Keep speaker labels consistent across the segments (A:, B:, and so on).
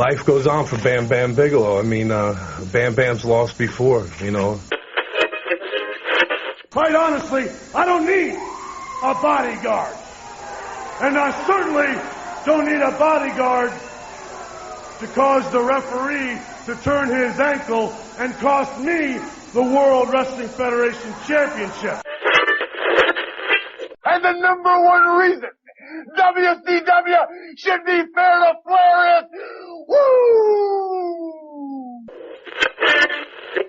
A: life goes on for Bam Bam Bigelow. I mean, Bam Bam's lost before, you know.
B: Quite honestly, I don't need a bodyguard. And I certainly don't need a bodyguard to cause the referee to turn his ankle and cost me the World Wrestling Federation Championship.
C: And the number one reason WCW should be fair to Flair is, woo!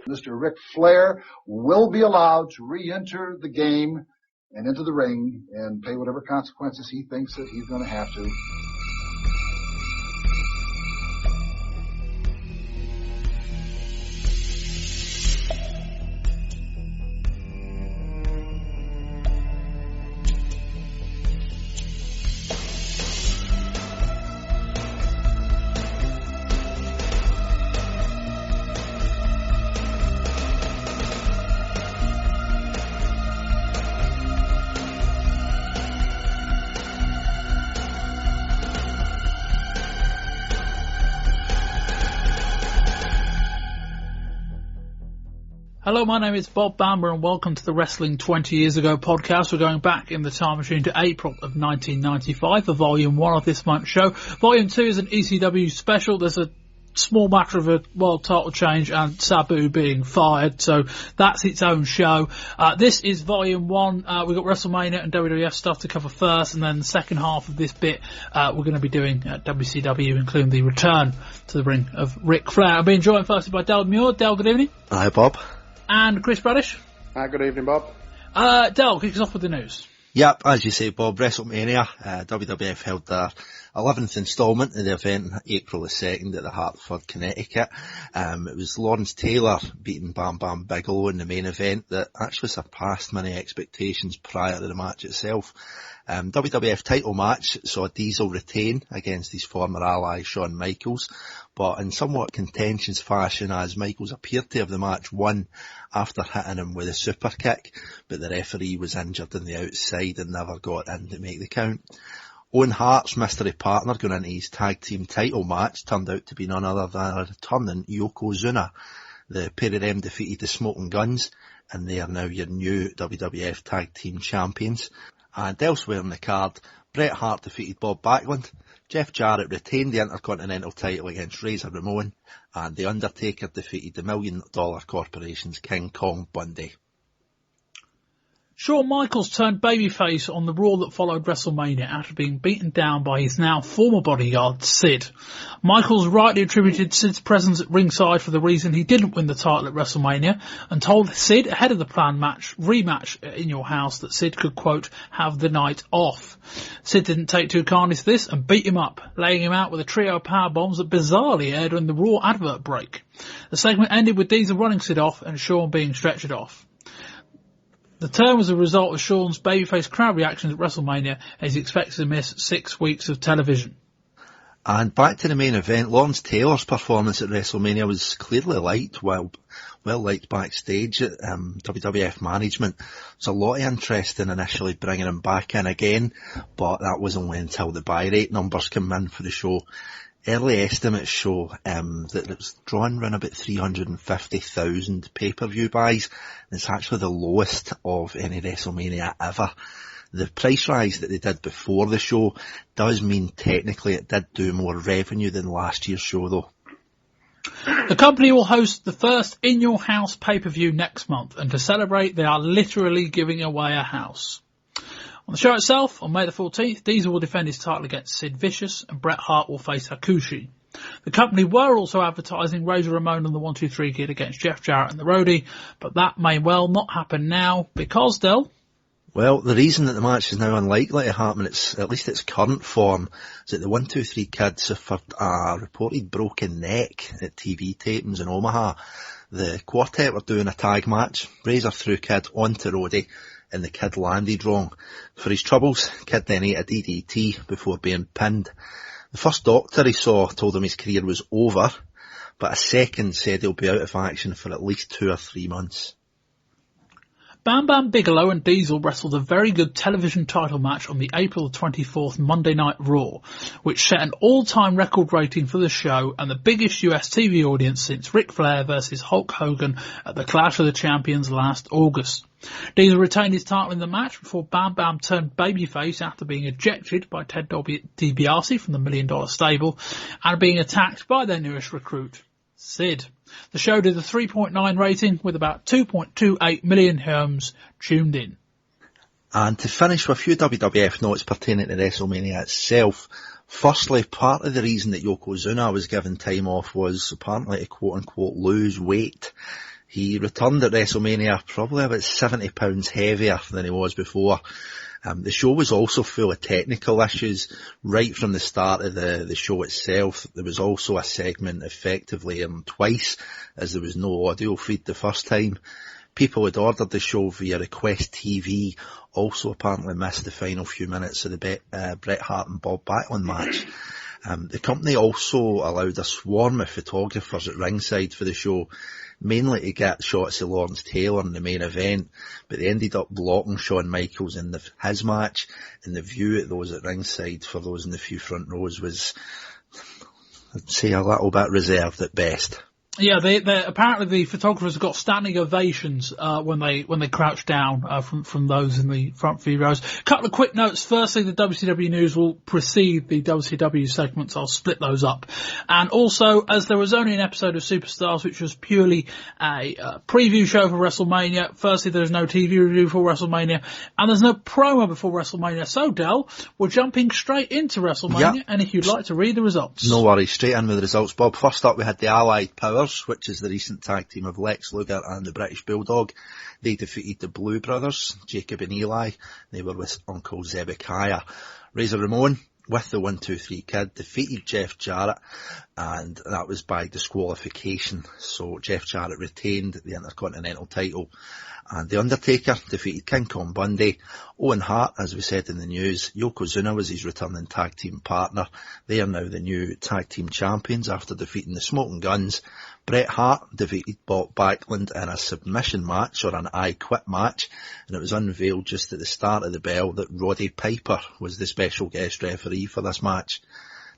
D: Mr. Ric Flair will be allowed to re-enter the game and into the ring and pay whatever consequences he thinks that he's going to have to.
E: Hello, my name is Bob Bamber and welcome to the Wrestling 20 Years Ago podcast. We're going back in the time machine to April of 1995 for Volume 1 of this month's show. Volume 2 is an ECW special. There's a small matter of a world title change and Sabu being fired, so that's its own show. This is Volume 1. We've got WrestleMania and WWF stuff to cover first, and then the second half of this bit we're going to be doing WCW, including the return to the ring of Ric Flair. I'm being joined firstly by Del Muir. Del, good evening.
F: Hi, Bob.
E: And Chris Bradish.
G: Good evening, Bob.
E: Del, kick us off with the news.
F: Yep, as you say, Bob, WrestleMania, WWF held their 11th instalment of the event on April the 2nd at the Hartford, Connecticut. It was Lawrence Taylor beating Bam Bam Bigelow in the main event that actually surpassed many expectations prior to the match itself. WWF title match saw Diesel retain against his former ally Shawn Michaels, but in somewhat contentious fashion as Michaels appeared to have the match won after hitting him with a super kick, but the referee was injured on the outside and never got in to make the count. Owen Hart's mystery partner going into his tag team title match turned out to be none other than a returning Yokozuna. The pair of them defeated the Smoking Guns and they are now your new WWF tag team champions. And elsewhere in the card, Bret Hart defeated Bob Backlund, Jeff Jarrett retained the Intercontinental title against Razor Ramon, and The Undertaker defeated the $1 Million Corporation's King Kong Bundy.
E: Shawn Michaels turned babyface on the Raw that followed WrestleMania after being beaten down by his now former bodyguard, Sid. Michaels rightly attributed Sid's presence at ringside for the reason he didn't win the title at WrestleMania and told Sid ahead of the planned rematch in your house that Sid could, quote, have the night off. Sid didn't take too kindly to this and beat him up, laying him out with a trio of power bombs that bizarrely aired during the Raw advert break. The segment ended with Diesel running Sid off and Shawn being stretchered off. The turn was a result of Shawn's babyface crowd reactions at WrestleMania as he expects to miss 6 weeks of television.
F: And back to the main event, Lawrence Taylor's performance at WrestleMania was clearly liked, well liked backstage at WWF management. There's a lot of interest in initially bringing him back in again, but that was only until the buy rate numbers came in for the show. Early estimates show that it was drawn around about 350,000 pay-per-view buys. It's actually the lowest of any WrestleMania ever. The price rise that they did before the show does mean technically it did do more revenue than last year's show though.
E: The company will host the first In Your House pay-per-view next month, and to celebrate they are literally giving away a house. On the show itself, on May the 14th, Diesel will defend his title against Sid Vicious and Bret Hart will face Hakushi. The company were also advertising Razor Ramon and the 1-2-3 Kid against Jeff Jarrett and the Roadie, but that may well not happen now because, Del?
F: Well, the reason that the match is now unlikely to happen, at least its current form, is that the 1-2-3 Kid suffered a reported broken neck at TV tapings in Omaha. The quartet were doing a tag match. Razor threw Kid onto Roadie, and the Kid landed wrong. For his troubles, Kid then ate a DDT before being pinned. The first doctor he saw told him his career was over, but a second said he'll be out of action for at least 2 or 3 months.
E: Bam Bam Bigelow and Diesel wrestled a very good television title match on the April 24th Monday Night Raw, which set an all-time record rating for the show and the biggest US TV audience since Ric Flair versus Hulk Hogan at the Clash of the Champions last August. Diesel retained his title in the match before Bam Bam turned babyface after being ejected by Ted DiBiase from the $1 Million Stable and being attacked by their newest recruit, Sid. The show did a 3.9 rating with about 2.28 million homes tuned in.
F: And to finish with a few WWF notes pertaining to WrestleMania itself. Firstly, part of the reason that Yokozuna was given time off was apparently to quote-unquote lose weight. He returned at WrestleMania probably about 70 pounds heavier than he was before. The show was also full of technical issues right from the start of the show itself. There was also a segment effectively twice, as there was no audio feed the first time. People had ordered the show via Request TV, also apparently missed the final few minutes of the Bret Hart and Bob Backlund match. The company also allowed a swarm of photographers at ringside for the show, mainly to get shots of Lawrence Taylor in the main event, but they ended up blocking Shawn Michaels in his match, and the view at those at ringside for those in the few front rows was, I'd say, a little bit reserved at best.
E: Yeah, they apparently the photographers got standing ovations when they crouched down from those in the front few rows. Couple of quick notes. Firstly, the WCW news will precede the WCW segments. I'll split those up. And also, as there was only an episode of Superstars, which was purely a preview show for WrestleMania. Firstly, there's no TV review for WrestleMania, and there's no promo before WrestleMania. So, Del, we're jumping straight into WrestleMania. Yep. And if you'd like to read the results,
F: no worries. Straight in with the results, Bob. First up, we had the Allied Powers, which is the recent tag team of Lex Luger and the British Bulldog. They defeated the Blue Brothers, Jacob and Eli. They were with Uncle Zebekiah. Razor Ramon, with the 1-2-3 Kid, defeated Jeff Jarrett, and that was by disqualification. So Jeff Jarrett retained the Intercontinental title. And The Undertaker defeated King Kong Bundy. Owen Hart, as we said in the news, Yokozuna was his returning tag team partner. They are now the new tag team champions after defeating the Smoking Guns. Bret Hart defeated Bob Backlund in a submission match, or an I Quit match, and it was unveiled just at the start of the bell that Roddy Piper was the special guest referee for this match.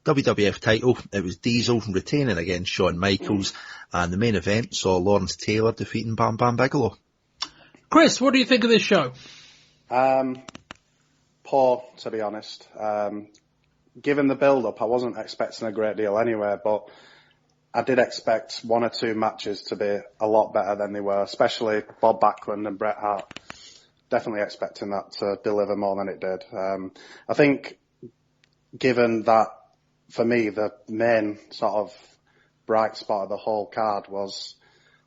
F: WWF title, it was Diesel retaining against Shawn Michaels, and the main event saw Lawrence Taylor defeating Bam Bam Bigelow.
E: Chris, what do you think of this show?
G: Poor, to be honest. Given the build-up, I wasn't expecting a great deal anyway, but I did expect one or two matches to be a lot better than they were, especially Bob Backlund and Bret Hart. Definitely expecting that to deliver more than it did. I think, given that, for me, the main sort of bright spot of the whole card was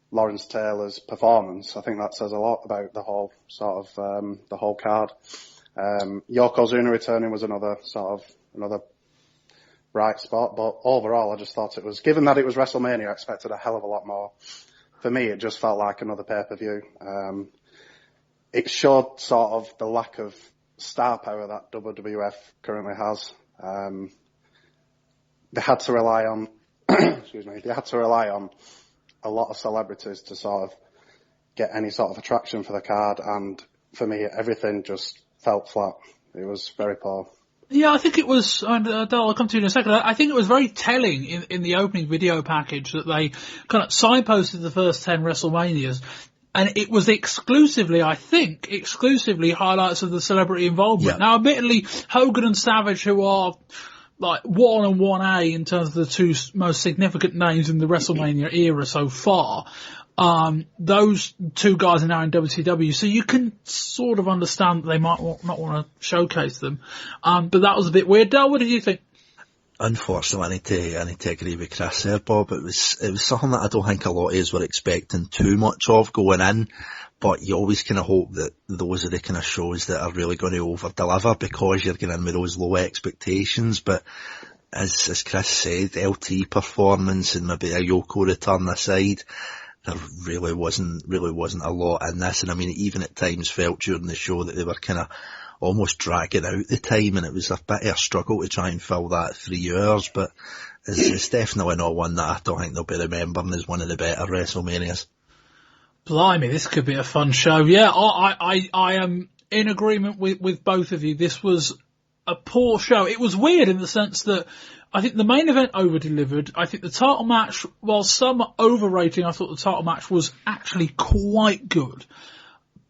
G: Lawrence Taylor's performance. I think that says a lot about the whole sort of the whole card. Yokozuna returning was another bright spot, but overall I just thought it was, given that it was WrestleMania, I expected a hell of a lot more. For me, it just felt like another pay-per-view. It showed sort of the lack of star power that WWF currently has. They had to rely on a lot of celebrities to sort of get any sort of attraction for the card, and for me, everything just felt flat. It was very poor.
E: Yeah, I think it was, and I'll come to you in a second, I think it was very telling in the opening video package that they kind of signposted the first 10 WrestleManias, and it was exclusively highlights of the celebrity involvement. Yeah. Now, admittedly, Hogan and Savage, who are like 1 and 1A in terms of the two most significant names in the WrestleMania era so far, those two guys are now in WCW, so you can sort of understand that they might not want to showcase them. But that was a bit weird. Del, what did you think?
F: Unfortunately, I need to agree with Chris there, Bob. It was something that I don't think a lot of us were expecting too much of going in, but you always kind of hope that those are the kind of shows that are really going to over-deliver because you're going in with those low expectations. But as Chris said, LT performance and maybe a Yoko return aside, there really wasn't a lot in this. And I mean, it even at times felt during the show that they were kind of almost dragging out the time, and it was a bit of a struggle to try and fill that 3 hours, but it's definitely not one that I don't think they'll be remembering as one of the better WrestleManias.
E: Blimey, this could be a fun show. Yeah, I am in agreement with both of you. This was a poor show. It was weird in the sense that I think the main event over-delivered. I think the title match, while some are overrating, I thought the title match was actually quite good.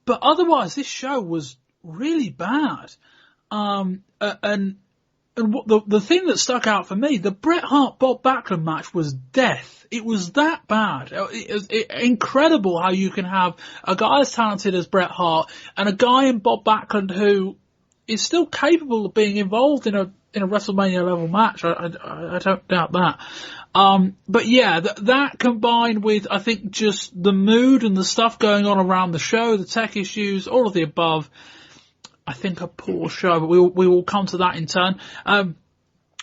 E: But otherwise, this show was really bad. And what the thing that stuck out for me, the Bret Hart Bob Backlund match was death. It was that bad. Incredible how you can have a guy as talented as Bret Hart and a guy in Bob Backlund who is still capable of being involved in a WrestleMania level match. I don't doubt that. But yeah, that combined with, I think, just the mood and the stuff going on around the show, the tech issues, all of the above, I think a poor show, but we will come to that in turn.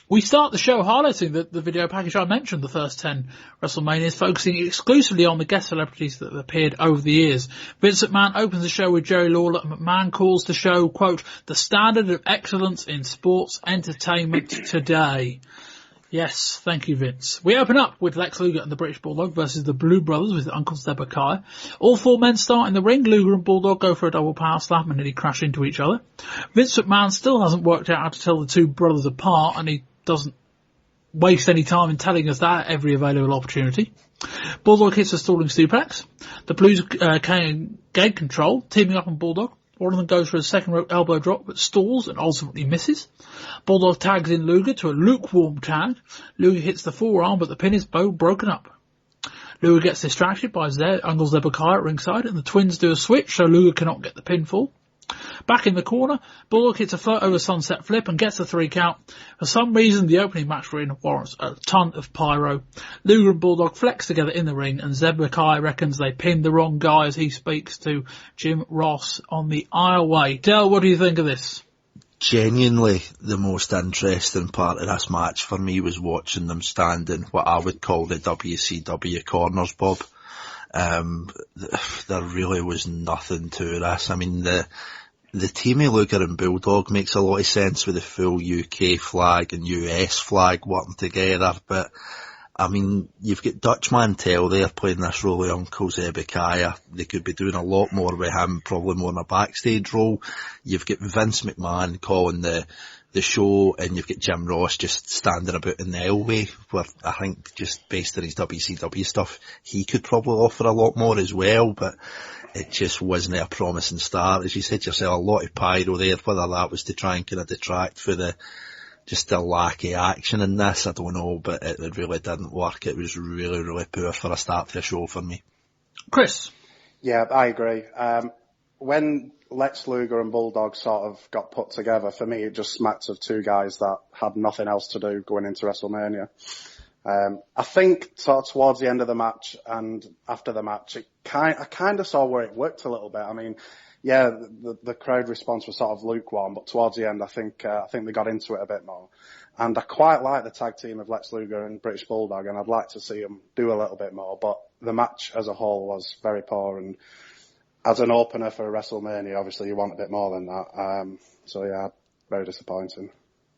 E: We start the show highlighting the video package I mentioned, the first 10 WrestleManias, focusing exclusively on the guest celebrities that appeared over the years. Vince McMahon opens the show with Jerry Lawler, and McMahon calls the show, quote, the standard of excellence in sports entertainment today. Yes, thank you, Vince. We open up with Lex Luger and the British Bulldog versus the Blue Brothers with Uncle Zebekiah. All four men start in the ring. Luger and Bulldog go for a double power slam and nearly crash into each other. Vince McMahon still hasn't worked out how to tell the two brothers apart, and he doesn't waste any time in telling us that at every available opportunity. Bulldog hits a stalling suplex. The Blues gain control, teaming up on Bulldog. One of them goes for a second rope elbow drop, but stalls and ultimately misses. Bulldog tags in Luger to a lukewarm tag. Luger hits the forearm, but the pin is broken up. Luger gets distracted by Uncle Zebekiah at ringside, and the twins do a switch so Luger cannot get the pinfall. Back in the corner, Bulldog hits a float over sunset flip and gets the 3 count. For some reason, the opening match we're in warrants a ton of pyro. Luger and Bulldog flex together in the ring, and Zebekiah reckons they pinned the wrong guy as he speaks to Jim Ross on the aisleway. Del, what do you think of this?
F: Genuinely, the most interesting part of this match for me was watching them stand in what I would call the WCW corners, Bob. There really was nothing to this. I mean, the team of Luger and Bulldog makes a lot of sense with the full UK flag and US flag working together, but I mean, you've got Dutch Mantel there playing this role of Uncle Zebekiah. They could be doing a lot more with him, probably more in a backstage role. You've got Vince McMahon calling the show, and you've got Jim Ross just standing about in the aisleway, where I think just based on his WCW stuff, he could probably offer a lot more as well, but it just wasn't a promising start. As you said yourself, a lot of pyro there, whether that was to try and kind of detract for the lack of action in this, I don't know, but it really didn't work. It was really, really poor for a start to a show for me.
E: Chris?
G: Yeah, I agree. When Lex Luger and Bulldog sort of got put together, for me it just smacked of two guys that had nothing else to do going into WrestleMania. I think sort of towards the end of the match and after the match, I kind of saw where it worked a little bit. I mean, yeah, the crowd response was sort of lukewarm, but towards the end, I think they got into it a bit more. And I quite like the tag team of Lex Luger and British Bulldog, and I'd like to see them do a little bit more. But the match as a whole was very poor, and as an opener for WrestleMania, obviously you want a bit more than that. So yeah, very disappointing.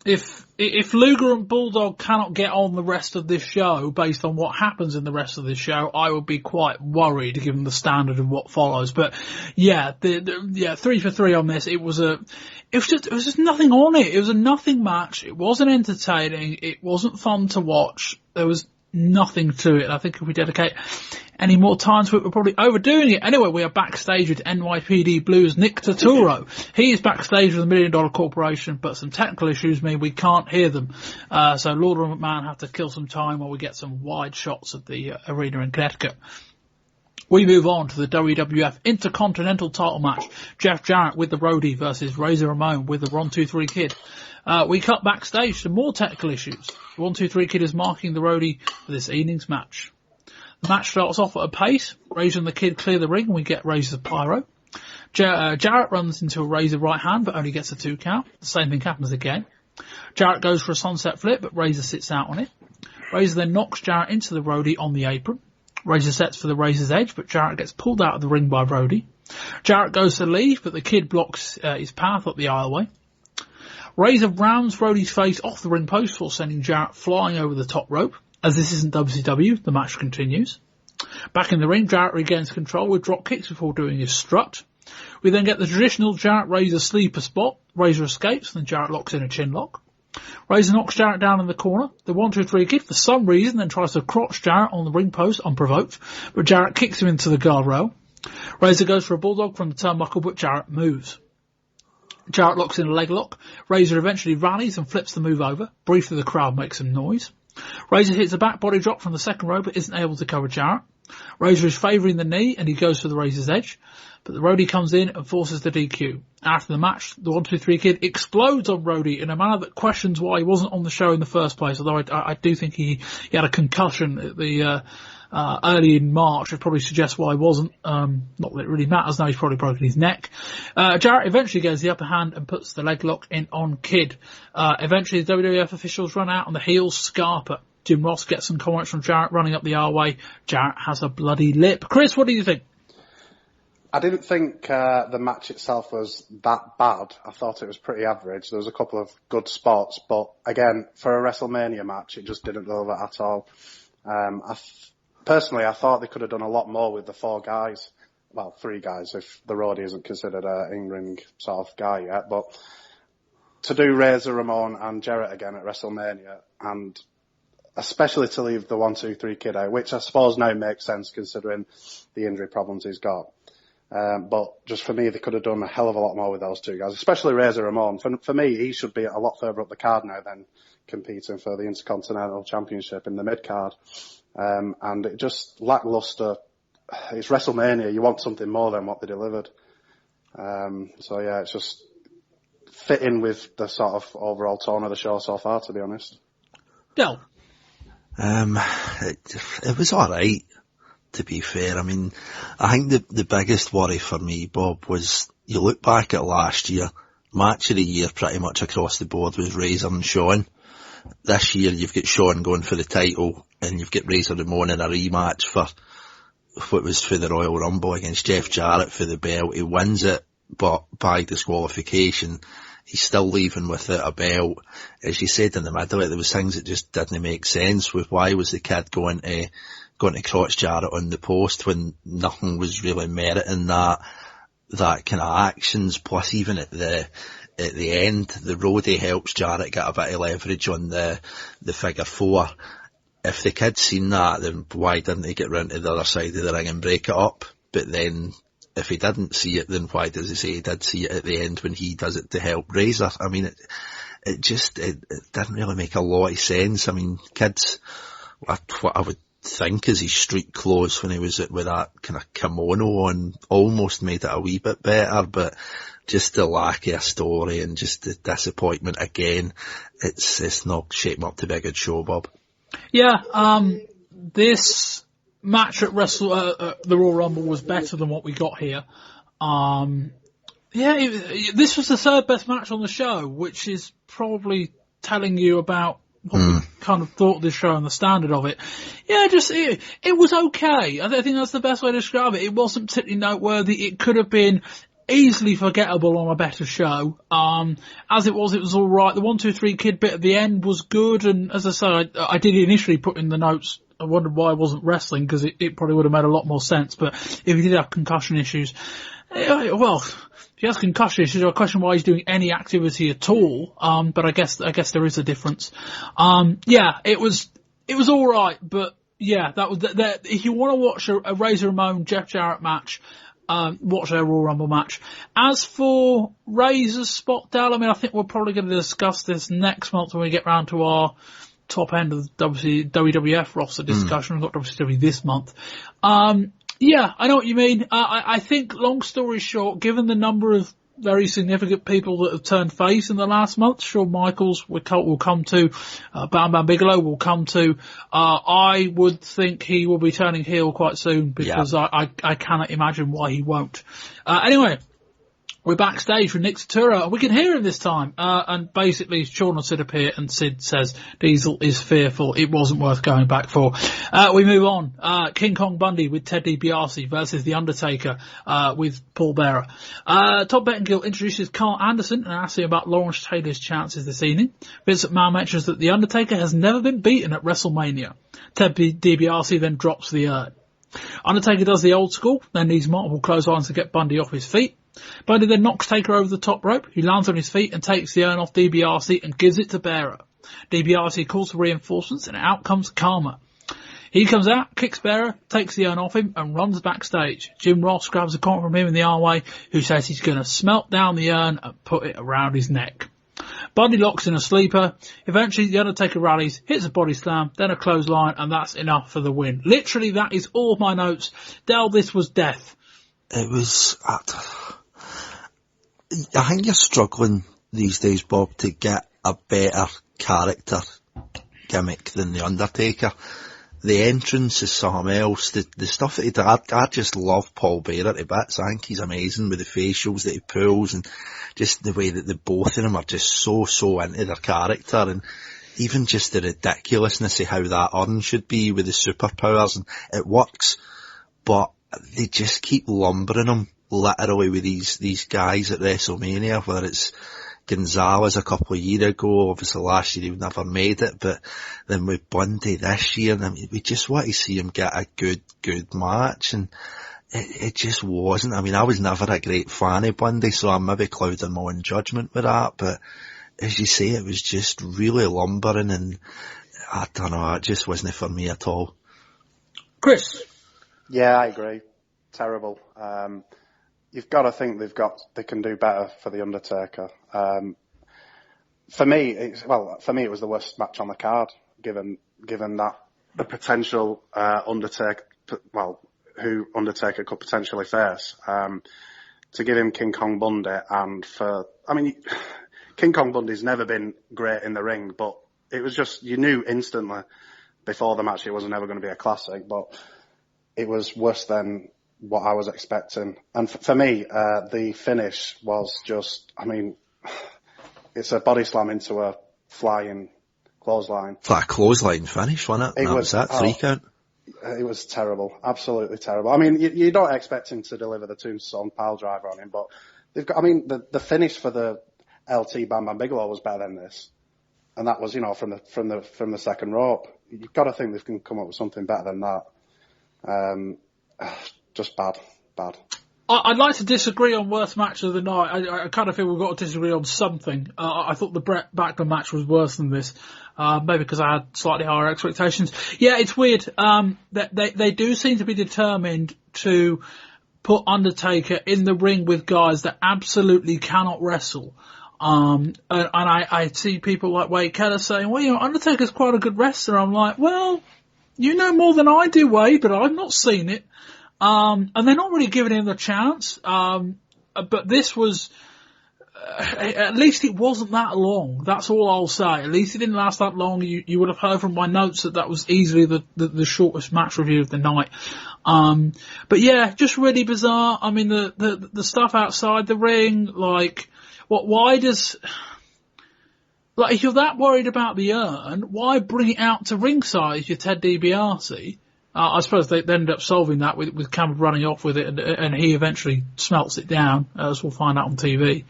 E: If Luger and Bulldog cannot get on the rest of this show based on what happens in the rest of this show, I would be quite worried given the standard of what follows. But yeah, 3 for 3 on this. It was just nothing on it. It was a nothing match. It wasn't entertaining. It wasn't fun to watch. There was nothing to it. I think if we dedicate any more time to it, we're probably overdoing it. Anyway, we are backstage with NYPD Blues Nick Turturro. He is backstage with $1 Million Corporation, but some technical issues mean we can't hear them. So Lawler and McMahon have to kill some time while we get some wide shots of the arena in Connecticut. We move on to the WWF Intercontinental title match. Jeff Jarrett with the Roadie versus Razor Ramon with the 1-2-3 Kid. We cut backstage to more technical issues. The 1-2-3 Kid is marking the Roadie for this evening's match. The match starts off at a pace. Razor and the Kid clear the ring and we get Razor's pyro. Jarrett runs into a Razor right hand but only gets a 2 count. The same thing happens again. Jarrett goes for a sunset flip but Razor sits out on it. Razor then knocks Jarrett into the Roadie on the apron. Razor sets for the Razor's Edge, but Jarrett gets pulled out of the ring by Roadie. Jarrett goes to leave, but the Kid blocks his path up the aisleway. Razor rams Roadie's face off the ring post before sending Jarrett flying over the top rope. As this isn't WCW, the match continues. Back in the ring, Jarrett regains control with drop kicks before doing his strut. We then get the traditional Jarrett Razor sleeper spot. Razor escapes, then Jarrett locks in a chin lock. Razor knocks Jarrett down in the corner. The 1-2-3 kid, for some reason, then tries to crotch Jarrett on the ring post unprovoked, but Jarrett kicks him into the guardrail. Razor goes for a bulldog from the turnbuckle, but Jarrett moves. Jarrett locks in a leg lock. Razor eventually rallies and flips the move over. Briefly, the crowd makes some noise. Razor hits a back body drop from the second row, but isn't able to cover Jarrett. Razor is favouring the knee, and he goes for the Razor's edge, but the roadie comes in and forces the DQ. After the match, the 1-2-3 kid explodes on Roadie in a manner that questions why he wasn't on the show in the first place, although I do think he had a concussion at the early in March, which probably suggests why he wasn't. Not that it really matters now, he's probably broken his neck. Jarrett eventually gets the upper hand and puts the leg lock in on Kid. Eventually the WWF officials run out on the heel Scarpa. Jim Ross gets some comments from Jarrett running up the R-way. Jarrett has a bloody lip. Chris, what do you think?
G: I didn't think the match itself was that bad. I thought it was pretty average. There was a couple of good spots, but again, for a WrestleMania match, it just didn't deliver at all. Personally, I thought they could have done a lot more with the 4 guys. Well, 3 guys, if the roadie isn't considered an in-ring sort of guy yet. But to do Razor Ramon and Jarrett again at WrestleMania, and especially to leave the 1-2-3 kid out, which I suppose now makes sense considering the injury problems he's got. But just for me, they could have done a hell of a lot more with those 2 guys, especially Razor Ramon. For me, he should be a lot further up the card now than competing for the Intercontinental Championship in the mid-card. And it just lackluster. It's WrestleMania. You want something more than what they delivered. So yeah, it's just fit in with the sort of overall tone of the show so far, to be honest.
E: Del.
F: It was alright, to be fair. I mean, I think the biggest worry for me, Bob, was you look back at last year, match of the year pretty much across the board was Razor and Shawn. This year you've got Shawn going for the title and you've got Razor Ramon in a rematch for what was for the Royal Rumble against Jeff Jarrett for the belt. He wins it, but by disqualification, he's still leaving without a belt. As you said in the middle, there was things that just didn't make sense with why was the kid going to crotch Jarrett on the post when nothing was really meriting that kind of actions. Plus, even at the end, the roadie helps Jarrett get a bit of leverage on the figure 4. If the kid's seen that, then why didn't he get round to the other side of the ring and break it up? But then, if he didn't see it, then why does he say he did see it at the end when he does it to help Razor? I mean, it didn't really make a lot of sense. I mean, kids, what I would think is his street clothes when he was with that kind of kimono on almost made it a wee bit better, but just the lack of a story and just the disappointment again, it's not shaping up to be a good show, Bob.
E: Yeah, this match at the Royal Rumble was better than what we got here. This was the 3rd best match on the show, which is probably telling you about what we kind of thought of this show and the standard of it. Yeah, it was okay. I think that's the best way to describe it. It wasn't particularly noteworthy. It could have been easily forgettable on a better show. As it was alright. The 1-2-3 kid bit at the end was good, and as I said, I did initially put in the notes, I wondered why I wasn't wrestling, because it probably would have made a lot more sense, but if he did have concussion issues, well, if he has concussion issues, I question why he's doing any activity at all, but I guess there is a difference. It was alright, but yeah, that was if you want to watch a Razor Ramon Jeff Jarrett match, watch their Royal Rumble match. As for Razor's spot, Dal, I mean, I think we're probably going to discuss this next month when we get round to our top end of the WWF roster discussion. We've got WCW this month. Yeah, I know what you mean. I think, long story short, given the number of very significant people that have turned face in the last month, Shawn Michaels will come to, Bam Bigelow will come to, I would think he will be turning heel quite soon, because I cannot imagine why he won't. Anyway, we're backstage with Nick Turturro, and we can hear him this time. And basically, Shawn and Sid appear, and Sid says Diesel is fearful. It wasn't worth going back for. We move on. King Kong Bundy with Ted DiBiase versus The Undertaker with Paul Bearer. Todd Bettengill introduces Carl Anderson and asks him about Lawrence Taylor's chances this evening. Vince McMahon mentions that The Undertaker has never been beaten at WrestleMania. Ted DiBiase then drops the urn. Undertaker does the old school, then needs multiple clotheslines to get Bundy off his feet. Bundy then knocks Taker over the top rope. He lands on his feet and takes the urn off DiBiase and gives it to Bearer. DiBiase calls for reinforcements and out comes Karma. He comes out, kicks Bearer, takes the urn off him and runs backstage. Jim Ross grabs a comment from him in the armway, who says he's going to smelt down the urn and put it around his neck. Bundy locks in a sleeper. Eventually, the Undertaker rallies, hits a body slam, then a clothesline, and that's enough for the win. Literally, that is all of my notes. Del, this was death.
F: It was... I think you're struggling these days, Bob, to get a better character gimmick than The Undertaker. The entrance is something else. The stuff that he did, I just love Paul Bearer to bits. I think he's amazing with the facials that he pulls and just the way that the both of them are just so into their character, and even just the ridiculousness of how that urn should be with the superpowers, and it works, but they just keep lumbering him literally with these guys at WrestleMania, whether it's Gonzalez a couple of years ago, obviously last year he never made it, but then with Bundy this year, I mean, we just want to see him get a good match, and it just wasn't. I mean, I was never a great fan of Bundy, so I'm maybe clouding my own judgment with that, but as you say, it was just really lumbering, and I don't know, it just wasn't for me at all.
E: Chris?
G: Yeah, I agree. Terrible. You've got to think they can do better for The Undertaker. For me, it was the worst match on the card, given that the potential who Undertaker could potentially face. To give him King Kong Bundy, King Kong Bundy's never been great in the ring, but it was just, you knew instantly before the match it wasn't ever going to be a classic, but it was worse than what I was expecting. And for me, the finish was just, it's a body slam into a flying clothesline.
F: It's like a clothesline finish, wasn't it? That was that, 3 count.
G: It was terrible. Absolutely terrible. I mean, you don't expect him to deliver the Tombstone pile driver on him, but they've got, the finish for the LT Bam Bam Bigelow was better than this. And that was, from the second rope. You've got to think they can come up with something better than that. Just bad.
E: I'd like to disagree on worst match of the night. I kind of feel we've got to disagree on something. I thought the Brett Backlund match was worse than this. Maybe because I had slightly higher expectations. Yeah, it's weird. They do seem to be determined to put Undertaker in the ring with guys that absolutely cannot wrestle. And I see people like Wade Keller saying, well, Undertaker's quite a good wrestler. I'm like, well, you know more than I do, Wade, but I've not seen it. And they're not really giving him the chance. But this was, at least it wasn't that long. That's all I'll say. At least it didn't last that long. You would have heard from my notes that was easily the shortest match review of the night. But yeah, just really bizarre. I mean, the stuff outside the ring, like, why does, like, if you're that worried about the urn, why bring it out to ringside if you're Ted DiBiase? I suppose they ended up solving that with Cameron running off with it, and he eventually smelts it down, as we'll find out on TV.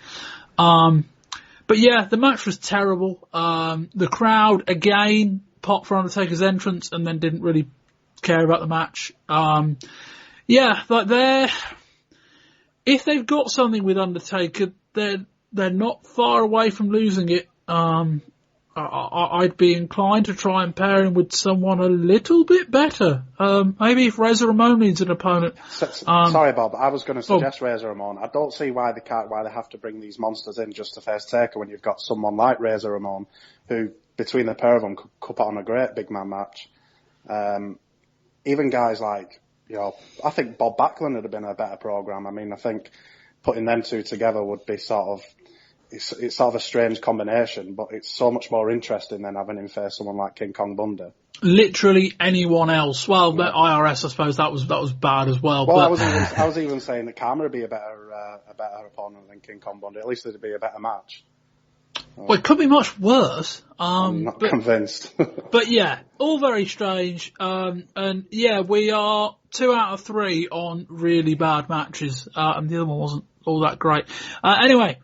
E: But yeah, the match was terrible. The crowd, again, popped for Undertaker's entrance and then didn't really care about the match. Yeah, like if they've got something with Undertaker, they're not far away from losing it. I'd be inclined to try and pair him with someone a little bit better. Maybe if Razor Ramon needs an opponent.
G: Sorry, Bob. I was going to suggest Razor Ramon. I don't see why they have to bring these monsters in just to face Taker when you've got someone like Razor Ramon, who between the pair of them could put on a great big man match. Even guys like, I think Bob Backlund would have been a better program. I mean, I think putting them two together would be it's sort of a strange combination, but it's so much more interesting than having him face someone like King Kong Bundy.
E: Literally anyone else. Well, the IRS, I suppose that was bad as well.
G: Well,
E: but
G: I was even saying that Karma would be a better opponent than King Kong Bundy. At least it'd be a better match.
E: Well, it could be much worse.
G: I'm not convinced.
E: But yeah, all very strange. And yeah, we are 2 out of 3 on really bad matches. And the other one wasn't all that great. Anyway.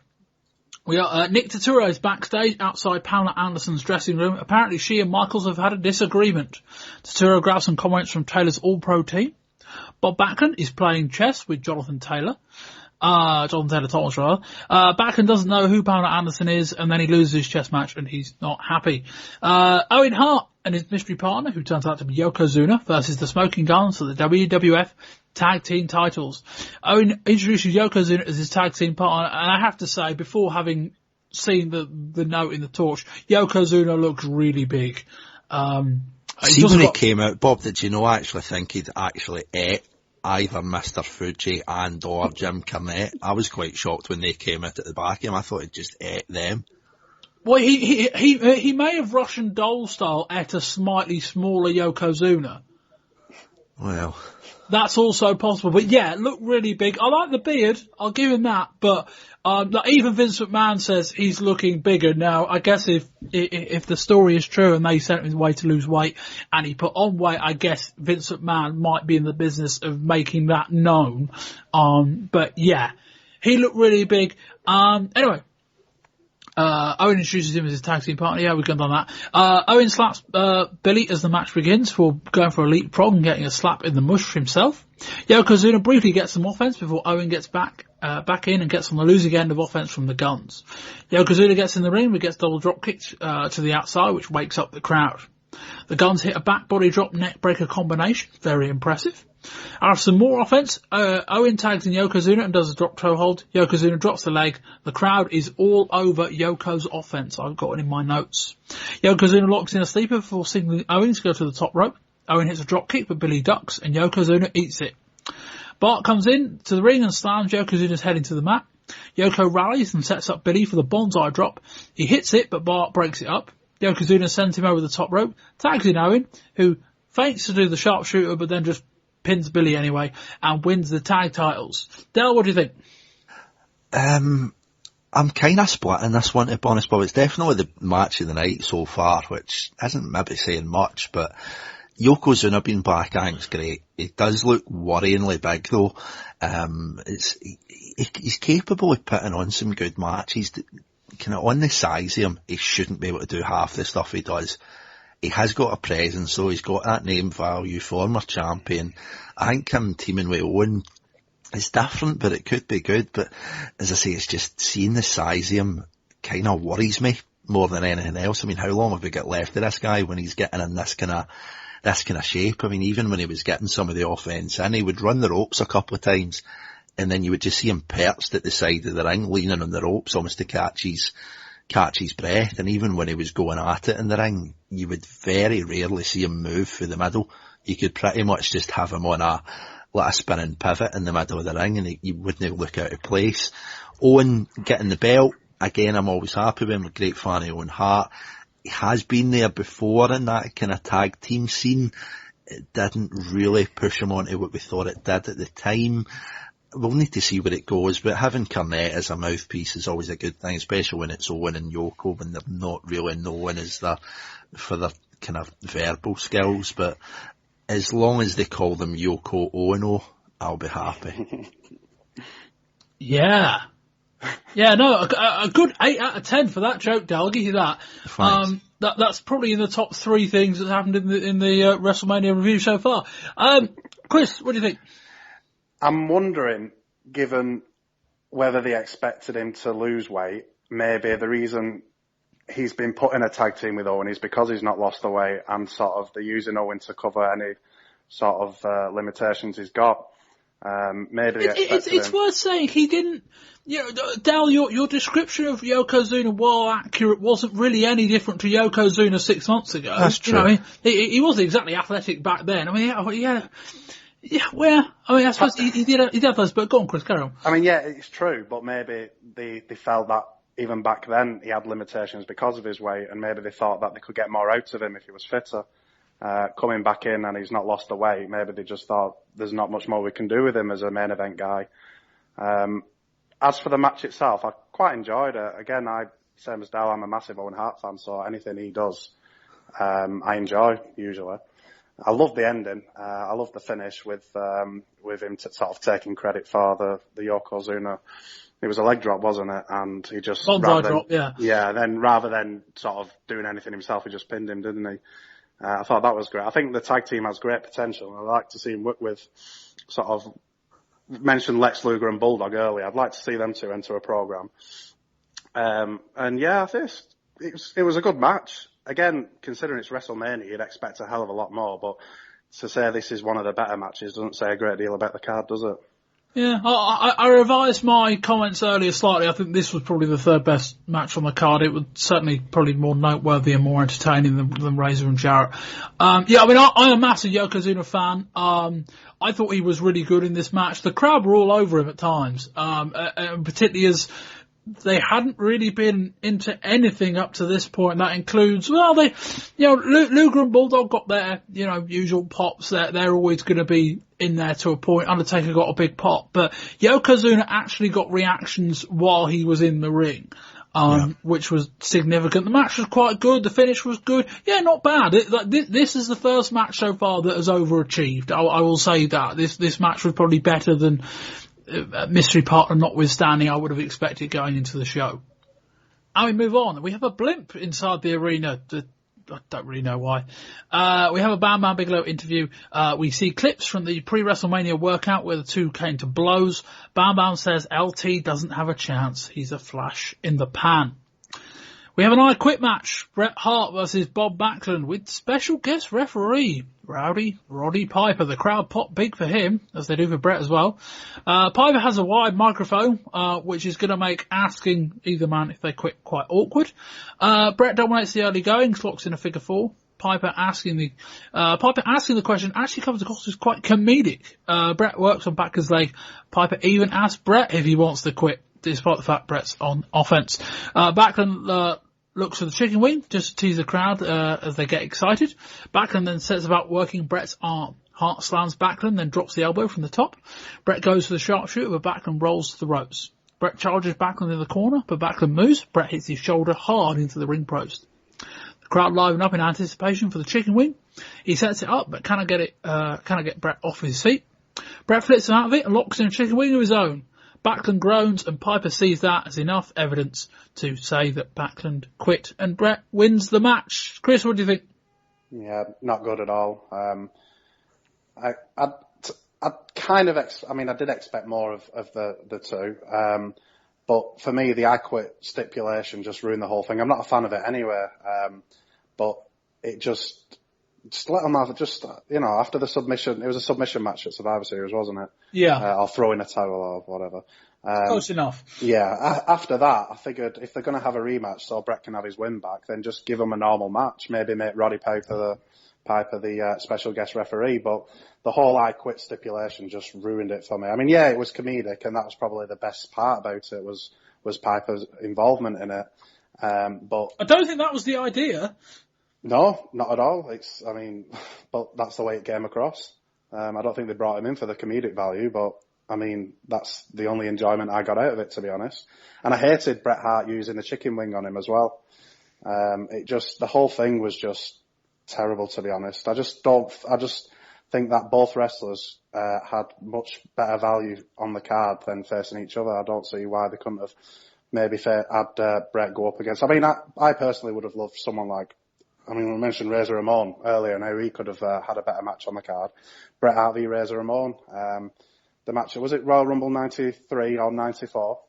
E: We are, Nick Turturro is backstage outside Pamela Anderson's dressing room. Apparently she and Michaels have had a disagreement. Turturro grabs some comments from Taylor's All-Pro team. Bob Backlund is playing chess with Jonathan Taylor. Jonathan Taylor Thomas, rather. Backlund doesn't know who Pamela Anderson is, and then he loses his chess match, and he's not happy. Owen Hart and his mystery partner, who turns out to be Yokozuna, versus the Smoking Guns for the WWF Tag Team titles. Owen introduces Yokozuna as his tag team partner, and I have to say, before having seen the note in the torch, Yokozuna looks really big.
F: See, when he came out, Bob, did you know, I actually think he'd actually ate either Mr. Fuji and or Jim Cornette. I was quite shocked when they came out at the back of him. I thought he'd just ate them.
E: Well, he may have Russian doll style ate a slightly smaller Yokozuna.
F: Well,
E: that's also possible. But yeah, look really big. I like the beard. I'll give him that. But like even Vince McMahon says he's looking bigger now. I guess if the story is true and they sent him away to lose weight and he put on weight, I guess Vince McMahon might be in the business of making that known. But yeah, he looked really big. Anyway. Owen introduces him as his tag team partner. Yeah, we've done that. Owen slaps Billy as the match begins for going for a leapfrog and getting a slap in the mush himself. Yokozuna briefly gets some offense before Owen gets back in and gets on the losing end of offense from the Guns. Yokozuna gets in the ring, but gets double drop kicked to the outside, which wakes up the crowd. The Guns hit a back body drop neck breaker combination. Very impressive. After some more offense, Owen tags in Yokozuna and does a drop toe hold. Yokozuna drops the leg. The crowd is all over Yoko's offense. I've got it in my notes. Yokozuna locks in a sleeper before signaling Owen to go to the top rope. Owen hits a drop kick, but Billy ducks and Yokozuna eats it. Bart comes in to the ring and slams Yokozuna's head into the mat. Yoko rallies and sets up Billy for the bonsai drop. He hits it, but Bart breaks it up. Yokozuna sends him over the top rope, tags in Owen, who feints to do the sharpshooter, but then just pins Billy anyway, and wins the tag titles. Del, what do you think?
F: I'm kind of split in this one, to be honest, Bob. It's definitely the match of the night so far, which isn't maybe saying much, but Yokozuna being back, I think is great. He does look worryingly big, though. He's capable of putting on some good matches. Kind of on the size of him, he shouldn't be able to do half the stuff he does. He has got a presence, so he's got that name value, former champion. I think him teaming with Owen is different, but it could be good. But as I say, it's just seeing the size of him kind of worries me more than anything else. I mean, how long have we got left of this guy when he's getting in this kind of shape? I mean, even when he was getting some of the offense in, he would run the ropes a couple of times, and then you would just see him perched at the side of the ring, leaning on the ropes almost to catch his breath. And even when he was going at it in the ring, you would very rarely see him move through the middle. You could pretty much just have him on a spinning pivot in the middle of the ring, and you wouldn't look out of place. Owen getting the belt, again, I'm always happy with him. I'm a great fan of Owen Hart. He has been there before in that kind of tag team scene. It didn't really push him onto what we thought it did at the time. We'll need to see where it goes, but having Cornette as a mouthpiece is always a good thing, especially when it's Owen and Yoko, when they're not really known for their kind of verbal skills. But as long as they call them Yoko Ono, I'll be happy.
E: Yeah, no, a good 8 out of 10 for that joke, Dal. I'll give you that. That's probably in the top 3 things that happened in the WrestleMania review so far. Chris, what do you think?
G: I'm wondering, given whether they expected him to lose weight, maybe the reason he's been put in a tag team with Owen is because he's not lost the weight, and sort of they're using Owen to cover any sort of limitations he's got. Maybe
E: it's worth saying he didn't. Dal, your description of Yokozuna, while accurate, wasn't really any different to Yokozuna 6 months ago.
F: That's true.
E: He wasn't exactly athletic back then. I mean, I suppose he did have those, but go on, Chris, carry on.
G: I mean, yeah, it's true, but maybe they felt that even back then he had limitations because of his weight, and maybe they thought that they could get more out of him if he was fitter. Coming back in and he's not lost the weight, maybe they just thought there's not much more we can do with him as a main event guy. As for the match itself, I quite enjoyed it. Again, same as Dal, I'm a massive Owen Hart fan, so anything he does, I enjoy, usually. I love the ending. I love the finish with him sort of taking credit for the Yokozuna. It was a leg drop, wasn't it? And he just...
E: drop, yeah.
G: Yeah, then rather than sort of doing anything himself, he just pinned him, didn't he? I thought that was great. I think the tag team has great potential. I'd like to see him work with sort of, mentioned Lex Luger and Bulldog earlier. I'd like to see them two enter a program. And yeah, I think it was a good match. Again, considering it's WrestleMania, you'd expect a hell of a lot more, but to say this is one of the better matches doesn't say a great deal about the card, does it?
E: Yeah, I revised my comments earlier slightly. I think this was probably the third best match on the card. It was certainly probably more noteworthy and more entertaining than Razor and Jarrett. Yeah, I mean, I'm a massive Yokozuna fan. I thought he was really good in this match. The crowd were all over him at times, and particularly as they hadn't really been into anything up to this point. That includes, Luger and Bulldog got their, usual pops. They're always going to be in there to a point. Undertaker got a big pop, but Yokozuna actually got reactions while he was in the ring, which was significant. The match was quite good. The finish was good. Yeah, not bad. This is the first match so far that has overachieved. I will say that. This match was probably better than mystery partner notwithstanding, I would have expected going into the show. And we move on. We have a blimp inside the arena. I don't really know why. We have a Bam Bam Bigelow interview. We see clips from the pre-WrestleMania workout where the two came to blows. Bam Bam says LT doesn't have a chance. He's a flash in the pan. We have an I Quit match. Bret Hart versus Bob Backlund with special guest referee Roddy Piper. The crowd popped big for him, as they do for Bret as well. Piper has a wide microphone, which is going to make asking either man if they quit quite awkward. Bret dominates the early goings, locks in a figure four. Piper asking the question actually comes across as quite comedic. Bret works on Backlund's leg. Piper even asks Bret if he wants to quit, despite the fact Bret's on offense. Backlund looks for the chicken wing, just to tease the crowd as they get excited. Backlund then sets about working Bret's arm. Hart slams Backlund, then drops the elbow from the top. Bret goes for the sharpshooter, but Backlund rolls to the ropes. Bret charges Backlund in the corner, but Backlund moves. Bret hits his shoulder hard into the ring post. The crowd liven up in anticipation for the chicken wing. He sets it up, but cannot get Bret off his feet. Bret flips him out of it and locks in a chicken wing of his own. Backlund groans, and Piper sees that as enough evidence to say that Backlund quit, and Bret wins the match. Chris, what do you think? Yeah,
G: not good at all. I did expect more of the two, but for me, the I Quit stipulation just ruined the whole thing. I'm not a fan of it anyway, but it just let them have it. After the submission, it was a submission match at Survivor Series, wasn't it?
E: Yeah.
G: Or throw in a towel or whatever.
E: Close enough.
G: Yeah. After that, I figured if they're going to have a rematch so Bret can have his win back, then just give him a normal match. Maybe make Roddy Piper the special guest referee. But the whole I Quit stipulation just ruined it for me. I mean, yeah, it was comedic, and that was probably the best part about it was Piper's involvement in it. But
E: I don't think that was the idea.
G: No, not at all. But that's the way it came across. I don't think they brought him in for the comedic value, but I mean, that's the only enjoyment I got out of it, to be honest. And I hated Bret Hart using the chicken wing on him as well. The whole thing was just terrible, to be honest. I just think that both wrestlers had much better value on the card than facing each other. I don't see why they couldn't have maybe had Bret go up against. I mean, I personally would have loved someone like, we mentioned Razor Ramon earlier, and how he could have had a better match on the card. Bret Hart v Razor Ramon. The match, was it Royal Rumble 93 or 94?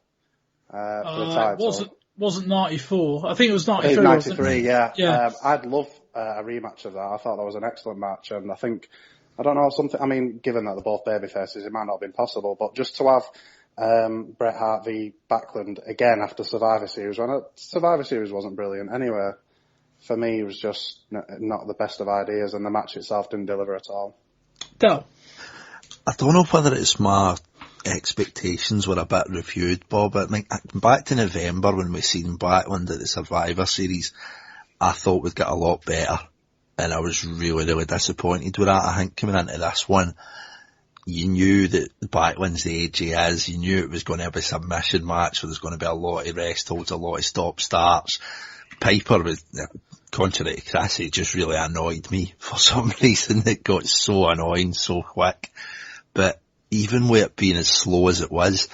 G: For the title?
E: Wasn't 94. I think it was 93.
G: 93, yeah.
E: Yeah.
G: I'd love a rematch of that. I thought that was an excellent match, and I think, given that they're both babyfaces, it might not have been possible, but just to have Bret Hart v Backlund again after Survivor Series, Survivor Series wasn't brilliant anyway. For me, it was just not the best of ideas, and the match itself didn't deliver at all.
E: Go.
F: I don't know whether it's my expectations were a bit reviewed, Bob, but back to November when we seen Backlund at the Survivor Series, I thought we'd get a lot better, and I was really, really disappointed with that. I think coming into this one, you knew that Backlund's the age he is, you knew it was going to be a submission match, so there's going to be a lot of rest holds, a lot of stop-starts. Piper was, contrary to Chris, it just really annoyed me for some reason. It got so annoying so quick. But even with it being as slow as it was,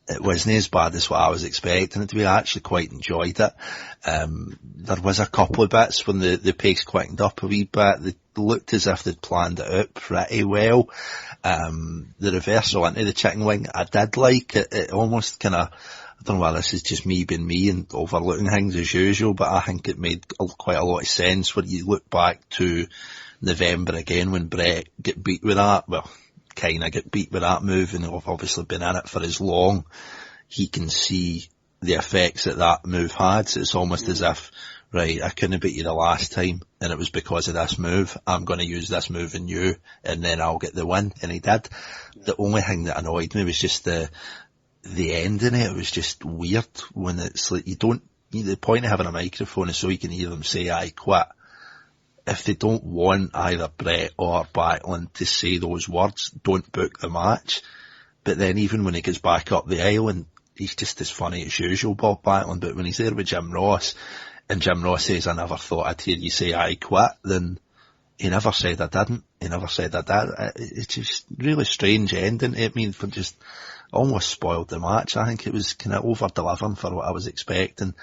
F: it wasn't as bad as what I was expecting it to be. I actually quite enjoyed it. There was a couple of bits when the pace quickened up a wee bit. They looked as if they'd planned it out pretty well. The reversal into the chicken wing, I did like it. It almost kind of, I don't know whether this is just me being me and overlooking things as usual, but I think it made quite a lot of sense when you look back to November again when Bret get beat with that. Well, kind of get beat with that move, and I've obviously been in it for as long. He can see the effects that move had. So it's almost as if, right, I couldn't beat you the last time, and it was because of this move. I'm going to use this move in you, and then I'll get the win. And he did. The only thing that annoyed me was just the ending. It was just weird when it's like the point of having a microphone is so you can hear them say, "I quit." If they don't want either Bret or Backlund to say those words, don't book the match. But then even when he gets back up the aisle, and he's just as funny as usual, Bob Backlund, but when he's there with Jim Ross, and Jim Ross says, "I never thought I'd hear you say I quit," then he never said I didn't. He never said I did. It's just really strange ending. I mean, for just almost spoiled the match. I think it was kind of over-delivering for what I was expecting.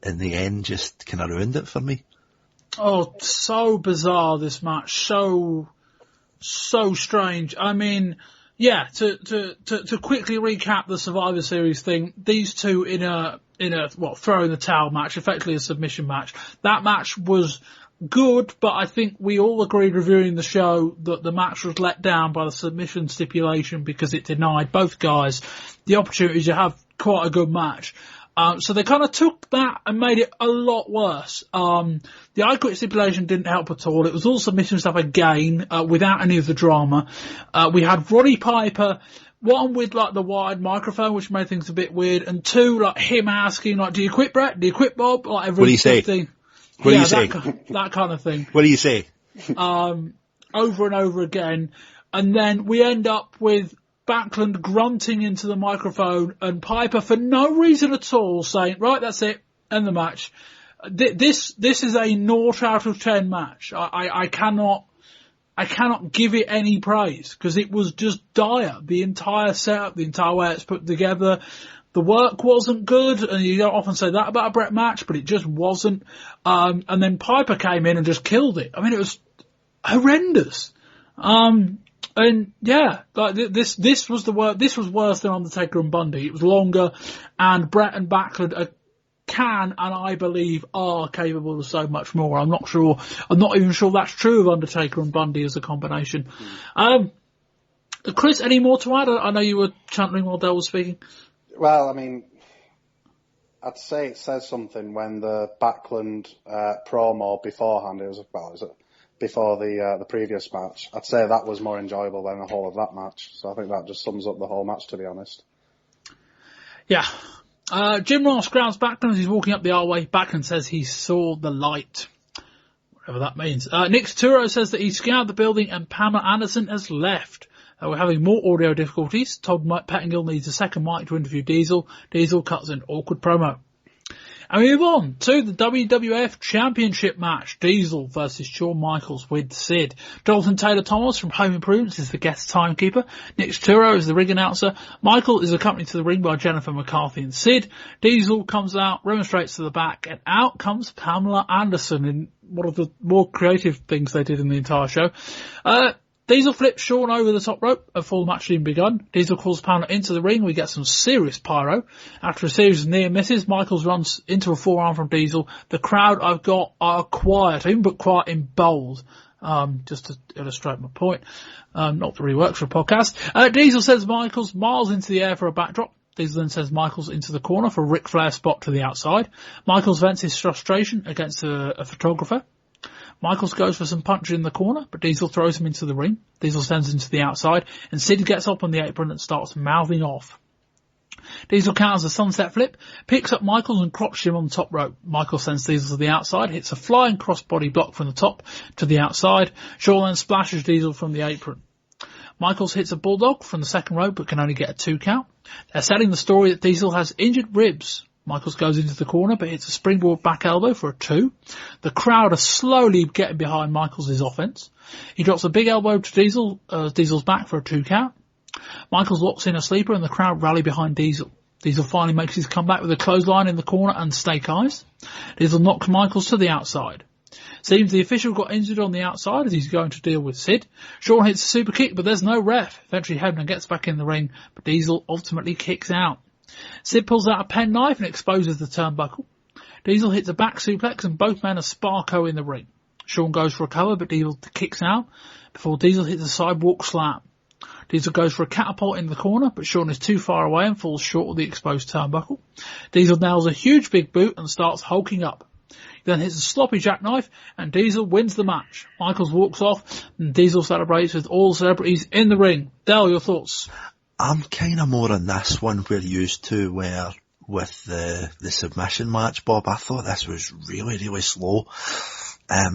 F: In the end, just kind of ruined it for me.
E: Oh, so bizarre, this match. So strange. I mean, yeah, to quickly recap the Survivor Series thing, these two in a throw in the towel match, effectively a submission match. That match was good, but I think we all agreed reviewing the show that the match was let down by the submission stipulation because it denied both guys the opportunity to have quite a good match. So they kind of took that and made it a lot worse. The I Quit stipulation didn't help at all. It was all submission stuff again, without any of the drama. We had Roddy Piper, one with like the wide microphone, which made things a bit weird, and two, like him asking, like, "Do you quit, Brett? Do you quit, Bob?" Like every
F: what do you say?
E: thing.
F: What do you say?
E: That kind of thing.
F: What do you say?
E: Over and over again. And then we end up with Backlund grunting into the microphone and Piper, for no reason at all, saying, "Right, that's it, end the match." This is a 0 out of 10 match. I cannot give it any praise because it was just dire. The entire setup, the entire way it's put together, the work wasn't good, and you don't often say that about a Bret match, but it just wasn't. And then Piper came in and just killed it. I mean, it was horrendous. And yeah, like this was worse than Undertaker and Bundy. It was longer, and Bret and Backlund can, and I believe are capable of so much more. I'm not even sure that's true of Undertaker and Bundy as a combination. Chris, any more to add? I know you were chanting while Dale was speaking.
G: Well, I mean, I'd say it says something when the Backlund promo beforehand, before the previous match. I'd say that was more enjoyable than the whole of that match. So I think that just sums up the whole match, to be honest.
E: Yeah. Jim Ross grabs Backlund as he's walking up the aisle. Backlund says he saw the light. Whatever that means. Nick Turturro says that he scoured the building and Pamela Anderson has left. We're having more audio difficulties. Todd Pettingill needs a second mic to interview Diesel. Diesel cuts an awkward promo. And we move on to the WWF Championship match. Diesel versus Shawn Michaels with Sid. Jonathan Taylor Thomas from Home Improvement is the guest timekeeper. Nick Turturro is the ring announcer. Michael is accompanied to the ring by Jennifer McCarthy and Sid. Diesel comes out, remonstrates to the back, and out comes Pamela Anderson in one of the more creative things they did in the entire show. Diesel flips Shawn over the top rope before the match had even begun. Diesel calls Pamela into the ring. We get some serious pyro. After a series of near misses, Michaels runs into a forearm from Diesel. The crowd I've got are quiet, even but quiet in bold. Just to illustrate my point. Not that really works for a podcast. Diesel sends Michaels miles into the air for a backdrop. Diesel then sends Michaels into the corner for a Ric Flair spot to the outside. Michaels vents his frustration against a photographer. Michaels goes for some punches in the corner, but Diesel throws him into the ring. Diesel sends him to the outside, and Sid gets up on the apron and starts mouthing off. Diesel counters a sunset flip, picks up Michaels and crotches him on the top rope. Michaels sends Diesel to the outside, hits a flying crossbody block from the top to the outside. Shawn then splashes Diesel from the apron. Michaels hits a bulldog from the second rope, but can only get a 2 count. They're selling the story that Diesel has injured ribs. Michaels goes into the corner, but hits a springboard back elbow for a 2. The crowd are slowly getting behind Michaels' offense. He drops a big elbow to Diesel's back for a 2 count. Michaels locks in a sleeper and the crowd rally behind Diesel. Diesel finally makes his comeback with a clothesline in the corner and snake eyes. Diesel knocks Michaels to the outside. Seems the official got injured on the outside as he's going to deal with Sid. Shawn hits a super kick, but there's no ref. Eventually Hebner gets back in the ring, but Diesel ultimately kicks out. Sid pulls out a penknife and exposes the turnbuckle. Diesel hits a back suplex and both men are sparko in the ring. Shawn goes for a cover, but Diesel kicks out before Diesel hits a sidewalk slam. Diesel goes for a catapult in the corner, but Shawn is too far away and falls short of the exposed turnbuckle. Diesel nails a huge big boot and starts hulking up. He then hits a sloppy jackknife and Diesel wins the match. Michaels walks off and Diesel celebrates with all celebrities in the ring. Dale, your thoughts?
F: I'm kind of more on this one where you used to where with the submission match, Bob. I thought this was really, really slow. I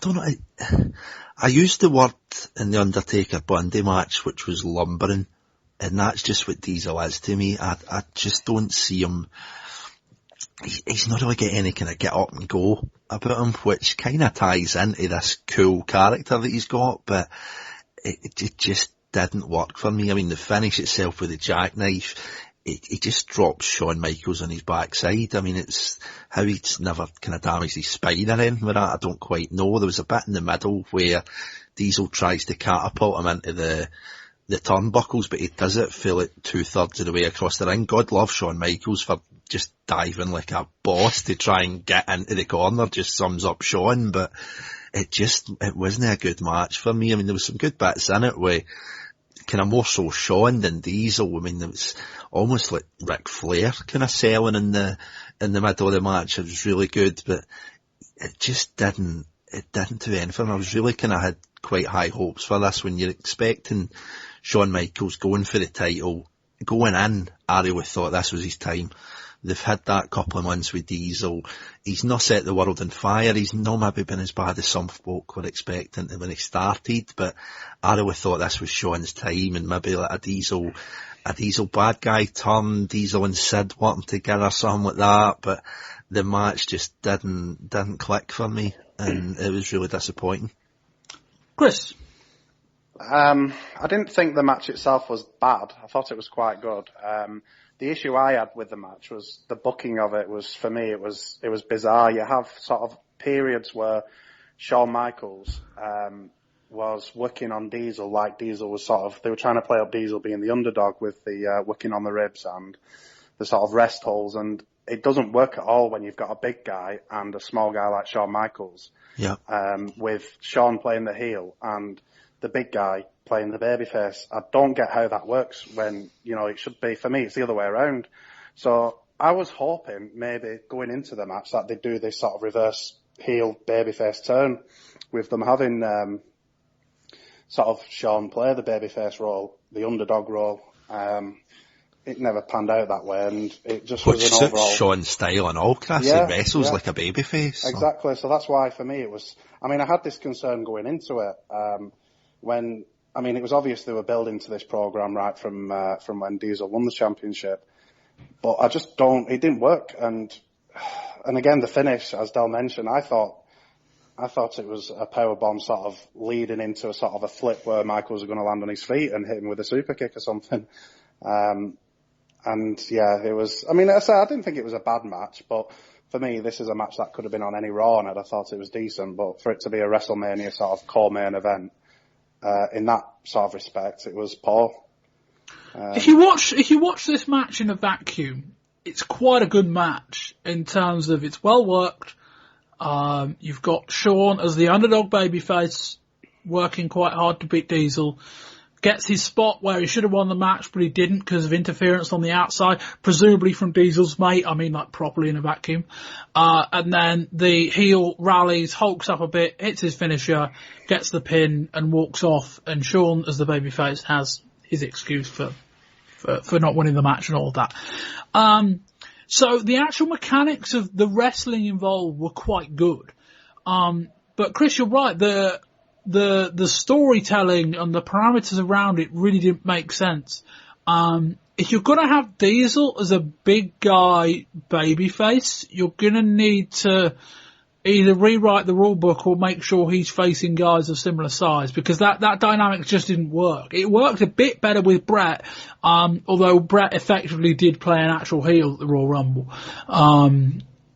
F: don't know. I used the word in the Undertaker Bundy match, which was lumbering, and that's just what Diesel is to me. I just don't see him. He's not really getting any kind of get up and go about him, which kind of ties into this cool character that he's got, but it just didn't work for me. I mean, the finish itself with the jackknife, he just drops Shawn Michaels on his backside. I mean, it's how he's never kind of damaged his spine or anything with that, I don't quite know. There was a bit in the middle where Diesel tries to catapult him into the turnbuckles, but he does it feel like 2/3 of the way across the ring. God love Shawn Michaels for just diving like a boss to try and get into the corner, just sums up Shawn, but it wasn't a good match for me. I mean, there was some good bits in it where kind of more so Shawn than Diesel. I mean, it was almost like Ric Flair kind of selling in the middle of the match. It was really good, but it just didn't do anything. I was really kind of had quite high hopes for this when you're expecting Shawn Michaels going for the title. Going in, I really thought this was his time. They've had that couple of months with Diesel. He's not set the world on fire. He's not maybe been as bad as some folk were expecting when he started, but I really thought this was Shawn's time, and maybe like a Diesel bad guy turn, Diesel and Sid working together, something like that, but the match just didn't click for me, and it was really disappointing.
E: Chris?
G: I didn't think the match itself was bad. I thought it was quite good. The issue I had with the match was the booking of it was, for me, it was bizarre. You have sort of periods where Shawn Michaels was working on Diesel, like Diesel was they were trying to play up Diesel being the underdog with the working on the ribs and the sort of rest holds, and it doesn't work at all when you've got a big guy and a small guy like Shawn Michaels.
F: Yeah.
G: With Shawn playing the heel and the big guy playing the babyface. I don't get how that works when, it should be, for me, it's the other way around. So I was hoping maybe going into the match that they'd do this sort of reverse heel babyface turn with them having sort of Shawn play the babyface role, the underdog role. It never panned out that way, and it just was an overall...
F: Shawn's style and all, Chris. He wrestles like a babyface.
G: Exactly, so that's why for me it was... I mean, I had this concern going into it, it was obvious they were building to this program right from when Diesel won the championship, but it didn't work, and again, the finish, as Del mentioned, I thought it was a powerbomb sort of leading into a sort of a flip where Michaels was going to land on his feet and hit him with a super kick or something. It was, I didn't think it was a bad match, but for me, this is a match that could have been on any Raw, and I thought it was decent, but for it to be a WrestleMania sort of core main event, in that sort of respect, it was poor.
E: If you watch this match in a vacuum, it's quite a good match in terms of it's well worked. You've got Shawn as the underdog babyface working quite hard to beat Diesel. Gets his spot where he should have won the match, but he didn't because of interference on the outside, presumably from Diesel's mate. Properly in a vacuum. And then the heel rallies, hulks up a bit, hits his finisher, gets the pin, and walks off. And Shawn, as the babyface, has his excuse for not winning the match and all of that. So the actual mechanics of the wrestling involved were quite good. But Chris, you're right. The storytelling and the parameters around it really didn't make sense. If you're going to have Diesel as a big guy babyface, you're going to need to either rewrite the rule book or make sure he's facing guys of similar size, because that dynamic just didn't work. It worked a bit better with Brett, although Brett effectively did play an actual heel at the Royal Rumble.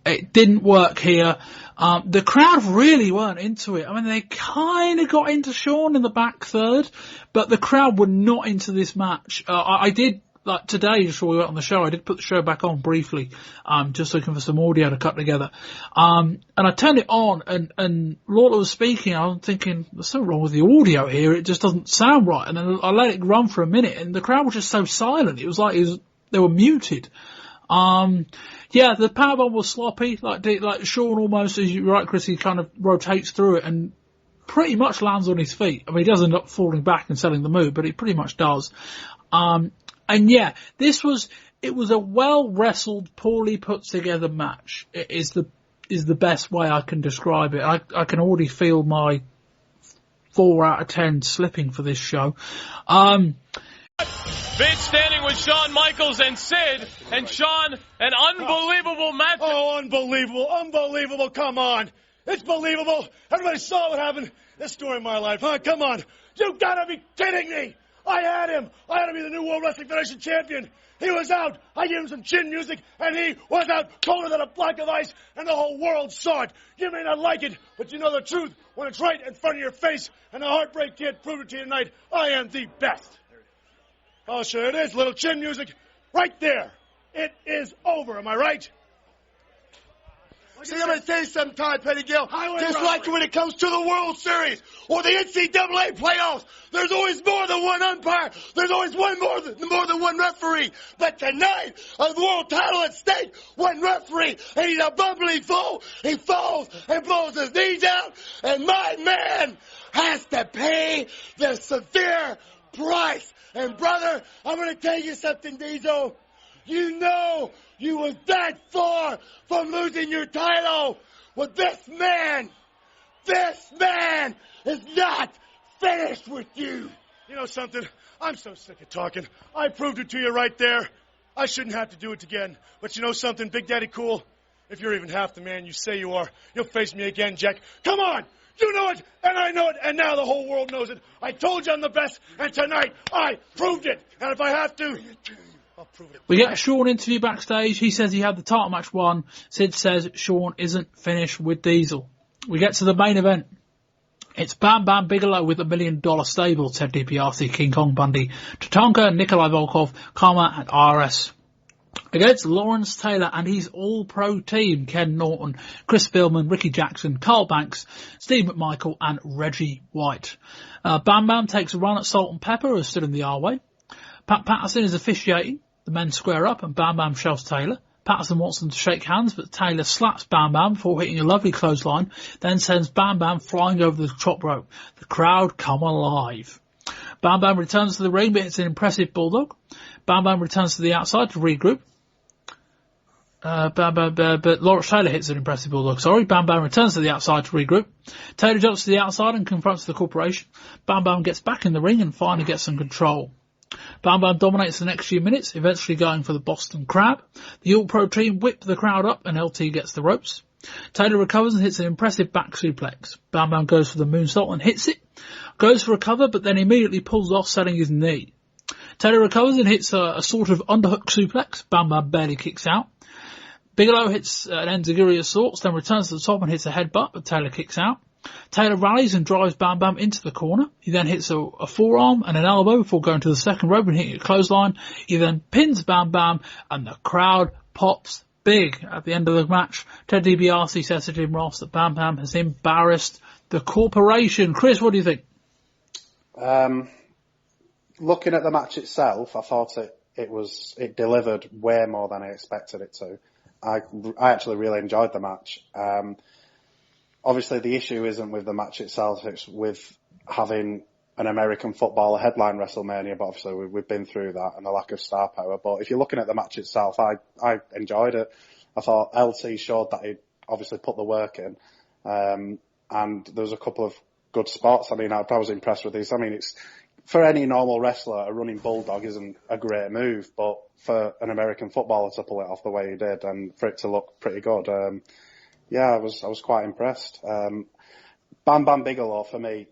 E: It didn't work here. The crowd really weren't into it. I mean, they kind of got into Shawn in the back third, but the crowd were not into this match. I did, like today, just before we went on the show, I did put the show back on briefly, just looking for some audio to cut together. And I turned it on, and Lawler was speaking. I was thinking, there's something wrong with the audio here. It just doesn't sound right. And then I let it run for a minute, and the crowd was just so silent. It was like they were muted. Yeah, the powerbomb was sloppy. Like Shawn almost, as you're right, Chris, he kind of rotates through it and pretty much lands on his feet. I mean, he does end up falling back and selling the move, but he pretty much does. And yeah, it was a well wrestled, poorly put together match. It is the best way I can describe it. I can already feel my 4 out of 10 slipping for this show.
H: Vince standing with Shawn Michaels and Sid, and Shawn, an unbelievable match.
B: Oh, unbelievable, come on. It's believable. Everybody saw what happened. This story of my life, huh? Come on. You gotta be kidding me. I had him to be the new World Wrestling Federation champion. He was out. I gave him some chin music, and he was out colder than a block of ice, and the whole world saw it. You may not like it, but you know the truth when it's right in front of your face, and the Heartbreak Kid proved it to you tonight. I am the best. Oh, sure it is. Little chin music right there. It is over. Am I right? See, I'm going to tell you something, Todd Pettigill. Just like when it comes to the World Series or the NCAA playoffs, there's always more than one umpire. There's always more than one referee. But tonight, a world title at stake, one referee, and he's a bumbling fool. He falls and blows his knees out, and my man has to pay the severe price. And brother, I'm going to tell you something, Diesel. You know you was that far from losing your title. Well, this man is not finished with you. You know something? I'm so sick of talking. I proved it to you right there. I shouldn't have to do it again. But you know something, Big Daddy Cool? If you're even half the man you say you are, you'll face me again, Jack. Come on! You know it, and I know it, and now the whole world knows it. I told you I'm the best, and tonight I proved it. And if I have to, I'll prove it.
E: We get a Shawn interview backstage. He says he had the title match won. Sid says Shawn isn't finished with Diesel. We get to the main event. It's Bam Bam Bigelow with $1 million stable. Ted DiBiase, King Kong Bundy, Tatanka, Nikolai Volkov, Karma, and RS. Against Lawrence Taylor and his all-pro team, Ken Norton, Chris Pillman, Ricky Jackson, Carl Banks, Steve McMichael, and Reggie White. Bam Bam takes a run at Salt and Pepper, who stood in the R way. Pat Patterson is officiating. The men square up, and Bam Bam shoves Taylor. Patterson wants them to shake hands, but Taylor slaps Bam Bam before hitting a lovely clothesline, then sends Bam Bam flying over the top rope. The crowd come alive. Bam Bam returns to the ring, but it's an impressive bulldog. Bam Bam returns to the outside to regroup. But Lawrence Taylor hits an impressive bulldog, sorry. Bam Bam returns to the outside to regroup. Taylor jumps to the outside and confronts the corporation. Bam Bam gets back in the ring and finally gets some control. Bam Bam dominates the next few minutes, eventually going for the Boston Crab. The All-Pro team whip the crowd up and LT gets the ropes. Taylor recovers and hits an impressive back suplex. Bam Bam goes for the moonsault and hits it. Goes for a cover, but then immediately pulls off, selling his knee. Taylor recovers and hits a sort of underhook suplex. Bam Bam barely kicks out. Bigelow hits an enziguri of sorts, then returns to the top and hits a headbutt, but Taylor kicks out. Taylor rallies and drives Bam Bam into the corner. He then hits a forearm and an elbow before going to the second rope and hitting a clothesline. He then pins Bam Bam, and the crowd pops big at the end of the match. Ted DiBiase says to Jim Ross that Bam Bam has embarrassed the corporation. Chris, what do you think?
G: Looking at the match itself, I thought it delivered way more than I expected it to. I actually really enjoyed the match. Obviously, the issue isn't with the match itself; it's with having an American footballer headline WrestleMania. But obviously, we've been through that and the lack of star power. But if you're looking at the match itself, I enjoyed it. I thought LT showed that he obviously put the work in, and there was a couple of good spots. I mean, I was impressed with these. I mean, it's for any normal wrestler, a running bulldog isn't a great move, but for an American footballer to pull it off the way he did and for it to look pretty good, Yeah, I was quite impressed. Bam Bam Bigelow, for me,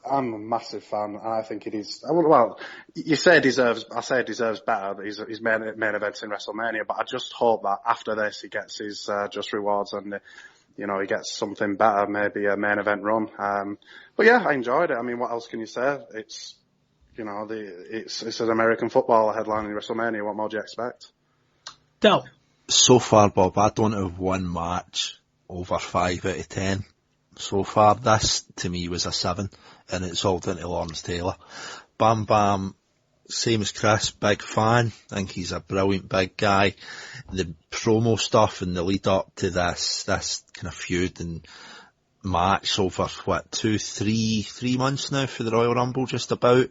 G: I'm a massive fan, and I think he is. Well, you say deserves. I say deserves better. His main events in WrestleMania, but I just hope that after this he gets his just rewards and he gets something better, maybe a main event run. But yeah, I enjoyed it. I mean, what else can you say? It's it's an American football headlining WrestleMania. What more do you expect?
E: Del.
F: So far, Bob, I don't have one match over 5 out of 10. So far, this to me was a 7, and it's all down to Lawrence Taylor. Bam Bam, same as Chris, big fan. I think he's a brilliant big guy. The promo stuff and the lead up to this kind of feud and match over, 3 months now for the Royal Rumble, just about.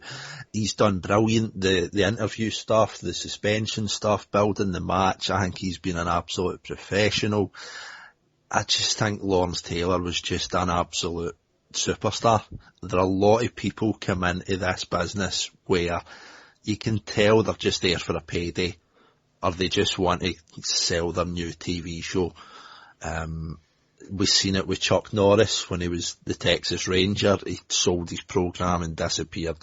F: He's done brilliant. The interview stuff, the suspension stuff, building the match. I think he's been an absolute professional. I just think Lawrence Taylor was just an absolute superstar. There are a lot of people come into this business where you can tell they're just there for a payday, or they just want to sell their new TV show. We've seen it with Chuck Norris when he was the Texas Ranger. He sold his program and disappeared.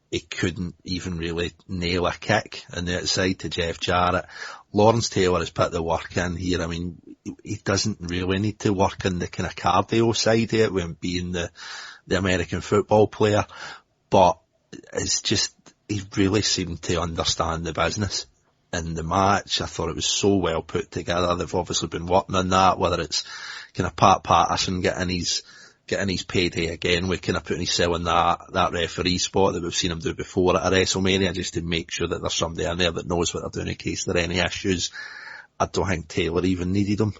F: He couldn't even really nail a kick on the outside to Jeff Jarrett. Lawrence Taylor has put the work in here. I mean, he doesn't really need to work on the kind of cardio side of it when being the American football player, but it's just, he really seemed to understand the business. In the match, I thought it was so well put together. They've obviously been working on that, whether it's kind of Pat Patterson getting his payday again with kind of putting himself in that referee spot that we've seen him do before at a WrestleMania, just to make sure that there's somebody in there that knows what they're doing in case there are any issues. I don't think Taylor even needed him.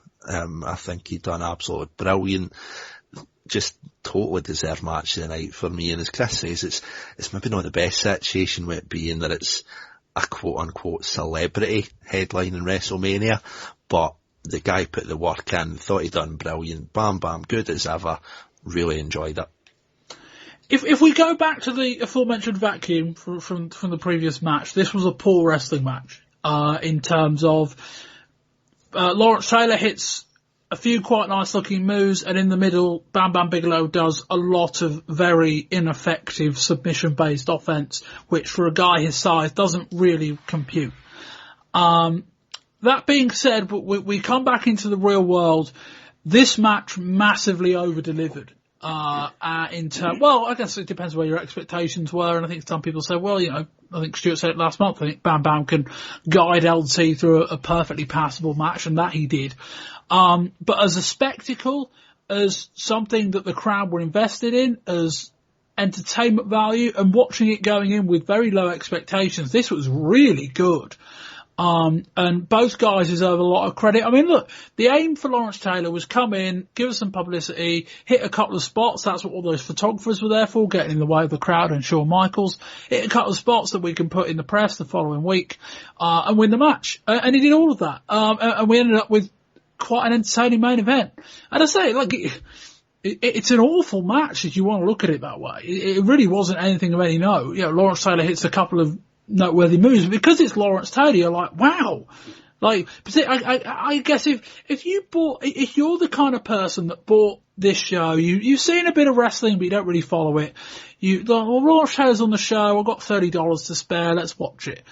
F: I think he'd done absolutely brilliant. Just totally deserved match of the night for me. And as Chris says, it's maybe not the best situation with it being that it's a quote-unquote celebrity headline in WrestleMania, but the guy put the work in, thought he'd done brilliant. Bam Bam, good as ever, really enjoyed it.
E: If we go back to the aforementioned vacuum from the previous match, this was a poor wrestling match in terms of Lawrence Taylor hits a few quite nice looking moves, and in the middle, Bam Bam Bigelow does a lot of very ineffective submission based offense, which for a guy his size doesn't really compute. That being said, we come back into the real world. This match massively over delivered. Well, I guess it depends where your expectations were, and I think some people say, well, I think Stuart said it last month, I think Bam Bam can guide LT through a perfectly passable match, and that he did. But as a spectacle, as something that the crowd were invested in, as entertainment value, and watching it going in with very low expectations, this was really good. And both guys deserve a lot of credit. I mean, look, the aim for Lawrence Taylor was come in, give us some publicity, hit a couple of spots. That's what all those photographers were there for, getting in the way of the crowd and Shawn Michaels. Hit a couple of spots that we can put in the press the following week, and win the match. And he did all of that. And we ended up with quite an entertaining main event. And I say, like, it's an awful match if you want to look at it that way. It really wasn't anything of any note. Lawrence Taylor hits a couple of noteworthy moves, because it's Lawrence Taylor, you're like, wow. Like, I guess if you're the kind of person that bought this show, you've seen a bit of wrestling, but you don't really follow it. Lawrence Taylor's on the show, I've got $30 to spare, let's watch it.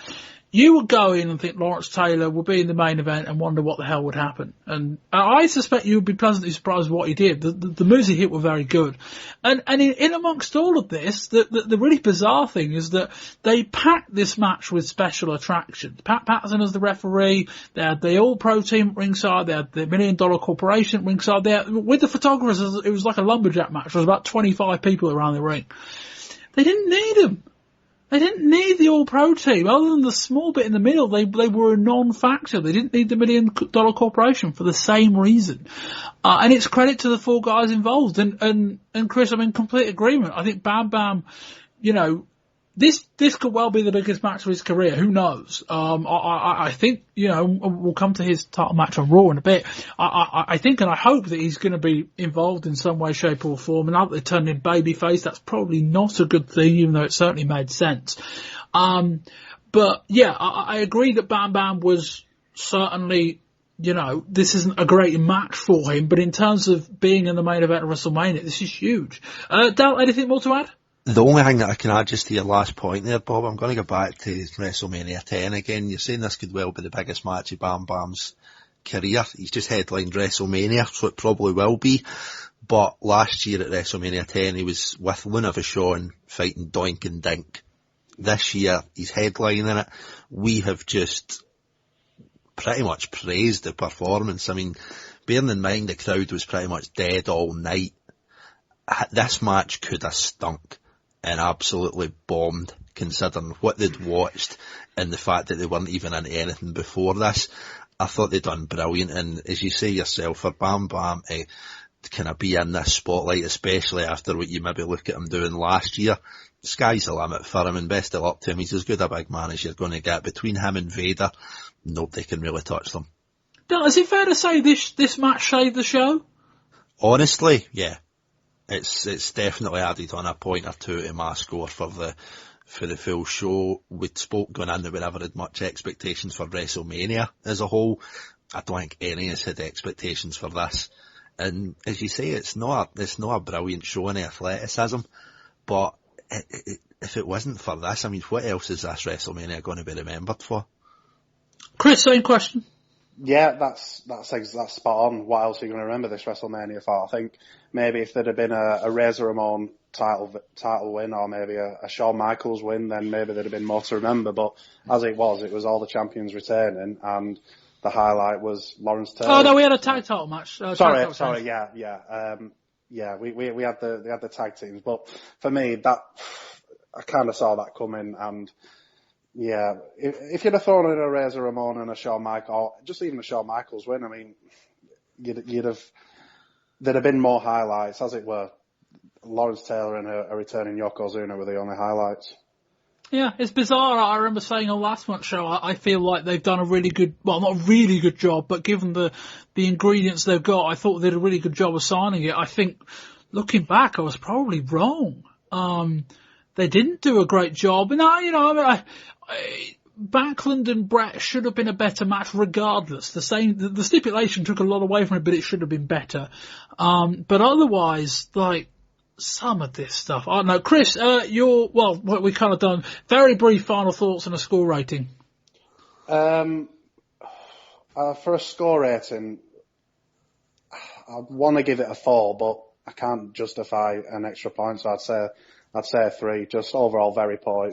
E: You would go in and think Lawrence Taylor would be in the main event and wonder what the hell would happen. And I suspect you would be pleasantly surprised with what he did. The moves he hit were very good. And in amongst all of this, the really bizarre thing is that they packed this match with special attractions. Pat Patterson as the referee, they had the All-Pro team at ringside, they had the $1 Million Corporation at ringside, with the photographers, it was like a lumberjack match. There was about 25 people around the ring. They didn't need them. They didn't need the All-Pro team. Other than the small bit in the middle, they were a non-factor. They didn't need the $1 Million Corporation for the same reason. And it's credit to the 4 guys involved. And Chris, I'm in complete agreement. I think Bam Bam, this could well be the biggest match of his career. Who knows? I think, we'll come to his title match on Raw in a bit. I think and I hope that he's going to be involved in some way, shape or form. And now that they turned him babyface, that's probably not a good thing, even though it certainly made sense. But yeah, I agree that Bam Bam was certainly this isn't a great match for him, but in terms of being in the main event of WrestleMania, this is huge. Dal, anything more to add?
F: The only thing that I can add just to your last point there, Bob, I'm going to go back to WrestleMania 10 again. You're saying this could well be the biggest match of Bam Bam's career. He's just headlined WrestleMania, so it probably will be. But last year at WrestleMania 10, he was with Luna Vachon fighting Doink and Dink. This year, he's headlining it. We have just pretty much praised the performance. I mean, bearing in mind the crowd was pretty much dead all night, this match could have stunk and absolutely bombed, considering what they'd watched and the fact that they weren't even in anything before this. I thought they'd done brilliant, and as you say yourself, for Bam Bam to kind of be in this spotlight, especially after what you maybe look at him doing last year, the sky's the limit for him, and best of luck to him. He's as good a big man as you're going to get. Between him and Vader, nobody can really touch them.
E: Dal, is it fair to say this match saved the show?
F: Honestly, yeah. It's definitely added on a point or two to my score for the full show. We'd spoke going in that we never had much expectations for WrestleMania as a whole. I don't think any of us had expectations for this. And as you say, it's not a brilliant show in athleticism, but if it wasn't for this, I mean, what else is this WrestleMania going to be remembered for?
E: Chris, same question.
G: Yeah, that's spot on. What else are you going to remember this WrestleMania for? I think maybe if there'd have been a Razor Ramon title win, or maybe a Shawn Michaels win, then maybe there'd have been more to remember. But as it was all the champions returning, and the highlight was Lawrence Taylor.
E: Oh no, we had a tag title match.
G: Sorry, yeah. We had the tag teams, but for me, that I kind of saw that coming, and yeah, if you'd have thrown in a Razor Ramon and a Shawn Michaels, or just even a Shawn Michaels win, I mean, there'd have been more highlights, as it were. Lawrence Taylor and a returning Yokozuna were the only highlights.
E: Yeah, it's bizarre. I remember saying on last month's show, I feel like they've done a really good, well, not a really good job, but given the ingredients they've got, I thought they did a really good job of signing it. I think, looking back, I was probably wrong. They didn't do a great job. And Backlund and Brett should have been a better match regardless. The stipulation took a lot away from it, but it should have been better. But otherwise, some of this stuff, I don't know. Chris, what we kind of done, very brief final thoughts and a score rating.
G: For a score rating, I'd want to give it a 4, but I can't justify an extra point, so I'd say a 3. Just overall very poor.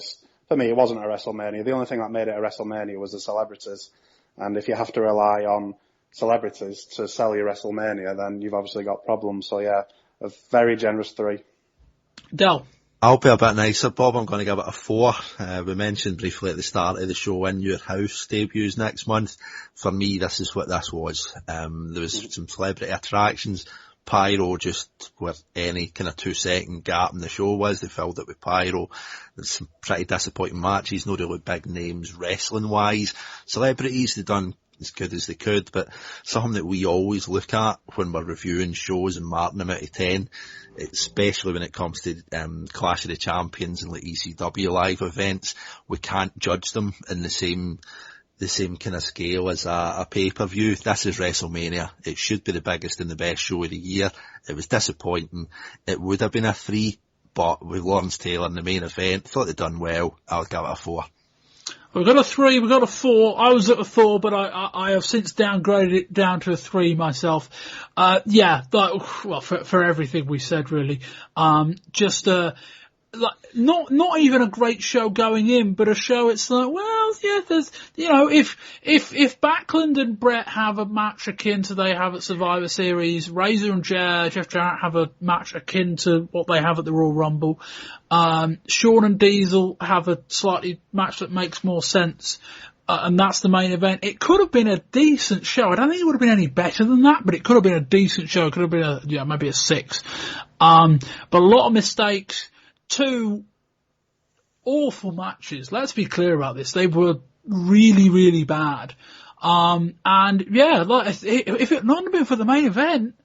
G: For me, it wasn't a WrestleMania. The only thing that made it a WrestleMania was the celebrities. And if you have to rely on celebrities to sell your WrestleMania, then you've obviously got problems. So yeah, a very generous 3.
E: Del.
F: I'll be a bit nicer, Bob. I'm going to give it a 4. We mentioned briefly at the start of the show, In Your House debuts next month. For me, this is what this was. There was some celebrity attractions. Pyro, just where any kind of 2-second gap in the show was, they filled it with pyro. There's some pretty disappointing matches, no really big names wrestling wise. Celebrities, they done as good as they could, but something that we always look at when we're reviewing shows and marking them out of 10, especially when it comes to Clash of the Champions and ECW live events, we can't judge them in the same kind of scale as a pay-per-view. This is WrestleMania. It should be the biggest and the best show of the year. It was disappointing. It would have been a 3, but with Lawrence Taylor in the main event, thought they'd done well. I'll give it a 4.
E: We've got a 3, we've got a 4. I was at a 4, but I have since downgraded it down to a 3 myself. For everything we said really. Not even a great show going in, but a show it's like, well, yeah, there's, if Backlund and Brett have a match akin to they have at Survivor Series, Razor and Jeff Jarrett have a match akin to what they have at the Royal Rumble, Shawn and Diesel have a slightly match that makes more sense, and that's the main event. It could have been a decent show. I don't think it would have been any better than that, but it could have been a decent show. It could have been maybe a 6. But a lot of mistakes. 2 awful matches. Let's be clear about this. They were really, really bad. If it not been for the main event,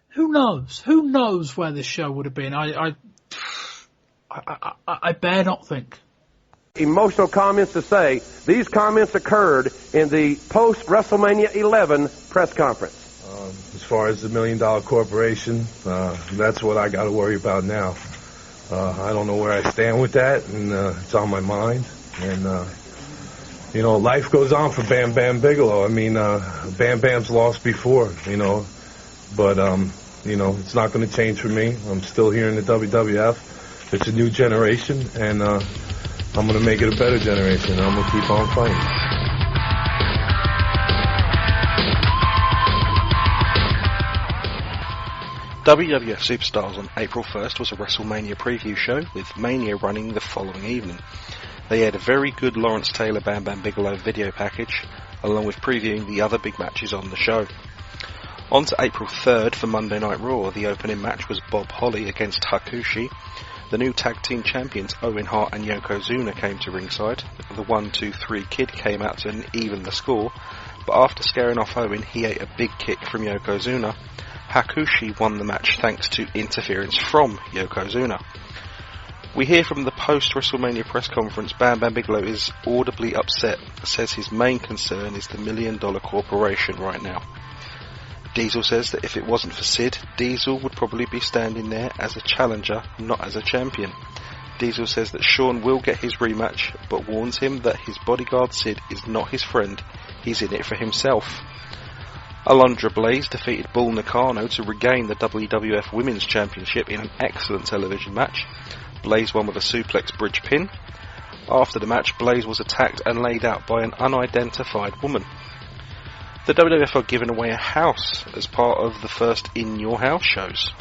E: who knows? Who knows where this show would have been? I bear not think.
I: Emotional comments to say. These comments occurred in the post-WrestleMania XI press conference.
A: As far as the $1 Million Corporation, that's what I got to worry about now. I don't know where I stand with that, and it's on my mind. And, you know, life goes on for Bam Bam Bigelow. I mean, Bam Bam's lost before, you know, but, you know, it's not going to change for me. I'm still here in the WWF. It's a new generation, and I'm going to make it a better generation, and I'm going to keep on fighting.
J: WWF Superstars on April 1st was a WrestleMania preview show, with Mania running the following evening. They had a very good Lawrence Taylor Bam Bam Bigelow video package, along with previewing the other big matches on the show. On to April 3rd for Monday Night Raw. The opening match was Bob Holly against Hakushi. The new tag team champions Owen Hart and Yokozuna came to ringside. The 1-2-3 Kid came out to even the score, but after scaring off Owen, he ate a big kick from Yokozuna. Hakushi won the match thanks to interference from Yokozuna. We hear from the post-WrestleMania press conference Bam Bam Bigelow is audibly upset, says his main concern is the $1 Million Corporation right now. Diesel says that if it wasn't for Sid, Diesel would probably be standing there as a challenger, not as a champion. Diesel says that Shawn will get his rematch, but warns him that his bodyguard Sid is not his friend, he's in it for himself. Alundra Blaze defeated Bull Nakano to regain the WWF Women's Championship in an excellent television match. Blaze won with a suplex bridge pin. After the match, Blaze was attacked and laid out by an unidentified woman. The WWF are giving away a house as part of the first In Your House shows.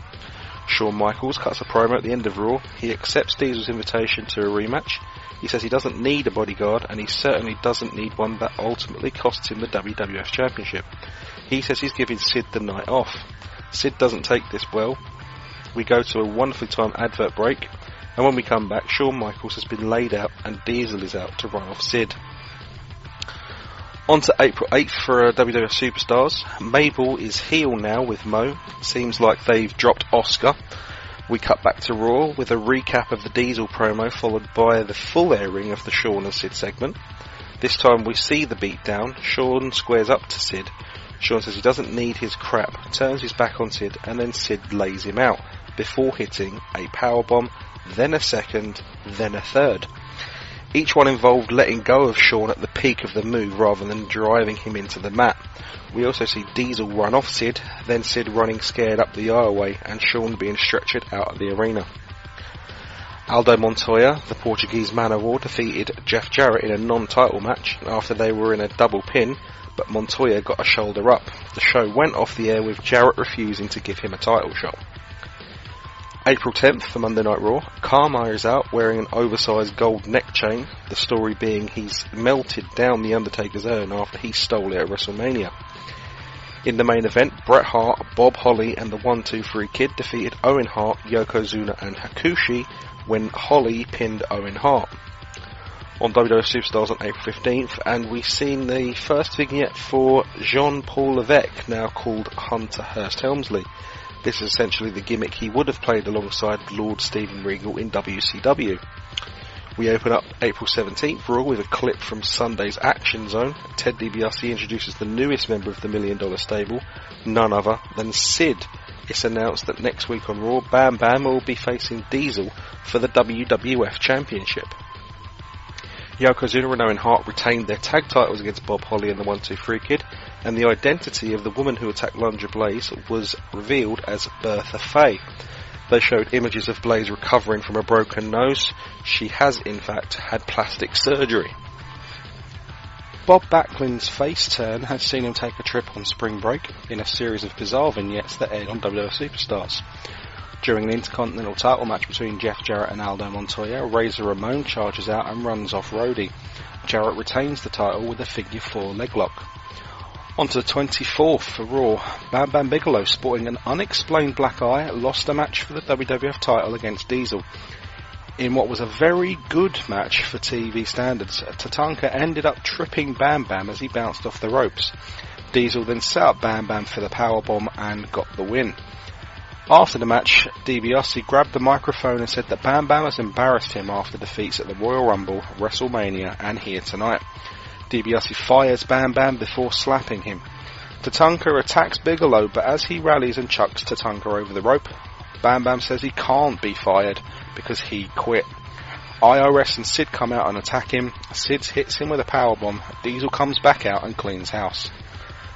J: Shawn Michaels cuts a promo at the end of Raw. He accepts Diesel's invitation to a rematch. He says he doesn't need a bodyguard, and he certainly doesn't need one that ultimately costs him the WWF Championship. He says he's giving Sid the night off. Sid doesn't take this well. We go to a wonderfully timed advert break, and when we come back, Shawn Michaels has been laid out and Diesel is out to run off Sid. On to April 8th for WWF Superstars. Mabel is heel now with Mo. Seems like they've dropped Oscar. We cut back to Raw with a recap of the Diesel promo, followed by the full airing of the Shawn and Sid segment. This time we see the beatdown. Shawn squares up to Sid. Shawn says he doesn't need his crap, turns his back on Sid, and then Sid lays him out, before hitting a powerbomb, then a second, then a third. Each one involved letting go of Shawn at the peak of the move rather than driving him into the mat. We also see Diesel run off Sid, then Sid running scared up the aisleway, and Shawn being stretchered out of the arena. Aldo Montoya, the Portuguese Man of War, defeated Jeff Jarrett in a non-title match after they were in a double pin, but Montoya got a shoulder up. The show went off the air with Jarrett refusing to give him a title shot. April 10th for Monday Night Raw, Carmine is out wearing an oversized gold neck chain, the story being he's melted down The Undertaker's urn after he stole it at WrestleMania. In the main event, Bret Hart, Bob Holly and the 1-2-3 Kid defeated Owen Hart, Yokozuna and Hakushi when Holly pinned Owen Hart. On WWF Superstars on April 15th, and we've seen the first vignette for Jean-Paul Levesque, now called Hunter Hearst Helmsley. This is essentially the gimmick he would have played alongside Lord Steven Regal in WCW. We open up April 17th Raw with a clip from Sunday's Action Zone. Ted DiBiase introduces the newest member of the $1 Million stable, none other than Sid. It's announced that next week on Raw, Bam Bam will be facing Diesel for the WWF Championship. Yokozuna and Owen Hart retained their tag titles against Bob Holly and the 1-2-3 Kid, and the identity of the woman who attacked Alundra Blaze was revealed as Bertha Faye. They showed images of Blaze recovering from a broken nose. She has, in fact, had plastic surgery. Bob Backlund's face turn has seen him take a trip on spring break in a series of bizarre vignettes that aired on WWF Superstars. During an Intercontinental title match between Jeff Jarrett and Aldo Montoya, Razor Ramon charges out and runs off Rhodey. Jarrett retains the title with a figure 4 leg lock. On to the 24th for Raw, Bam Bam Bigelow, sporting an unexplained black eye, lost a match for the WWF title against Diesel. In what was a very good match for TV standards, Tatanka ended up tripping Bam Bam as he bounced off the ropes. Diesel then set up Bam Bam for the powerbomb and got the win. After the match, DiBiase grabbed the microphone and said that Bam Bam has embarrassed him after defeats at the Royal Rumble, WrestleMania and Here Tonight. DiBiase fires Bam Bam before slapping him. Tatanka attacks Bigelow, but as he rallies and chucks Tatanka over the rope, Bam Bam says he can't be fired because he quit. IRS and Sid come out and attack him. Sid hits him with a powerbomb. Diesel comes back out and cleans house.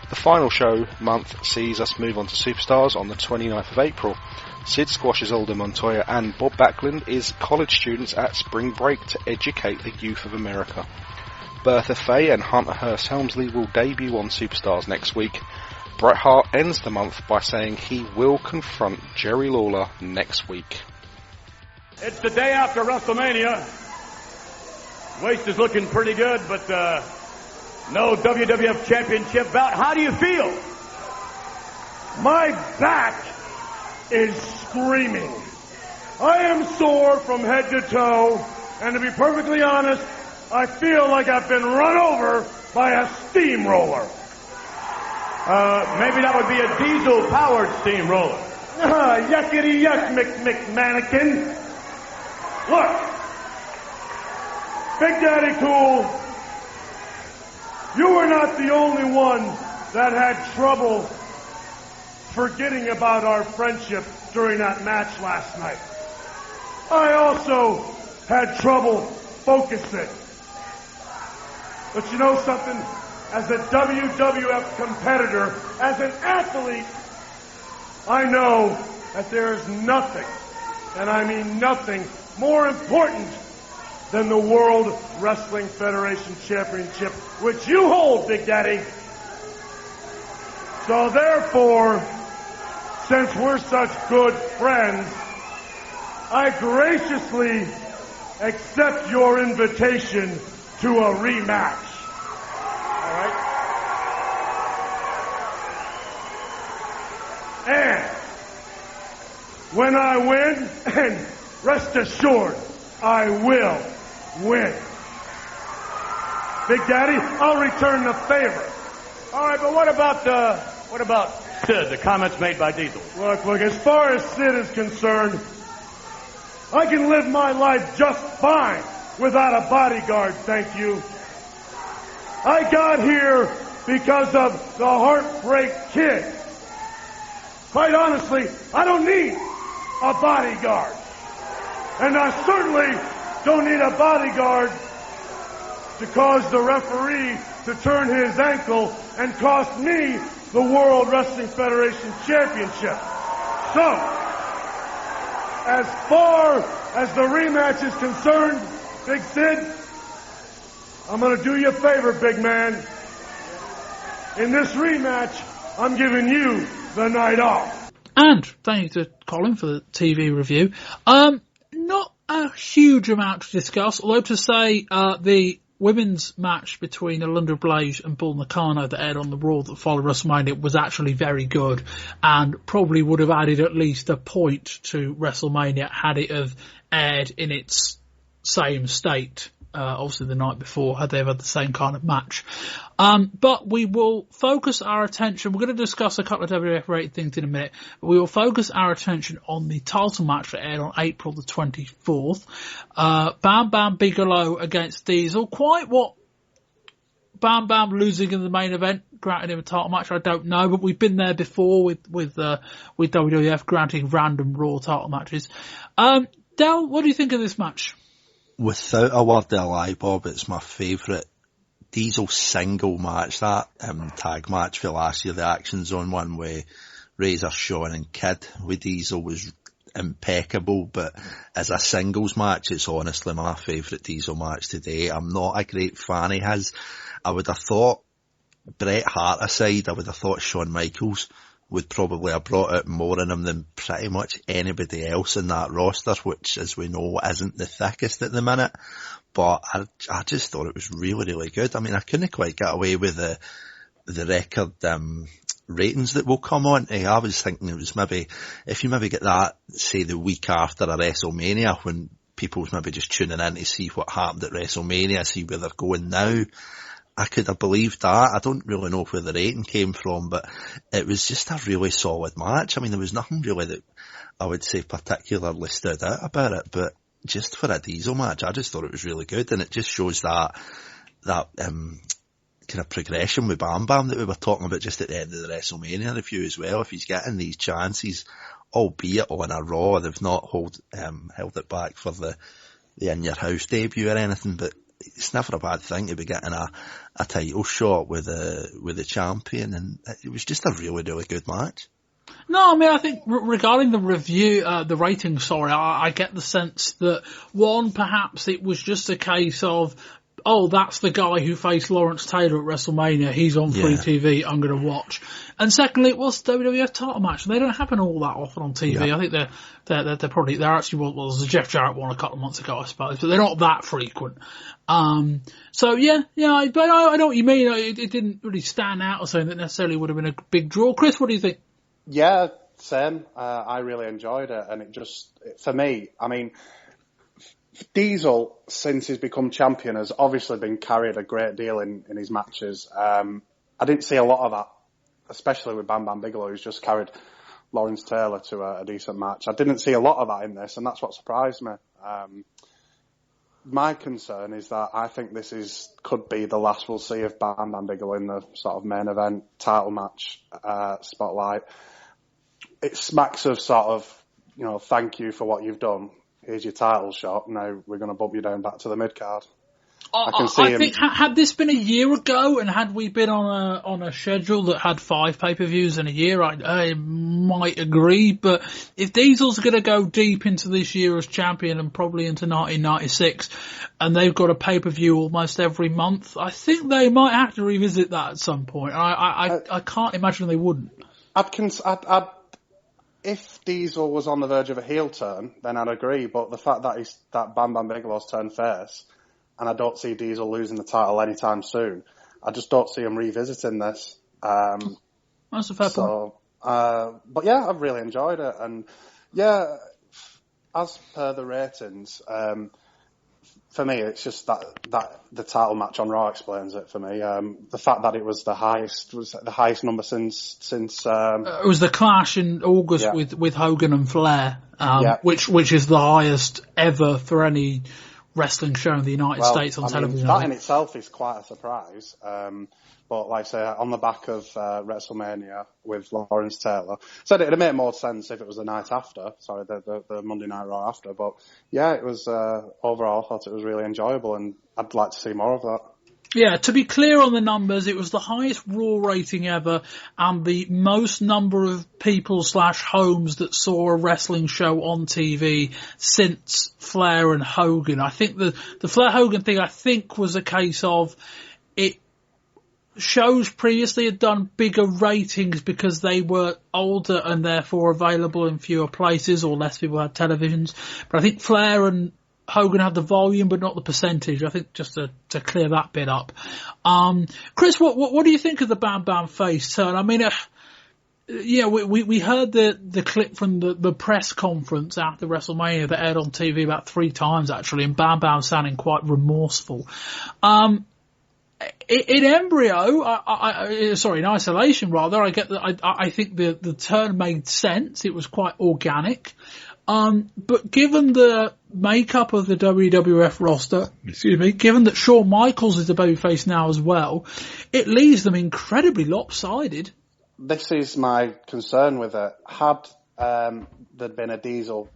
J: The final show month sees us move on to Superstars on the 29th of April. Sid squashes Aldo Montoya and Bob Backlund is college students at spring break to educate the youth of America. Bertha Faye and Hunter Hearst Helmsley will debut on Superstars next week. Bret Hart ends the month by saying he will confront Jerry Lawler next week.
B: It's the day after WrestleMania. Waist is looking pretty good, but no WWF Championship bout. How do you feel? My back is screaming. I am sore from head to toe, and to be perfectly honest, I feel like I've been run over by a steamroller. Maybe that would be a diesel-powered steamroller. Yuckity yuck, McMannequin. Look, Big Daddy Cool, you were not the only one that had trouble forgetting about our friendship during that match last night. I also had trouble focusing. But you know something? As a WWF competitor, as an athlete, I know that there is nothing, and I mean nothing, more important than the World Wrestling Federation Championship, which you hold, Big Daddy. So therefore, since we're such good friends, I graciously accept your invitation to a rematch. All right? And when I win, and rest assured, I will win. Big Daddy, I'll return the favor. All right, but what about Sid, the comments made by Diesel? Look, as far as Sid is concerned, I can live my life just fine without a bodyguard, thank you. I got here because of the Heartbreak Kid. Quite honestly, I don't need a bodyguard. And I certainly don't need a bodyguard to cause the referee to turn his ankle and cost me the World Wrestling Federation Championship. So, as far as the rematch is concerned, Big Sid, I'm going to do you a favor, big man. In this rematch, I'm giving you the night off.
E: And thank you to Colin for the TV review. Not a huge amount to discuss, although to say the women's match between Alundra Blaze and Bull Nakano that aired on the Raw that followed WrestleMania was actually very good and probably would have added at least a point to WrestleMania had it have aired in its same state. Obviously the night before, had they had the same kind of match. But we will focus our attention, we're going to discuss a couple of WWF rated things in a minute, but we will focus our attention on the title match that aired on April the 24th. Bam Bam Bigelow against Diesel. Quite what Bam Bam losing in the main event, granting him a title match, I don't know, but we've been there before with WWF granting random Raw title matches. Del, what do you think of this match?
F: Without a word of a lie, Bob, it's my favourite Diesel single match, that tag match for last year, the Action Zone one with Razor, Shawn and Kid with Diesel was impeccable, but as a singles match, it's honestly my favourite Diesel match today. I'm not a great fan of his. I would have thought, Bret Hart aside, I would have thought Shawn Michaels would probably have brought out more in him than pretty much anybody else in that roster, which, as we know, isn't the thickest at the minute. But I just thought it was really, really good. I mean, I couldn't quite get away with the record ratings that will come on. I was thinking it was maybe, if you maybe get that, say, the week after a WrestleMania, when people's maybe just tuning in to see what happened at WrestleMania, see where they're going now, I could have believed that. I don't really know where the rating came from, but it was just a really solid match. I mean, there was nothing really that I would say particularly stood out about it, but just for a Diesel match, I just thought it was really good, and it just shows that kind of progression with Bam Bam that we were talking about just at the end of the WrestleMania review as well. If he's getting these chances, albeit on a Raw, they've not held it back for the In Your House debut or anything, but it's never a bad thing to be getting a title shot with the champion, and it was just a really, really good match.
E: No, I mean, I think regarding the review, the rating, I get the sense that, one, perhaps it was just a case of, oh, that's the guy who faced Lawrence Taylor at WrestleMania, he's on free TV, I'm going to watch. And secondly, it was the WWF title match, and they don't happen all that often on TV. Yeah. I think they're actually, well, there's a Jeff Jarrett one a couple of months ago, I suppose, but they're not that frequent. So yeah, but I know what you mean. It didn't really stand out or something that necessarily would have been a big draw. Chris, what do you think?
G: Yeah, same. I really enjoyed it, and for me, I mean, Diesel, since he's become champion, has obviously been carried a great deal in his matches. I didn't see a lot of that, especially with Bam Bam Bigelow, who's just carried Lawrence Taylor to a decent match. I didn't see a lot of that in this, and that's what surprised me. My concern is that I think this could be the last we'll see of Bam Bam Bigelow in the sort of main event title match spotlight. It smacks of sort of, thank you for what you've done. Here's your title shot. Now we're going to bump you down back to the mid card.
E: I think had this been a year ago, and had we been on a schedule that had 5 pay-per-views in a year, I might agree. But if Diesel's going to go deep into this year as champion and probably into 1996, and they've got a pay-per-view almost every month, I think they might have to revisit that at some point. I can't imagine they wouldn't.
G: If Diesel was on the verge of a heel turn, then I'd agree. But the fact that Bam Bam Bigelow's turned face, and I don't see Diesel losing the title anytime soon, I just don't see him revisiting this.
E: That's a fair point.
G: But yeah, I've really enjoyed it. And yeah, as per the ratings, for me, it's just that the title match on Raw explains it for me. The fact that it was the highest number since
E: it was the Clash in August with Hogan and Flair, which is the highest ever for any wrestling show in the United States on television.
G: That in itself is quite a surprise. But like I say, on the back of WrestleMania with Lawrence Taylor, said it'd make more sense if it was the night after. Sorry, the Monday Night Raw after. But yeah, it was overall, I thought it was really enjoyable, and I'd like to see more of that.
E: Yeah, to be clear on the numbers, it was the highest Raw rating ever, and the most number of people / homes that saw a wrestling show on TV since Flair and Hogan. I think the Flair Hogan thing, was a case of it. Shows previously had done bigger ratings because they were older and therefore available in fewer places, or less people had televisions. But I think Flair and Hogan had the volume but not the percentage. I think just to clear that bit up. Chris, what do you think of the Bam Bam face turn? I mean, we heard the clip from the press conference after WrestleMania that aired on TV about 3 times actually, and Bam Bam sounding quite remorseful. In embryo, in isolation rather, I get that. I think the turn made sense. It was quite organic. But given the makeup of the WWF roster, given that Shawn Michaels is the babyface now as well, it leaves them incredibly lopsided.
G: This is my concern with it. Had there'd been a Diesel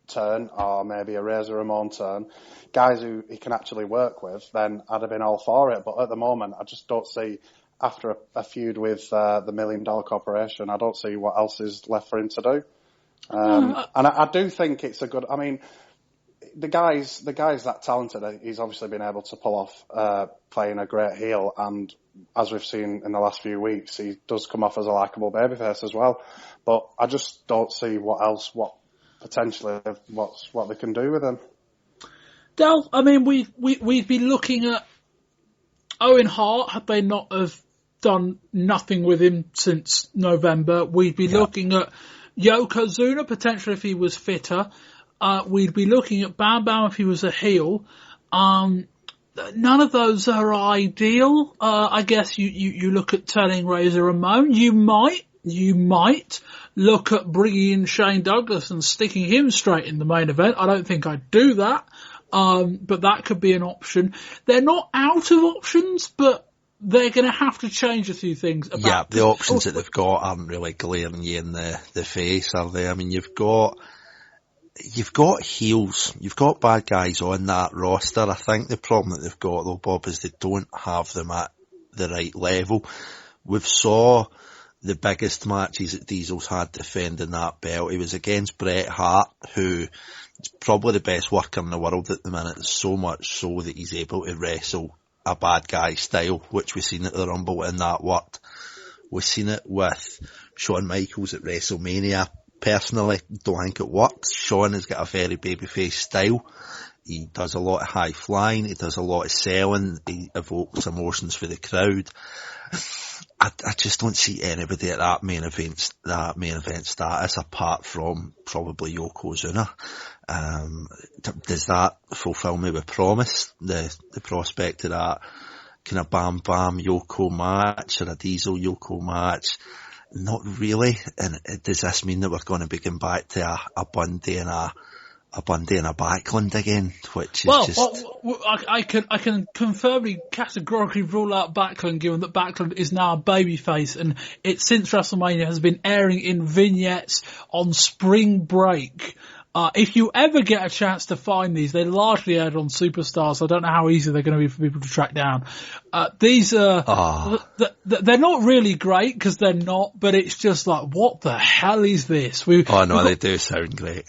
G: turn, or maybe a Razor Ramon turn, guys who he can actually work with, then I'd have been all for it. But at the moment, I just don't see, after a feud with the $1 Million Corporation, I don't see what else is left for him to do. And I do think it's a good, I mean, the guy's that talented. He's obviously been able to pull off playing a great heel, and as we've seen in the last few weeks, he does come off as a likeable babyface as well. But I just don't see what they can do with him.
E: Del, I mean, we'd be looking at Owen Hart had they not have done nothing with him since November. We'd be looking at Yokozuna potentially if he was fitter. We'd be looking at Bam Bam if he was a heel. none of those are ideal. I guess you look at turning Razor Ramon. You might look at bringing in Shane Douglas and sticking him straight in the main event. I don't think I'd do that. But that could be an option. They're not out of options, but they're going to have to change a few things.
F: The options that they've got aren't really glaring you in the face, are they? I mean, you've got heels, you've got bad guys on that roster. I think the problem that they've got, though, Bob, is they don't have them at the right level. We've saw the biggest matches that Diesel's had defending that belt. He was against Bret Hart, who is probably the best worker in the world at the minute, so much so that he's able to wrestle a bad guy style, which we've seen at the Rumble, and that worked. We've seen it with Shawn Michaels at WrestleMania. Personally, don't think it works. Shawn has got a very babyface style. He does a lot of high flying, he does a lot of selling, he evokes emotions for the crowd. I just don't see anybody at that main event status apart from probably Yokozuna. Does that fulfill me with promise? The prospect of that kind of Bam Bam Yoko match or a Diesel Yoko match? Not really. And does this mean that we're going to be going back to a Bundy and a Backlund again, which is
E: I can confirmly categorically rule out Backlund, given that Backlund is now a babyface, and it since WrestleMania has been airing in vignettes on spring break. If you ever get a chance to find these, they're largely aired on Superstars, so I don't know how easy they're going to be for people to track down. These are, they're not really great because they're not, but it's just like, what the hell is this?
F: They do sound great.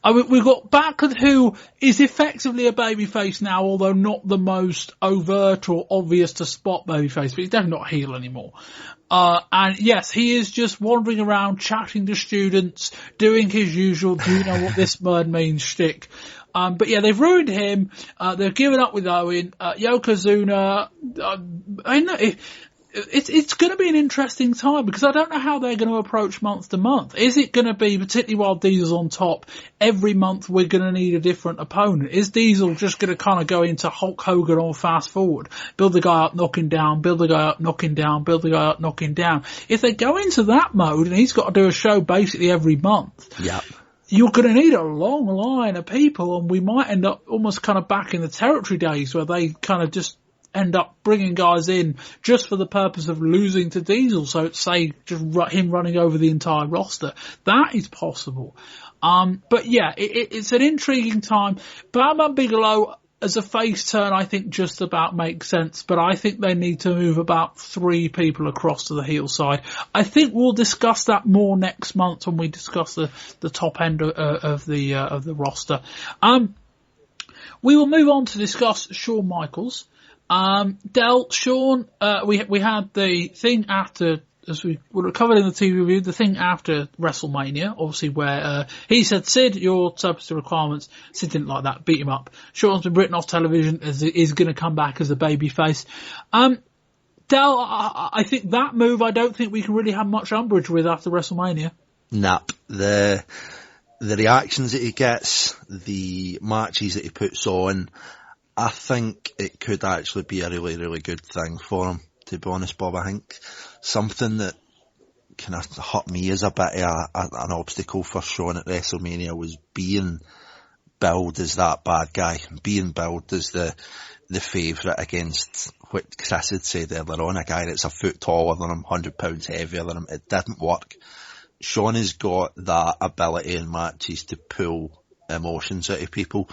E: We've got Backlund, who is effectively a babyface now, although not the most overt or obvious to spot babyface, but he's definitely not heel anymore. And yes, he is just wandering around, chatting to students, doing his usual, do you know what this word means shtick. But yeah, they've ruined him. They've given up with Owen. Yokozuna, it's going to be an interesting time because I don't know how they're going to approach month to month. Is it going to be, particularly while Diesel's on top, every month we're going to need a different opponent? Is Diesel just going to kind of go into Hulk Hogan on fast forward? Build the guy up, knock him down, build the guy up, knock him down, build the guy up, knock him down. If they go into that mode and he's got to do a show basically every month, you're going to need a long line of people, and we might end up almost kind of back in the territory days where they kind of just end up bringing guys in just for the purpose of losing to Diesel. So say just him running over the entire roster. That is possible. But yeah, it's an intriguing time. Bam Bigelow as a face turn, I think just about makes sense, but I think they need to move about 3 people across to the heel side. I think we'll discuss that more next month when we discuss the top end of the roster. We will move on to discuss Shawn Michaels. Shawn, we had the thing after, as we would have covered in the TV review, the thing after WrestleMania, obviously where, he said, Sid, your substitute requirements. Sid didn't like that, beat him up. Shawn's been written off television as is going to come back as a babyface. Del, I think that move, I don't think we can really have much umbrage with after WrestleMania.
F: Nap. The reactions that he gets, the matches that he puts on, I think it could actually be a really, really good thing for him, to be honest, Bob. I think something that kind of hurt me as a bit of an obstacle for Shawn at WrestleMania was being billed as that bad guy, being billed as the favourite against what Chris had said earlier on, a guy that's a foot taller than him, 100 pounds heavier than him. It didn't work. Shawn has got that ability in matches to pull emotions out of people.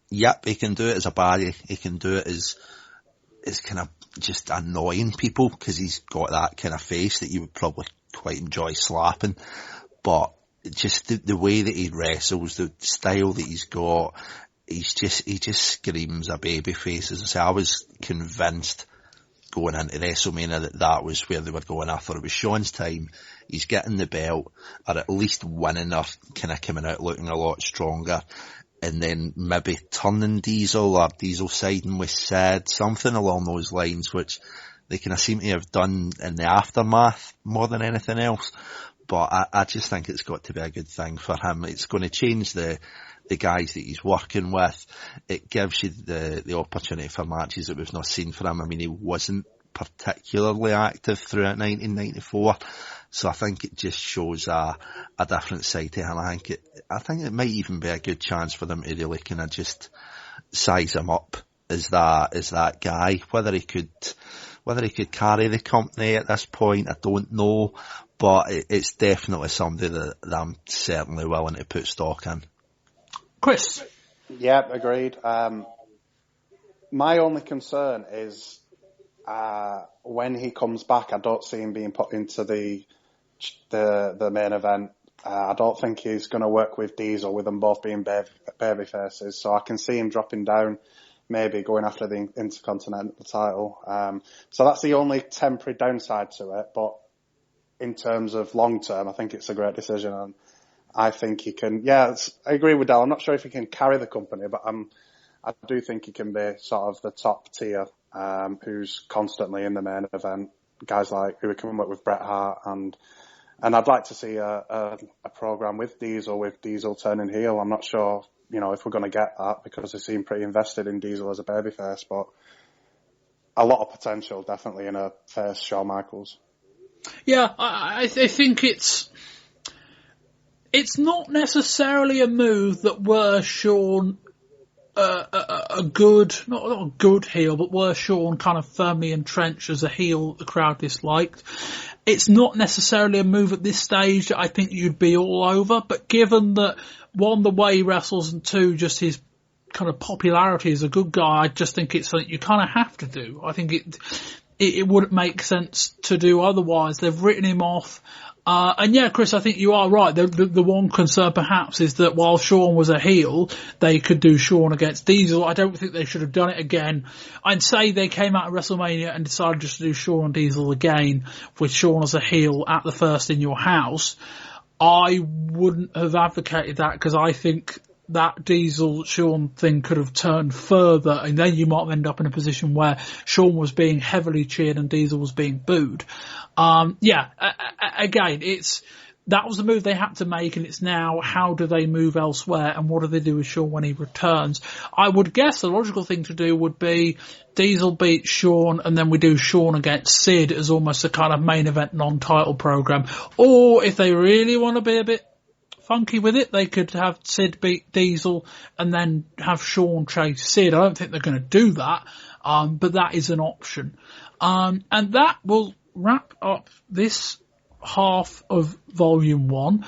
F: Yep, he can do it as a baddie. He can do it as kind of just annoying people because he's got that kind of face that you would probably quite enjoy slapping. But just the way that he wrestles, the style that he's got, he just screams a babyface. As I say, I was convinced going into WrestleMania that was where they were going. I thought it was Shawn's time. He's getting the belt, or at least winning, or kind of coming out looking a lot stronger. And then maybe turning Diesel or Diesel siding with Sid, something along those lines, which they kind of seem to have done in the aftermath more than anything else. But I just think it's got to be a good thing for him. It's going to change the the guys that he's working with. It gives you the opportunity for matches that we've not seen from him. I mean, he wasn't particularly active throughout 1994, so I think it just shows a different side to him. I think it might even be a good chance for them to really kind of just size him up as that guy. Whether he could carry the company at this point, I don't know, but it's definitely somebody that I'm certainly willing to put stock in.
E: Chris?
G: Yeah, agreed. My only concern is when he comes back, I don't see him being put into the main event. I don't think he's going to work with Diesel, with them both being baby faces. So I can see him dropping down, maybe going after the Intercontinental title. So that's the only temporary downside to it. But in terms of long term, I think it's a great decision, and I think he can. Yeah, I agree with Dal. I'm not sure if he can carry the company, but I do think he can be sort of the top tier, who's constantly in the main event. Guys like who are coming up with Bret Hart, and I'd like to see a program with Diesel turning heel. I'm not sure, if we're going to get that, because they seem pretty invested in Diesel as a babyface, but a lot of potential definitely in a face Shawn Michaels.
E: Yeah, I think it's not necessarily a move that were Shawn a good, not a good heel, but were Shawn kind of firmly entrenched as a heel the crowd disliked. It's not necessarily a move at this stage that I think you'd be all over, but given that, one, the way he wrestles, and two, just his kind of popularity as a good guy, I just think it's something you kind of have to do. I think it wouldn't make sense to do otherwise. They've written him off. And yeah, Chris, I think you are right. The one concern perhaps is that while Shawn was a heel, they could do Shawn against Diesel. I don't think they should have done it again. I'd say they came out of WrestleMania and decided just to do Shawn and Diesel again, with Shawn as a heel at the First in Your House. I wouldn't have advocated that, because I think that Diesel-Shawn thing could have turned further, and then you might end up in a position where Shawn was being heavily cheered and Diesel was being booed. Again, that was the move they had to make, and it's now how do they move elsewhere, and what do they do with Shawn when he returns? I would guess the logical thing to do would be Diesel beats Shawn, and then we do Shawn against Sid as almost a kind of main event non-title program. Or if they really want to be a bit funky with it, they could have Sid beat Diesel and then have Shawn chase Sid. I don't think they're going to do that, but that is an option. And that will wrap up this half of Volume 1.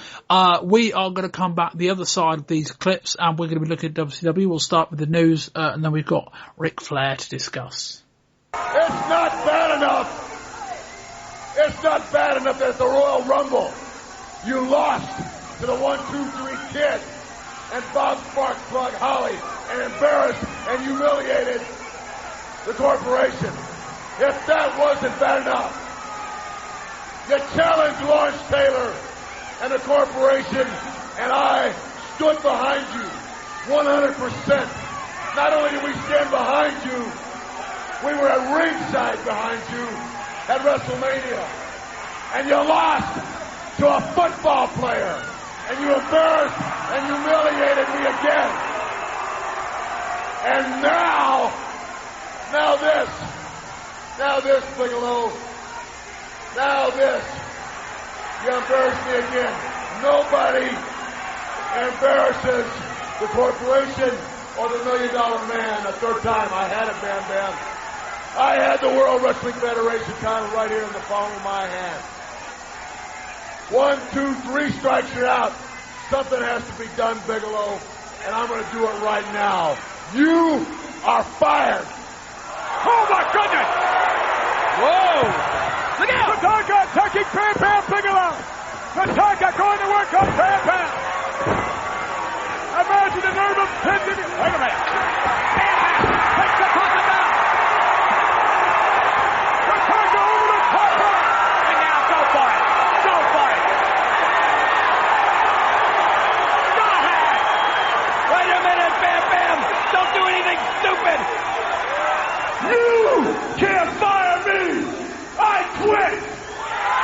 E: We are going to come back the other side of these clips, and we're going to be looking at WCW. We'll start with the news, and then we've got Ric Flair to discuss.
B: It's not bad enough. It's not bad enough at the Royal Rumble. You lost to the 1-2-3 Kid and Bob Sparkplug Holly, and embarrassed and humiliated the corporation. If that wasn't bad enough, you challenged Lawrence Taylor and the corporation, and I stood behind you 100%. Not only did we stand behind you, we were at ringside behind you at WrestleMania, and you lost to a football player, and you embarrassed and humiliated me again. And now this, Bigelow, now this, you embarrass me again. Nobody embarrasses the corporation or the $1 Million Man a third time. I had it, Bam Bam. I had the World Wrestling Federation title right here in the palm of my hand. 1, 2, 3 strikes, you're out. Something has to be done, Bigelow, and I'm going to do it right now. You are fired.
C: Oh, my goodness! Whoa! Look out! Tatanka attacking Bam Bam Bigelow! Tatanka going to work on Bam Bam! Imagine the nerve of tension. Wait a minute. Bam Bam takes the Tatanka down. Tatanka over the top rope. And now go for it. Go for it. Go ahead. Wait a minute, Bam Bam. Don't do anything stupid.
B: You can't fire me! I quit!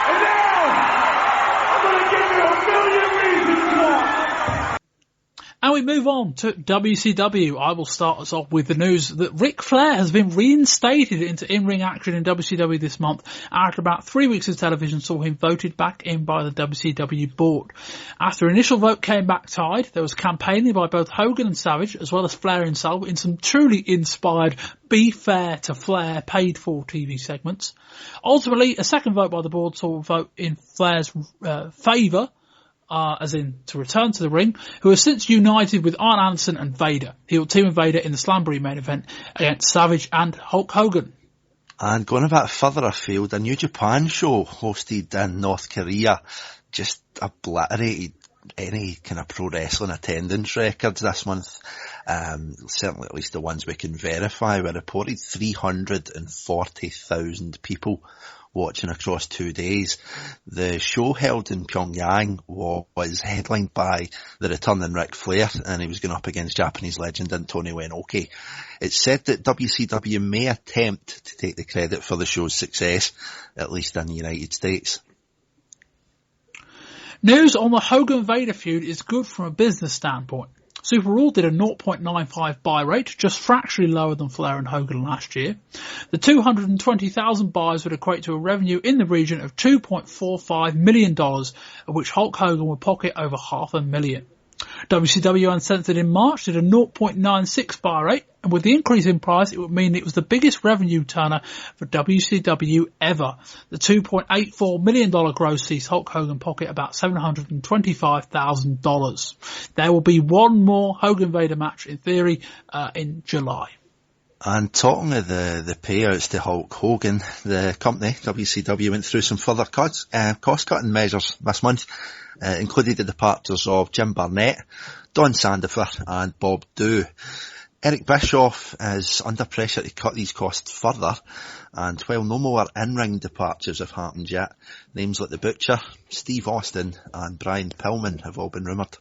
B: And now, I'm going to give you 1 million reasons why!
E: And we move on to WCW, I will start us off with the news that Ric Flair has been reinstated into in-ring action in WCW this month after about 3 weeks of television saw him voted back in by the WCW board. After initial vote came back tied, there was campaigning by both Hogan and Savage, as well as Flair himself, in some truly inspired Be Fair to Flair paid-for TV segments. Ultimately, a second vote by the board saw a vote in Flair's favour, as in to return to the ring, who has since united with Arn Anderson and Vader. He will team with Vader in the Slamboree main event against Savage and Hulk Hogan.
F: And going a bit further afield, a New Japan show hosted in North Korea just obliterated any kind of pro wrestling attendance records this month. Certainly at least the ones we can verify were reported 340,000 people watching across 2 days. The show held in Pyongyang was headlined by the returning Ric Flair, and he was going up against Japanese legend Antonio Inoki. It's said that WCW may attempt to take the credit for the show's success, at least in the United States.
E: News on the Hogan-Vader feud is good from a business standpoint. Super Raw did a 0.95 buy rate, just fractionally lower than Flair and Hogan last year. The 220,000 buys would equate to a revenue in the region of $2.45 million, of which Hulk Hogan would pocket over $500,000. WCW Uncensored in March did a 0.96 buy rate, and with the increase in price, it would mean it was the biggest revenue turner for WCW ever. The $2.84 million gross sees Hulk Hogan pocket about $725,000. There will be one more Hogan-Vader match, in theory, in July.
F: And talking of the payouts to Hulk Hogan, the company, WCW, went through some further cost-cutting measures this month, included the departures of Jim Barnett, Don Sandifer and Bob Due. Eric Bischoff is under pressure to cut these costs further, and while no more in-ring departures have happened yet, names like The Butcher, Steve Austin and Brian Pillman have all been rumoured.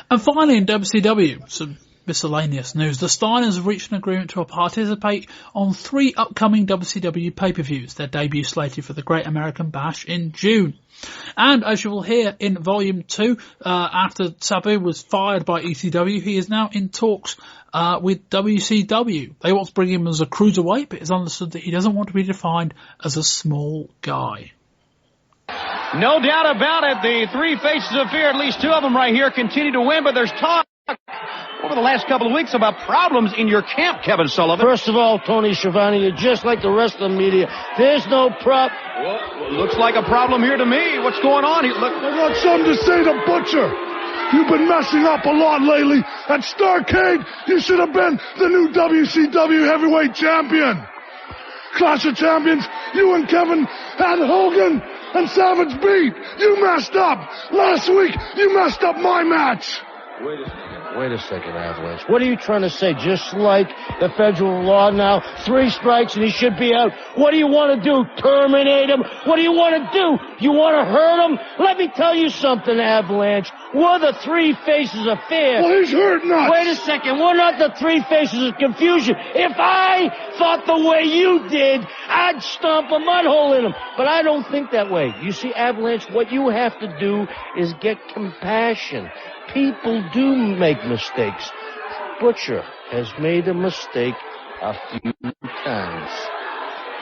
E: And finally in WCW, some miscellaneous news. The Steiners have reached an agreement to participate on 3 upcoming WCW pay-per-views. Their debut slated for the Great American Bash in June. And as you will hear in Volume 2, after Sabu was fired by ECW, he is now in talks with WCW. They want to bring him as a cruiserweight, but it's understood that he doesn't want to be defined as a small guy.
K: No doubt about it. The 3 Faces of Fear, at least 2 of them right here, continue to win, but there's talk over the last couple of weeks about problems in your camp, Kevin Sullivan.
L: First of all, Tony Schiavone, you're just like the rest of the media. There's no prop.
K: Well, looks like a problem here to me. What's going on here? Look,
B: I got something to say to Butcher. You've been messing up a lot lately. At Starrcade, you should have been the new WCW heavyweight champion. Clash of Champions, you and Kevin had Hogan and Savage beat. You messed up. Last week, you messed up my match.
L: Wait a second, Avalanche. What are you trying to say? Just like the federal law now, 3 strikes and he should be out. What do you want to do? Terminate him? What do you want to do? You want to hurt him? Let me tell you something, Avalanche. We're the 3 Faces of Fear.
B: Well, he's hurting us.
L: Wait a second. We're not the 3 Faces of Confusion. If I thought the way you did, I'd stomp a mud hole in him. But I don't think that way. You see, Avalanche, what you have to do is get compassion. People do make mistakes. Butcher has made a mistake a few times.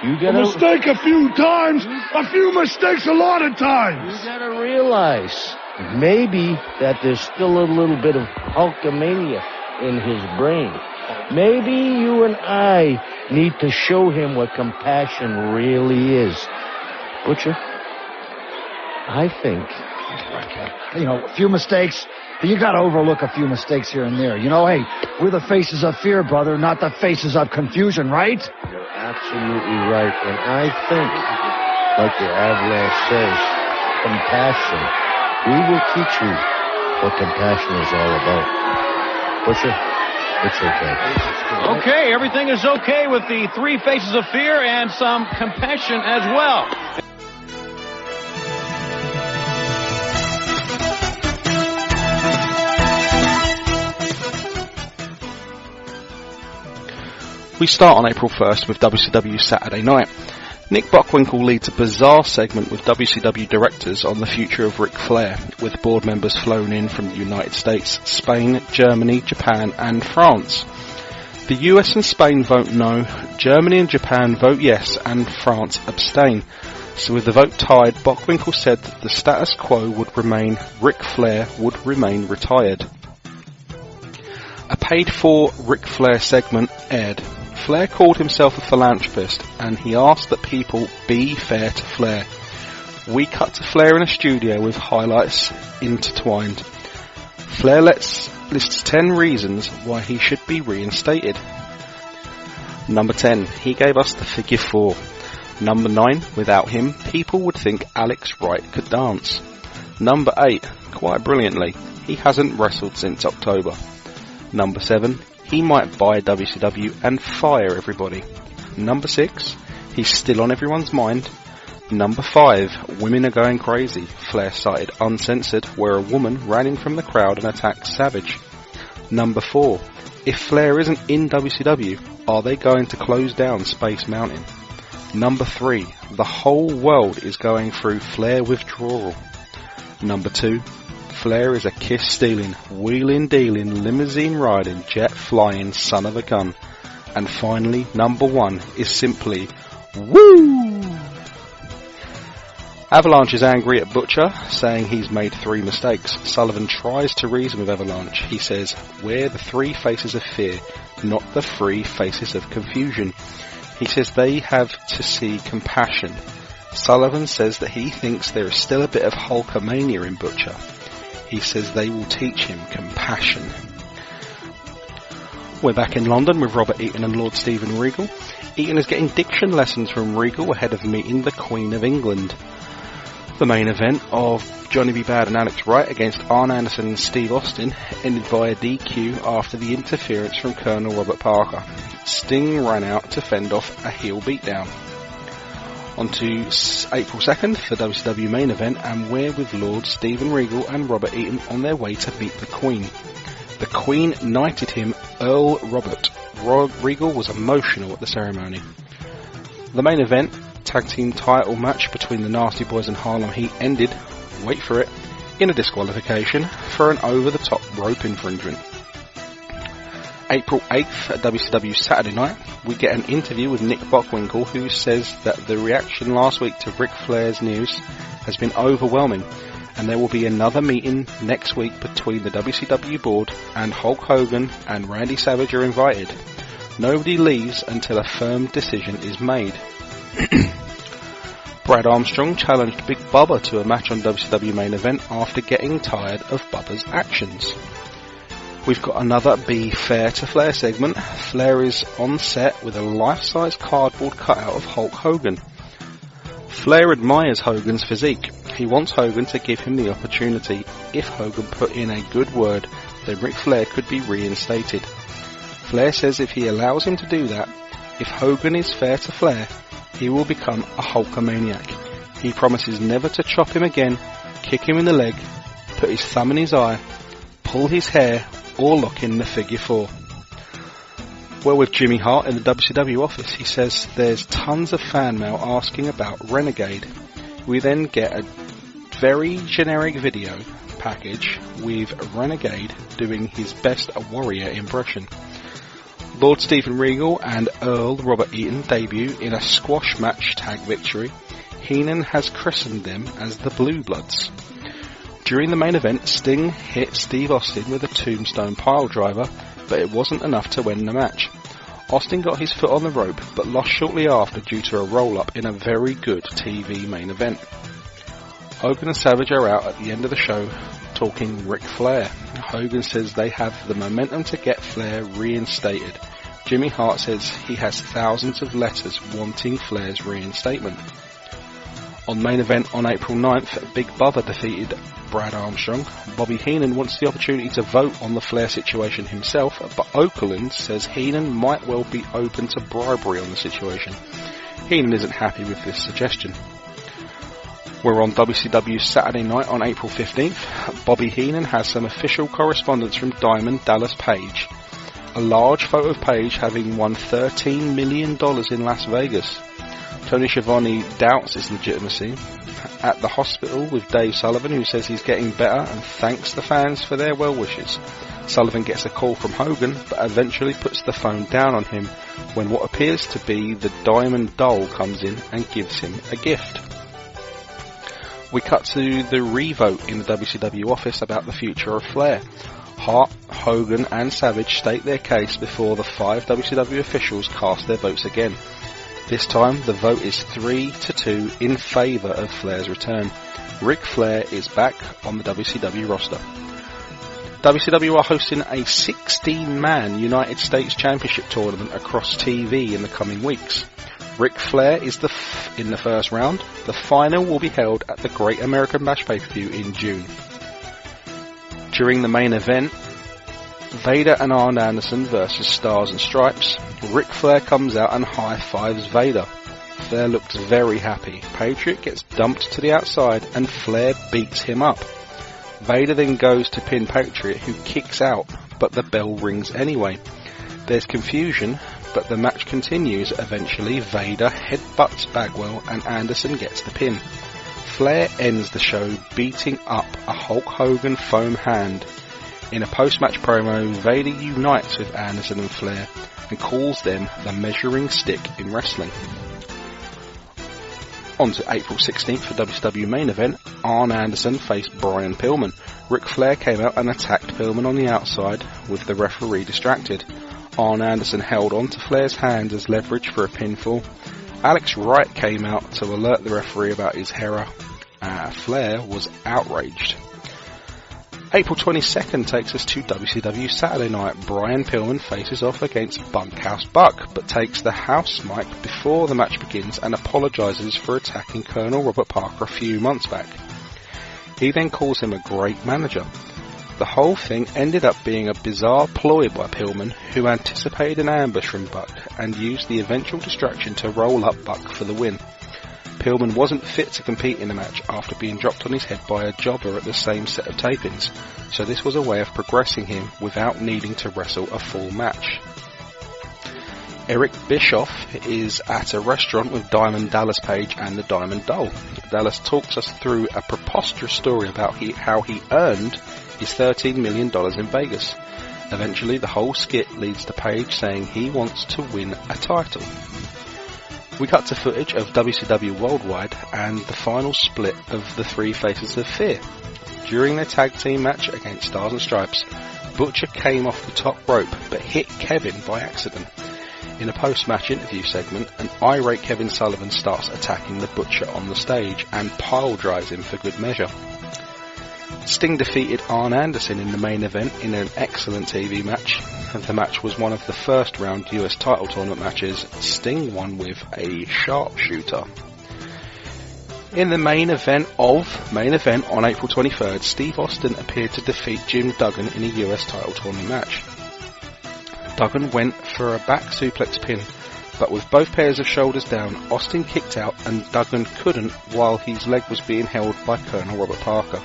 L: You gotta...
B: A mistake a few times? A few mistakes a lot of times.
L: You gotta realize maybe that there's still a little bit of Hulkamania in his brain. Maybe you and I need to show him what compassion really is. Butcher, I think...
D: You know, a few mistakes... You got to overlook a few mistakes here and there. You know, hey, we're the Faces of Fear, brother, not the Faces of Confusion, right?
L: You're absolutely right. And I think, like the Avalanche says, compassion. We will teach you what compassion is all about. Butcher, it's okay.
K: Okay, everything is okay with the 3 Faces of Fear and some compassion as well.
J: We start on April 1st with WCW Saturday Night. Nick Bockwinkel leads a bizarre segment with WCW directors on the future of Ric Flair, with board members flown in from the United States, Spain, Germany, Japan and France. The US and Spain vote no, Germany and Japan vote yes, and France abstain. So with the vote tied, Bockwinkel said that the status quo would remain, Ric Flair would remain retired. A paid-for Ric Flair segment aired. Flair called himself a philanthropist, and he asked that people be fair to Flair. We cut to Flair in a studio with highlights intertwined. Flair lists 10 reasons why he should be reinstated. Number 10, he gave us the figure 4. Number 9, without him, people would think Alex Wright could dance. Number 8, quite brilliantly, he hasn't wrestled since October. Number 7, he might buy WCW and fire everybody. Number 6, he's still on everyone's mind. Number 5, women are going crazy. Flair cited Uncensored, where a woman ran in from the crowd and attacked Savage. Number 4, if Flair isn't in WCW, are they going to close down Space Mountain? Number 3, the whole world is going through Flair withdrawal. Number 2, Flair is a kiss-stealing, wheeling-dealing, limousine-riding, jet-flying son of a gun. And finally, number 1 is simply, woo! Avalanche is angry at Butcher, saying he's made 3 mistakes. Sullivan tries to reason with Avalanche. He says, we're the 3 faces of fear, not the 3 faces of confusion. He says they have to see compassion. Sullivan says that he thinks there is still a bit of Hulkamania in Butcher. He says they will teach him compassion. We're back in London with Robert Eaton and Lord Stephen Regal. Eaton is getting diction lessons from Regal ahead of meeting the Queen of England. The main event of Johnny B. Bad and Alex Wright against Arn Anderson and Steve Austin ended via DQ after the interference from Colonel Robert Parker. Sting ran out to fend off a heel beatdown. On to April 2nd for the WCW main event, and we're with Lord Stephen Regal and Robert Eaton on their way to meet the Queen. The Queen knighted him Earl Robert. Regal was emotional at the ceremony. The main event, tag team title match between the Nasty Boys and Harlem Heat ended, wait for it, in a disqualification for an over-the-top rope infringement. April 8th at WCW Saturday Night, we get an interview with Nick Bockwinkel, who says that the reaction last week to Ric Flair's news has been overwhelming, and there will be another meeting next week between the WCW board, and Hulk Hogan and Randy Savage are invited. Nobody leaves until a firm decision is made. Brad Armstrong challenged Big Bubba to a match on WCW main event after getting tired of Bubba's actions. We've got another Be Fair to Flair segment. Flair is on set with a life-size cardboard cutout of Hulk Hogan. Flair admires Hogan's physique. He wants Hogan to give him the opportunity. If Hogan put in a good word, then Ric Flair could be reinstated. Flair says if he allows him to do that, if Hogan is fair to Flair, he will become a Hulkamaniac. He promises never to chop him again, kick him in the leg, put his thumb in his eye, pull his hair, or lock in the figure 4. Well, with Jimmy Hart in the WCW office, he says there's tons of fan mail asking about Renegade. We then get a very generic video package with Renegade doing his best warrior impression. Lord Stephen Regal and Earl Robert Eaton debut in a squash match tag victory. Heenan has christened them as the Blue Bloods. During the main event, Sting hit Steve Austin with a tombstone piledriver, but it wasn't enough to win the match. Austin got his foot on the rope, but lost shortly after due to a roll-up in a very good TV main event. Hogan and Savage are out at the end of the show, talking Ric Flair. Hogan says they have the momentum to get Flair reinstated. Jimmy Hart says he has thousands of letters wanting Flair's reinstatement. On main event on April 9th, Big Bubba defeated Brad Armstrong. Bobby Heenan wants the opportunity to vote on the Flair situation himself, but Okerlund says Heenan might well be open to bribery on the situation. Heenan isn't happy with this suggestion. We're on WCW Saturday Night on April 15th. Bobby Heenan has some official correspondence from Diamond Dallas Page. A large photo of Page having won $13 million in Las Vegas. Tony Schiavone doubts its legitimacy. At the hospital with Dave Sullivan, who says he's getting better and thanks the fans for their well wishes. Sullivan gets a call from Hogan, but eventually puts the phone down on him when what appears to be the Diamond Doll comes in and gives him a gift. We cut to the revote in the WCW office about the future of Flair. Hart, Hogan and Savage state their case before the 5 WCW officials cast their votes again. This time the vote is 3-2 in favour of Flair's return. Ric Flair is back on the WCW roster. WCW are hosting a 16-man United States Championship tournament across TV in the coming weeks. Ric Flair is in the first round. The final will be held at the Great American Bash pay-per-view in June. During the main event, Vader and Arn Anderson versus Stars and Stripes, Ric Flair comes out and high-fives Vader. Flair looks very happy. Patriot gets dumped to the outside and Flair beats him up. Vader then goes to pin Patriot, who kicks out, but the bell rings anyway. There's confusion, but the match continues. Eventually, Vader headbutts Bagwell and Anderson gets the pin. Flair ends the show beating up a Hulk Hogan foam hand. In a post-match promo, Vader unites with Anderson and Flair and calls them the measuring stick in wrestling. On to April 16th for WCW main event, Arn Anderson faced Brian Pillman. Ric Flair came out and attacked Pillman on the outside with the referee distracted. Arn Anderson held on to Flair's hand as leverage for a pinfall. Alex Wright came out to alert the referee about his error. Flair was outraged. April 22nd takes us to WCW Saturday night. Brian Pillman faces off against Bunkhouse Buck, but takes the house mic before the match begins and apologises for attacking Colonel Robert Parker a few months back. He then calls him a great manager. The whole thing ended up being a bizarre ploy by Pillman, who anticipated an ambush from Buck and used the eventual distraction to roll up Buck for the win. Pillman wasn't fit to compete in the match after being dropped on his head by a jobber at the same set of tapings, so this was a way of progressing him without needing to wrestle a full match. Eric Bischoff is at a restaurant with Diamond Dallas Page and the Diamond Doll. Dallas talks us through a preposterous story about how he earned his $13 million in Vegas. Eventually the whole skit leads to Page saying he wants to win a title. We cut to footage of WCW Worldwide and the final split of the Three Faces of Fear. During their tag team match against Stars and Stripes, Butcher came off the top rope but hit Kevin by accident. In a post-match interview segment, an irate Kevin Sullivan starts attacking the Butcher on the stage and pile-drives him for good measure. Sting defeated Arn Anderson in the main event in an excellent TV match. The match was one of the first round US title tournament matches. Sting won with a sharpshooter. In the main event on April 23rd, Steve Austin appeared to defeat Jim Duggan in a US title tournament match. Duggan went for a back suplex pin, but with both pairs of shoulders down, Austin kicked out and Duggan couldn't while his leg was being held by Colonel Robert Parker.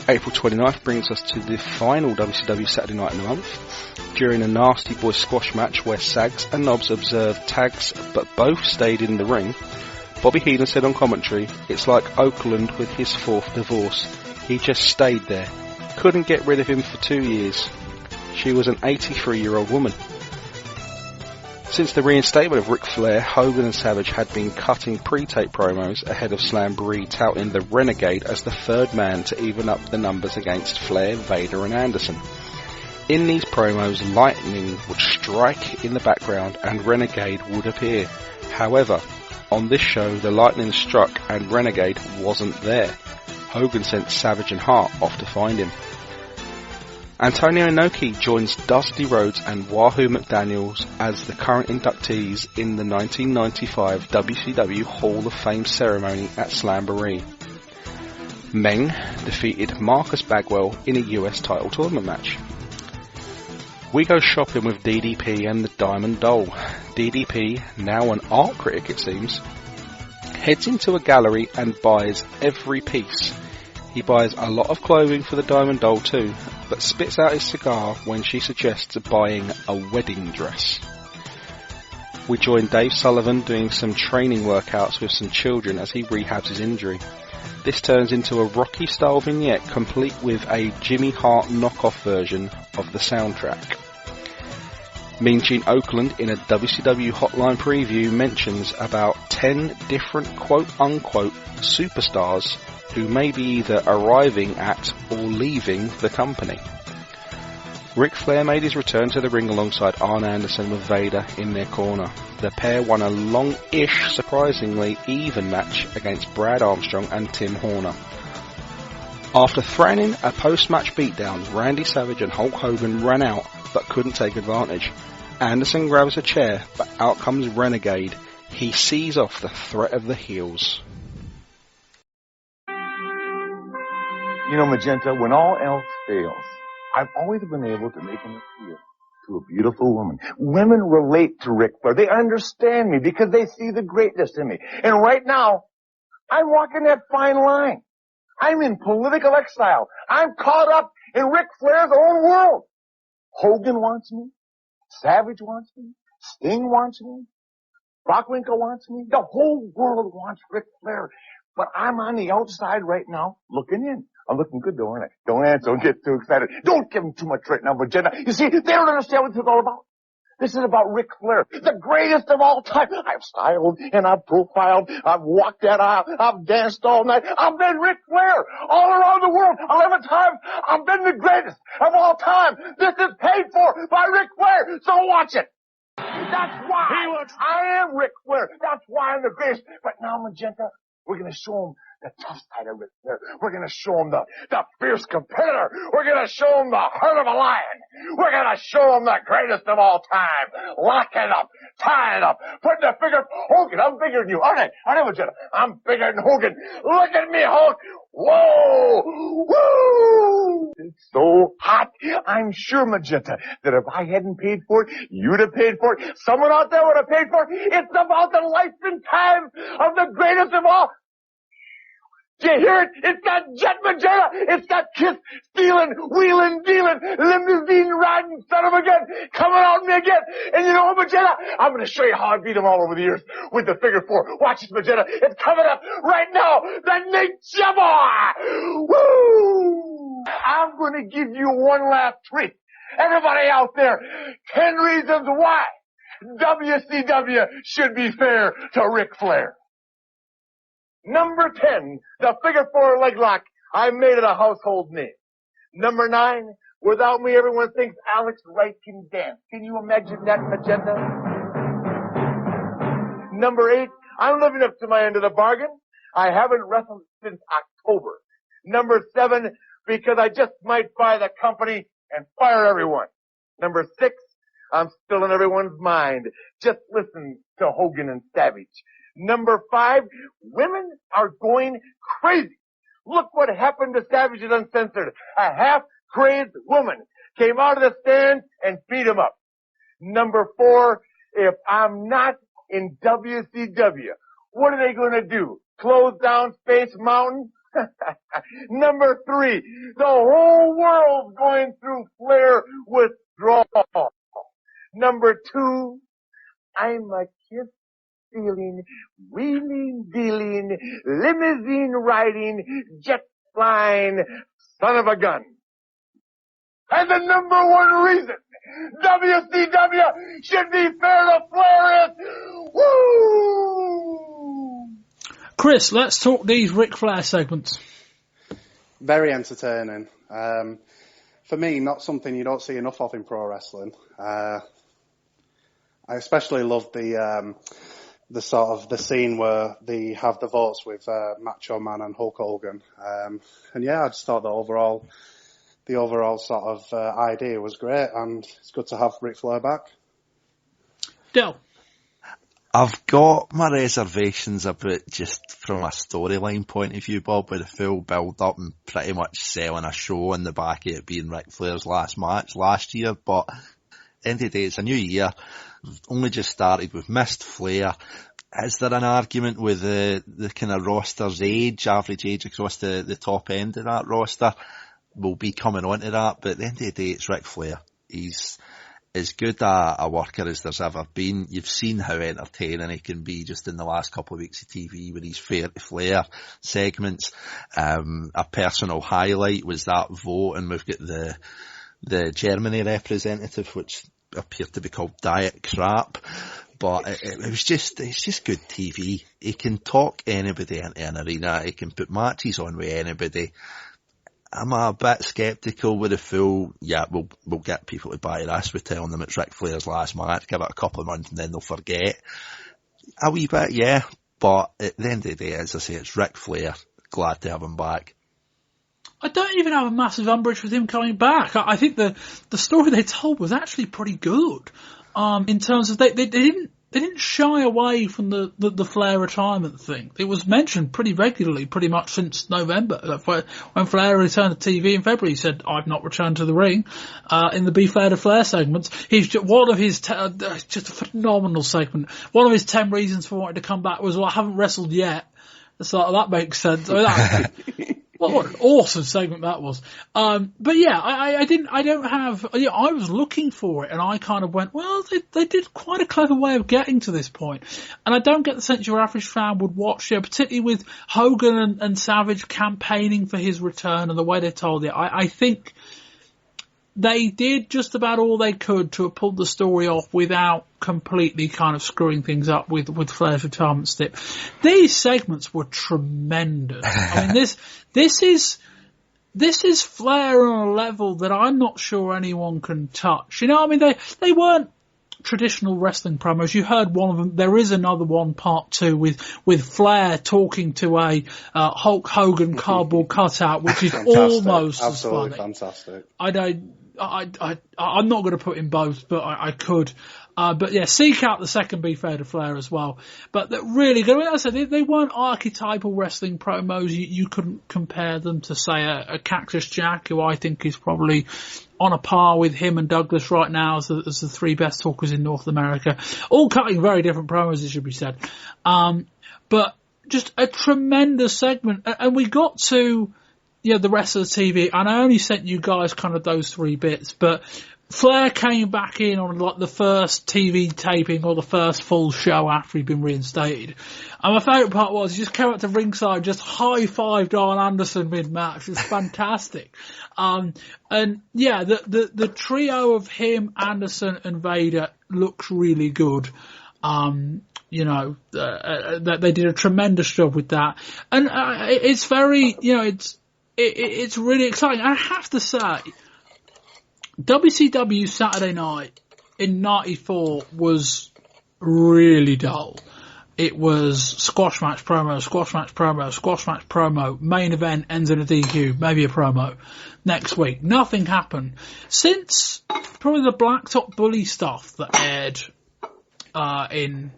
J: April 29th brings us to the final WCW Saturday night in the month. During a Nasty Boy squash match where Sags and Knobs observed tags but both stayed in the ring, Bobby Heenan said on commentary, "It's like Oakland with his fourth divorce. He just stayed there. Couldn't get rid of him for 2 years." She was an 83-year-old woman. Since the reinstatement of Ric Flair, Hogan and Savage had been cutting pre-tape promos ahead of Slamboree, touting the Renegade as the third man to even up the numbers against Flair, Vader and Anderson. In these promos, lightning would strike in the background and Renegade would appear. However, on this show, the lightning struck and Renegade wasn't there. Hogan sent Savage and Hart off to find him. Antonio Inoki joins Dusty Rhodes and Wahoo McDaniels as the current inductees in the 1995 WCW Hall of Fame ceremony at Slamboree. Meng defeated Marcus Bagwell in a US title tournament match. We go shopping with DDP and the Diamond Doll. DDP, now an art critic it seems, heads into a gallery and buys every piece. He buys a lot of clothing for the Diamond Doll too, but spits out his cigar when she suggests buying a wedding dress. We join Dave Sullivan doing some training workouts with some children as he rehabs his injury. This turns into a Rocky-style vignette complete with a Jimmy Hart knockoff version of the soundtrack. Mean Gene Oakland in a WCW Hotline preview mentions about 10 different quote-unquote superstars who may be either arriving at or leaving the company. Ric Flair made his return to the ring alongside Arn Anderson with Vader in their corner. The pair won a long-ish, surprisingly even match against Brad Armstrong and Tim Horner. After threatening a post-match beatdown, Randy Savage and Hulk Hogan ran out but couldn't take advantage. Anderson grabs a chair, but out comes Renegade. He sees off the threat of the heels.
M: You know, Magenta, when all else fails, I've always been able to make an appeal to a beautiful woman. Women relate to Ric Flair. They understand me because they see the greatness in me. And right now, I'm walking that fine line. I'm in political exile. I'm caught up in Ric Flair's own world. Hogan wants me. Savage wants me. Sting wants me. Bockwinkel wants me. The whole world wants Ric Flair. But I'm on the outside right now looking in. I'm looking good, though, aren't I? Don't get too excited. Don't give them too much right now, Magenta. You see, they don't understand what this is all about. This is about Ric Flair, the greatest of all time. I've styled and I've profiled. I've walked that aisle. I've danced all night. I've been Ric Flair all around the world 11 times. I've been the greatest of all time. This is paid for by Ric Flair, so watch it. That's why I am Ric Flair. That's why I'm the greatest. But now, Magenta, we're going to show him the tough side of Ric Flair. We're going to show him the fierce competitor. We're going to show him the heart of a lion. We're going to show him the greatest of all time. Lock it up, tie it up, put the figure. Hogan, I'm bigger than you, aren't I? Aren't I, Magenta? I'm bigger than Hogan. Look at me, Hulk. Whoa! Woo! It's so hot. I'm sure, Magenta, that if I hadn't paid for it, you'd have paid for it. Someone out there would have paid for it. It's about the life and time of the greatest of all. Do you hear it? It's that jet, Magenta. It's that kiss, stealing, wheeling, dealing, limousine riding son of a gun coming out me again. And you know what, Magenta? I'm going to show you how I beat them all over the years with the figure four. Watch this, Magenta. It's coming up right now. The Nature Boy. Woo! I'm going to give you one last treat. Everybody out there, 10 reasons why WCW should be fair to Ric Flair. Number 10, the figure four leg lock. I made it a household name. Number 9, without me, everyone thinks Alex Wright can dance. Can you imagine that, Magenta? Number 8, I'm living up to my end of the bargain. I haven't wrestled since October. Number 7, because I just might buy the company and fire everyone. Number 6, I'm still in everyone's mind. Just listen to Hogan and Savage. Number 5, women are going crazy. Look what happened to Savage and Uncensored. A half-crazed woman came out of the stand and beat him up. Number 4, if I'm not in WCW, what are they going to do? Close down Space Mountain? Number 3, the whole world's going through Flair withdrawal. Number 2, I'm a kiss stealing, wheeling, dealing, limousine riding, jet flying son of a gun. And the number 1 reason WCW should be fair to Flair is, woo!
E: Chris, let's talk these Ric Flair segments.
G: Very entertaining. For me, not something you don't see enough of in pro wrestling. I especially love the sort of the scene where they have the votes with Macho Man and Hulk Hogan. And yeah, I just thought the overall sort of idea was great, and it's good to have Ric Flair back.
E: Del.
F: I've got my reservations about just from a storyline point of view, Bob, with the full build-up and pretty much selling a show in the back of it being Ric Flair's last match last year. But at the end of the day, it's a new year. We've only just started. We've missed Flair. Is there an argument with the kind of roster's average age across the top end of that roster? We'll be coming on to that, but at the end of the day, it's Ric Flair. as good a worker as there's ever been. You've seen how entertaining he can be just in the last couple of weeks of TV with these Fair to Flair segments. A personal highlight was that vote, and we've got the Germany representative, which appeared to be called Diet Crap. But it's just good TV. He can talk anybody into an arena. He can put matches on with anybody. I'm a bit sceptical with the full, we'll get people to buy this. We're telling them it's Ric Flair's last match. Give it a couple of months and then they'll forget. A wee bit, yeah. But at the end of the day, as I say, it's Ric Flair. Glad to have him back.
E: I don't even have a massive umbrage with him coming back. I think the story they told was actually pretty good. In terms of they didn't shy away from the Flair retirement thing. It was mentioned pretty regularly, pretty much since November. When Flair returned to TV in February, he said, "I've not returned to the ring." In the Be Fair to Flair segments, just a phenomenal segment. One of his 10 reasons for wanting to come back was, "Well, I haven't wrestled yet." So that makes sense. I mean, what an awesome segment that was. But yeah, I was looking for it, and I kind of went, well, they did quite a clever way of getting to this point. And I don't get the sense your average fan would watch, particularly with Hogan and Savage campaigning for his return and the way they told it. I think they did just about all they could to have pulled the story off without completely kind of screwing things up with Flair's retirement stip. These segments were tremendous. I mean, this is Flair on a level that I'm not sure anyone can touch. You know, I mean, they weren't traditional wrestling promos. You heard one of them. There is another one, part 2, with Flair talking to a Hulk Hogan cardboard cutout, which is almost as funny.
G: Absolutely fantastic.
E: I'm not going to put in both, but I could. But yeah, seek out the second Be Fair to Flair as well. But they're really good. I mean, as I said, they weren't archetypal wrestling promos. You couldn't compare them to, say, a Cactus Jack, who I think is probably on a par with him and Douglas right now as the 3 best talkers in North America. All cutting very different promos, it should be said. But just a tremendous segment. And we got to the rest of the TV, and I only sent you guys kind of those 3 bits, but Flair came back in on like the first TV taping or the first full show after he'd been reinstated. And my favourite part was he just came up to ringside, just high-fived Arn Anderson mid-match. It was fantastic. And yeah, the trio of him, Anderson and Vader looks really good. They did a tremendous job with that. And it's very, it's really exciting. I have to say, WCW Saturday Night in '94 was really dull. It was squash match promo, squash match promo, squash match promo, main event ends in a DQ, maybe a promo. Next week, nothing happened. Since probably the Blacktop Bully stuff that aired in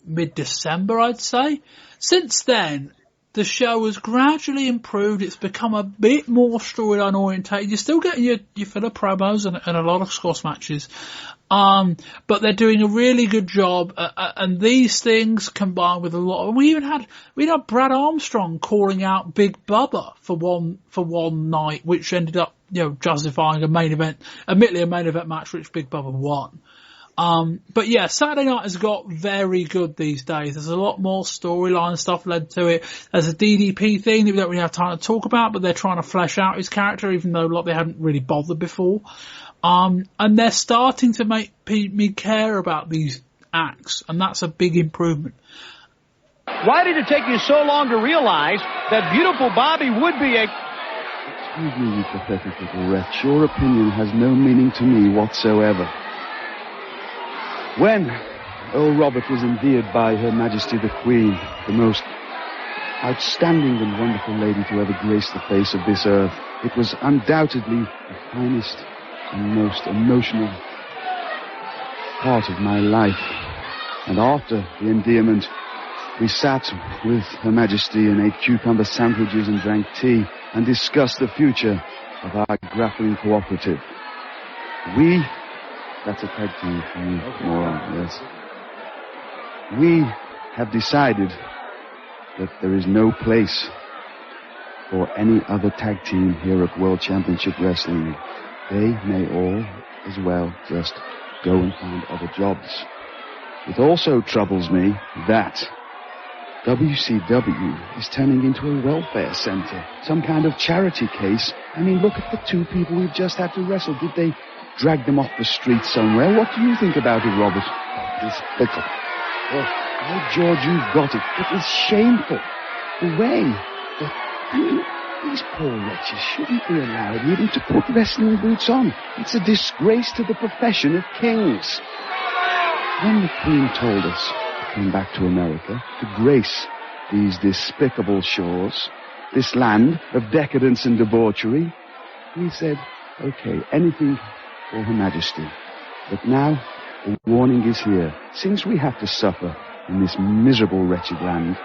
E: mid-December, I'd say. Since then, the show has gradually improved. It's become a bit more storyline orientated. You're still getting your filler promos and a lot of squash matches. But they're doing a really good job. And these things combined with a lot of, we had Brad Armstrong calling out Big Bubba for one night, which ended up, justifying a main event match which Big Bubba won. But yeah, Saturday Night has got very good these days. There's a lot more storyline stuff led to it. There's a DDP thing that we don't really have time to talk about, but they're trying to flesh out his character, even though they hadn't really bothered before. And they're starting to make me care about these acts, and that's a big improvement.
K: Why did it take you so long to realize that Beautiful Bobby would be a...
N: Excuse me, you pathetic little wretch. Your opinion has no meaning to me whatsoever. When old Robert was endeared by Her Majesty the Queen, the most outstanding and wonderful lady to ever grace the face of this earth, it was undoubtedly the finest and most emotional part of my life. And after the endearment, we sat with Her Majesty and ate cucumber sandwiches and drank tea and discussed the future of our grappling cooperative. That's a tag team for you, moron, yes. We have decided that there is no place for any other tag team here at World Championship Wrestling. They may all as well just go and find other jobs. It also troubles me that WCW is turning into a welfare center, some kind of charity case. I mean, look at the two people we've just had to wrestle. Did they drag them off the street somewhere? What do you think about it, Robert? Despicable. Oh, George, you've got it. It is shameful. The way that, I mean, these poor wretches shouldn't be allowed even to put wrestling boots on. It's a disgrace to the profession of kings. When the Queen told us to come back to America to grace these despicable shores, this land of decadence and debauchery, we said, okay, anything for Her Majesty. But now, the warning is here. Since we have to suffer in this miserable, wretched land,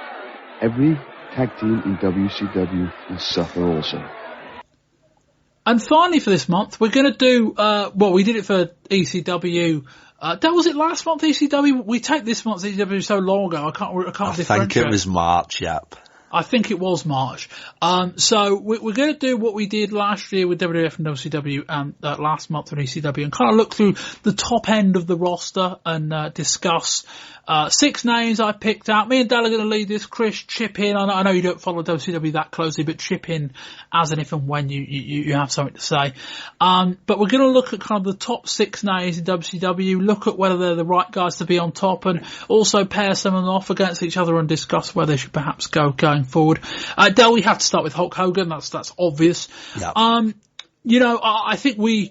N: every tag team in WCW will suffer also.
E: And finally for this month, we're going to do, we did it for ECW. That was it last month, ECW? We take this month's ECW so long ago, I can't differentiate.
F: I think it was March, yep.
E: I think it was March. So we're going to do what we did last year with WWF and WCW and last month with ECW and kind of look through the top end of the roster and discuss 6 names I picked out. Me and Dal are going to lead this. Chris, chip in. I know you don't follow WCW that closely, but chip in as and if and when you have something to say. But we're going to look at kind of the top 6 names in WCW, look at whether they're the right guys to be on top, and also pair some of them off against each other and discuss where they should perhaps go going forward. Del, we have to start with Hulk Hogan. That's obvious. Yep. I think we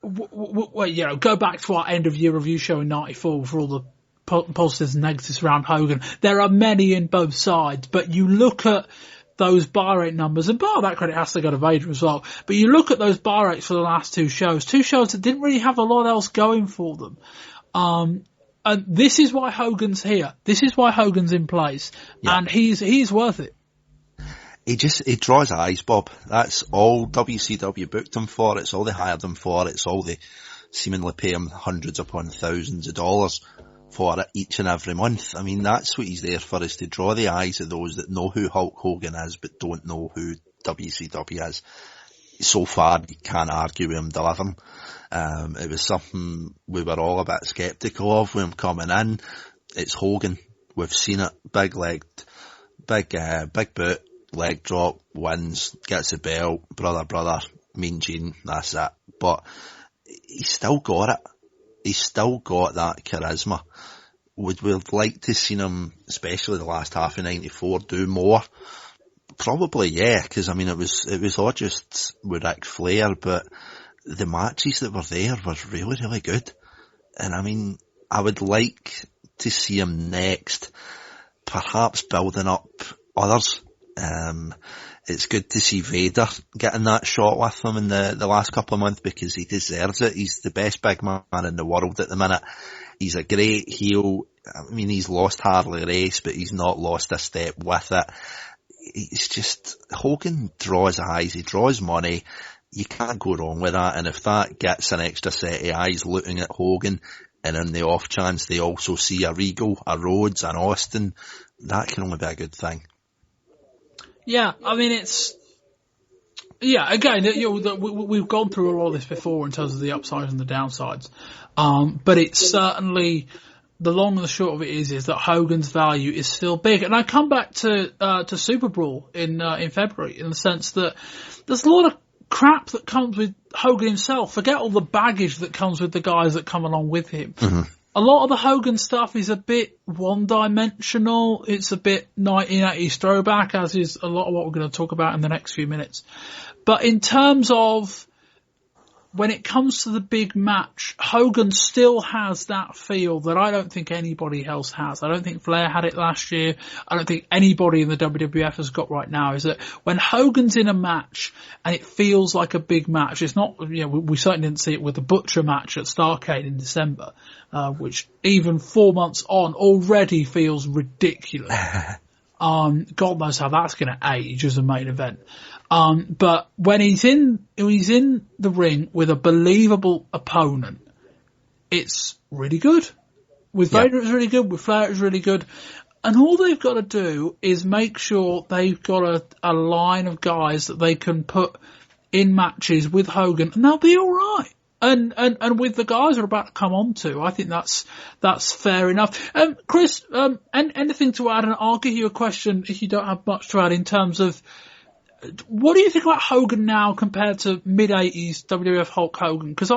E: go back to our end of year review show in '94 for all the positives and negatives around Hogan. There are many in both sides, but you look at those bar rate numbers, and part of that credit has to go to Vader as well. But you look at those bar rates for the last 2 shows that didn't really have a lot else going for them. And this is why Hogan's here. This is why Hogan's in place. Yeah. And he's worth it.
F: He draws eyes, Bob. That's all WCW booked him for. It's all they hired him for. It's all they seemingly pay him hundreds upon thousands of dollars for it each and every month. I mean, that's what he's there for, is to draw the eyes of those that know who Hulk Hogan is but don't know who WCW is. So far, you can't argue with him delivering. It was something we were all a bit sceptical of with him coming in. It's Hogan. We've seen it. Big boot, leg drop, wins, gets a belt, brother, Mean Gene, that's it. But he's still got it. He's still got that charisma. Would we have liked to see him, especially the last half of '94, do more? Probably, yeah, because I mean it was all just with Ric Flair, but the matches that were there were really, really good. And I mean, I would like to see him next, perhaps building up others. It's good to see Vader getting that shot with him in the last couple of months, because he deserves it. He's the best big man in the world at the minute. He's a great heel. I mean, he's lost Harley Race, but he's not lost a step with it. It's just, Hogan draws eyes, he draws money. You can't go wrong with that. And if that gets an extra set of eyes looking at Hogan, and in the off chance they also see a Regal, a Rhodes, an Austin, that can only be a good thing.
E: Yeah, I mean, again, we've gone through all this before in terms of the upsides and the downsides. But it's certainly, the long and the short of it is that Hogan's value is still big. And I come back to Super Brawl in February, in the sense that there's a lot of crap that comes with Hogan himself. Forget all the baggage that comes with the guys that come along with him. Mm-hmm. A lot of the Hogan stuff is a bit one-dimensional. It's a bit 1980s throwback, as is a lot of what we're going to talk about in the next few minutes. But in terms of when it comes to the big match, Hogan still has that feel that I don't think anybody else has. I don't think Flair had it last year. I don't think anybody in the WWF has got right now, is that when Hogan's in a match and it feels like a big match, it's not, we certainly didn't see it with the Butcher match at Starrcade in December, which even 4 months on already feels ridiculous. God knows how that's going to age as a main event. But when he's in the ring with a believable opponent, it's really good. With Vader, it's really good. With Flair, it's really good. And all they've got to do is make sure they've got a line of guys that they can put in matches with Hogan, and they'll be all right. And with the guys we're about to come on to, I think that's fair enough. Chris, anything to add? And I'll give you a question if you don't have much to add in terms of what do you think about Hogan now compared to mid-80s WWF Hulk Hogan? Because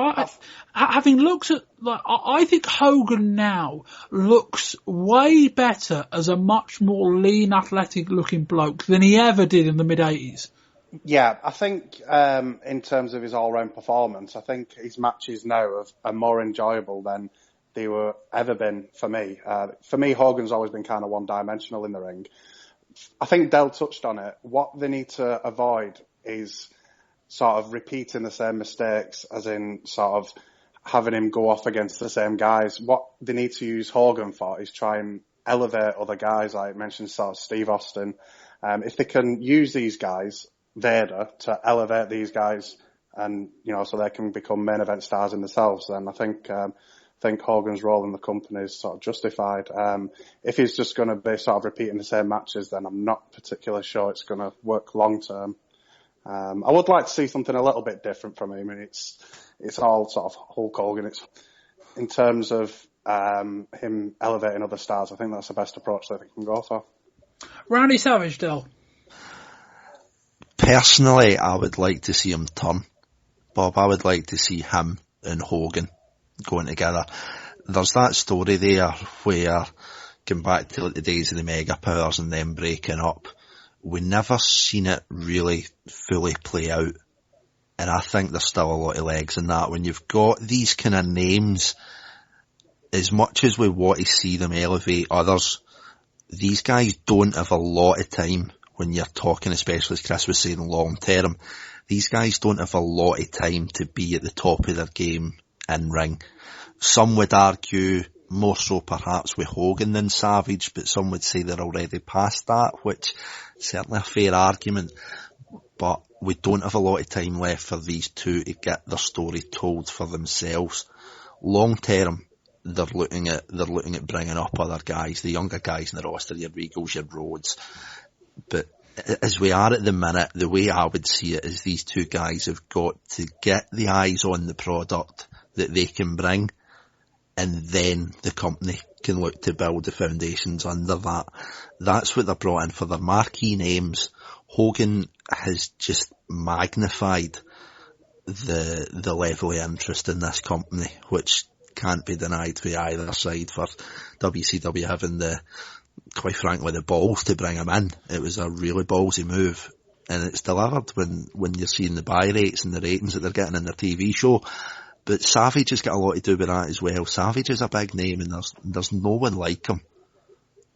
E: having looked at, I think Hogan now looks way better as a much more lean, athletic-looking bloke than he ever did in the mid-80s.
G: Yeah, I think in terms of his all-round performance, I think his matches now are more enjoyable than they were ever been for me. For me, Hogan's always been kind of one-dimensional in the ring. I think Del touched on it. What they need to avoid is sort of repeating the same mistakes, as in sort of having him go off against the same guys. What they need to use Hogan for is try and elevate other guys. I mentioned sort of Steve Austin. If they can use these guys, Vader, to elevate these guys and, so they can become main event stars in themselves, then I think Hogan's role in the company is sort of justified. If he's just going to be sort of repeating the same matches, then I'm not particularly sure it's going to work long term. I would like to see something a little bit different from him. I mean, it's all sort of Hulk Hogan. It's in terms of him elevating other stars. I think that's the best approach that he can go for.
E: Randy Savage, Del.
F: Personally, I would like to see him turn. Bob, I would like to see him and Hogan going together. There's that story there where, going back to the days of the Mega Powers and them breaking up, we never seen it really fully play out. And I think there's still a lot of legs in that. When you've got these kind of names, as much as we want to see them elevate others, these guys don't have a lot of time when you're talking, especially as Chris was saying, long term. These guys don't have a lot of time to be at the top of their game in ring. Some would argue more so perhaps with Hogan than Savage, but some would say they're already past that, which is certainly a fair argument. But we don't have a lot of time left for these two to get their story told for themselves. Long term, they're looking at bringing up other guys, the younger guys in the roster, your Regals, your Rhodes. But as we are at the minute, the way I would see it is these two guys have got to get the eyes on the product that they can bring, and then the company can look to build the foundations under that. That's what they're brought in for, their marquee names. Hogan has just magnified the level of interest in this company, which can't be denied by either side, for WCW having quite frankly, the balls to bring him in. It was a really ballsy move, and it's delivered when you're seeing the buy rates and the ratings that they're getting in their TV show. But Savage has got a lot to do with that as well. Savage is a big name, and there's no one like him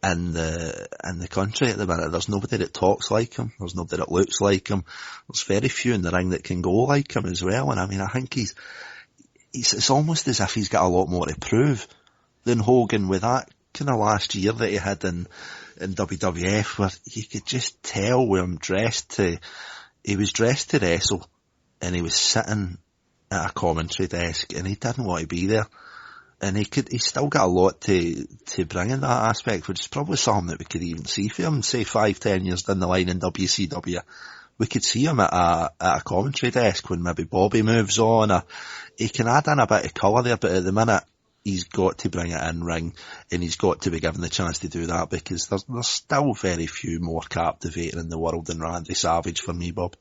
F: in the country at the minute. There's nobody that talks like him. There's nobody that looks like him. There's very few in the ring that can go like him as well. And I mean, I think it's almost as if he's got a lot more to prove than Hogan, with that kind of last year that he had in WWF, where you could just tell with him he was dressed to wrestle, and he was sitting at a commentary desk, and he didn't want to be there. And he's still got a lot to bring in that aspect, which is probably something that we could even see for him, say 5-10 years down the line in WCW. We could see him at a commentary desk when maybe Bobby moves on. He can add in a bit of colour there, but at the minute, he's got to bring it in ring, and he's got to be given the chance to do that, because there's still very few more captivating in the world than Randy Savage for me, Bob.